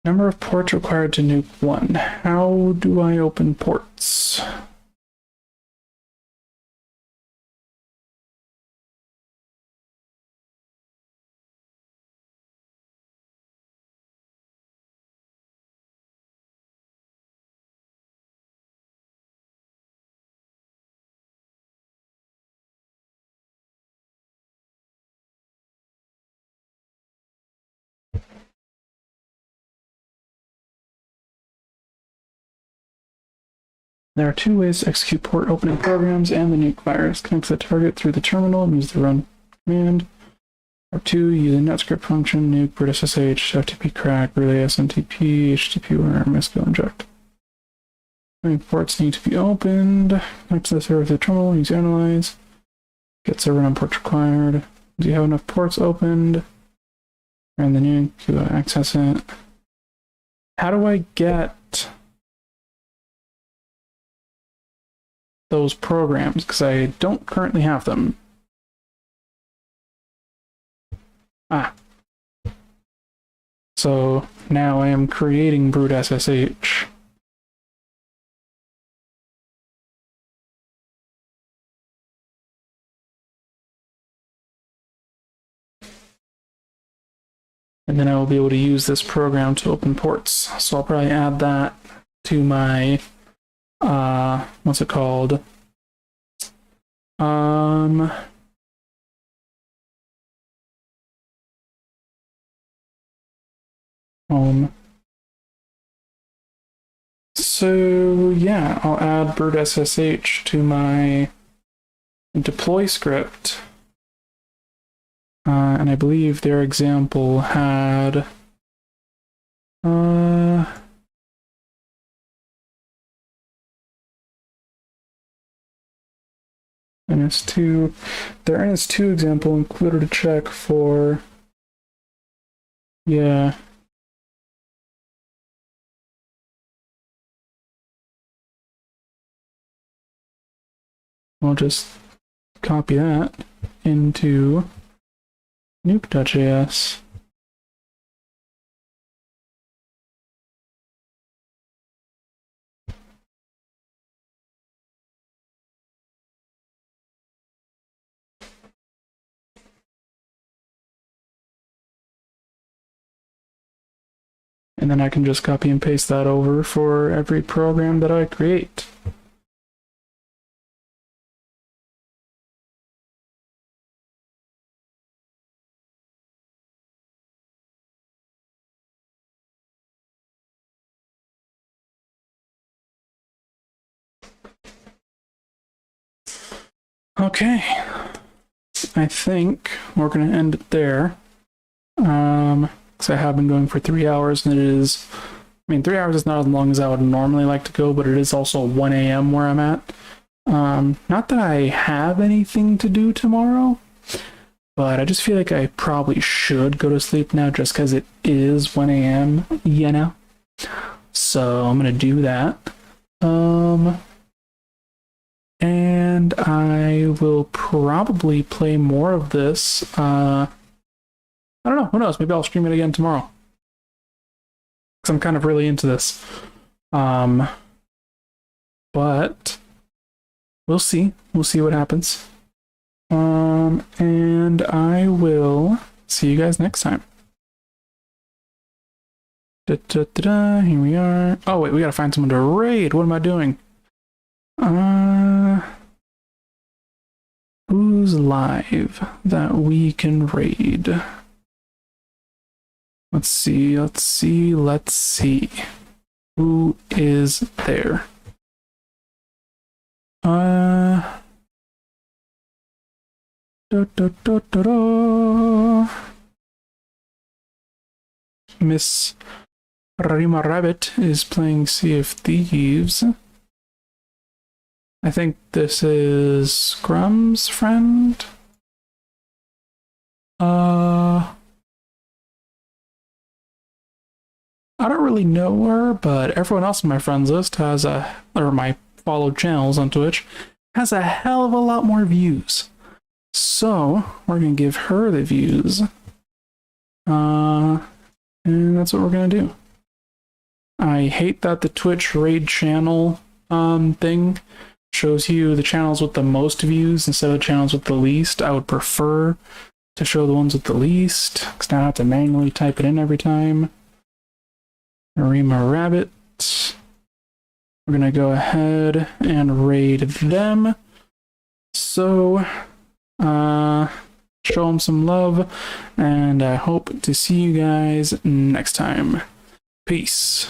Number of ports required to nuke 1. How do I open ports? There are 2 ways to execute port opening programs and the nuke virus. Connect the target through the terminal and use the run command. Or 2, use a netscript function, nuke, root SSH, FTP crack, relay SMTP, HTTP winner, MSQ inject. Ports need to be opened. Connect to the server through the terminal, use analyze. Get server on ports required. Do you have enough ports opened? And the nuke, you access it. How do I get those programs, because I don't currently have them. So now I am creating brood SSH. And then I will be able to use this program to open ports. So I'll probably add that to my what's it called? Home. So yeah, I'll add brood SSH to my deploy script. And I believe their example had NS2. Their NS2 example included a check for, yeah. I'll just copy that into nuke.js. And then I can just copy and paste that over for every program that I create. Okay, I think we're going to end it there. Because I have been going for 3 hours, and it is, I mean, 3 hours is not as long as I would normally like to go, but it is also 1 a.m. where I'm at. Not that I have anything to do tomorrow, but I just feel like I probably should go to sleep now just because it is 1 a.m., you know? So I'm going to do that. And I will probably play more of this. I don't know. Who knows? Maybe I'll stream it again tomorrow. Because I'm kind of really into this. But we'll see. We'll see what happens. And I will see you guys next time. Here we are. Oh wait, we gotta find someone to raid. What am I doing? Who's live that we can raid? Let's see. Who is there? Miss Rima Rabbit is playing Sea of Thieves. I think this is Scrum's friend. I don't really know her, but everyone else on my friends list has my followed channels on Twitch has a hell of a lot more views. So we're gonna give her the views. And that's what we're gonna do. I hate that the Twitch raid channel thing shows you the channels with the most views instead of the channels with the least. I would prefer to show the ones with the least, because now I have to manually type it in every time. Rima Rabbit. We're gonna go ahead and raid them. So, show them some love, and I hope to see you guys next time. Peace.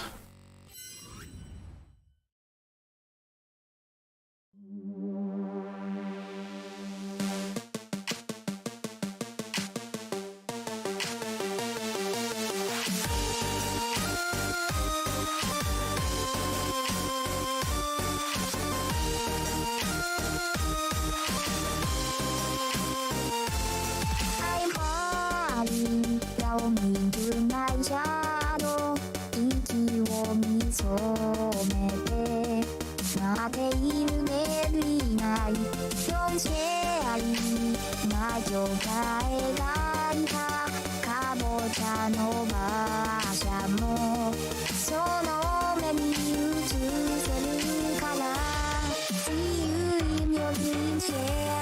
See you in your dreams, yeah.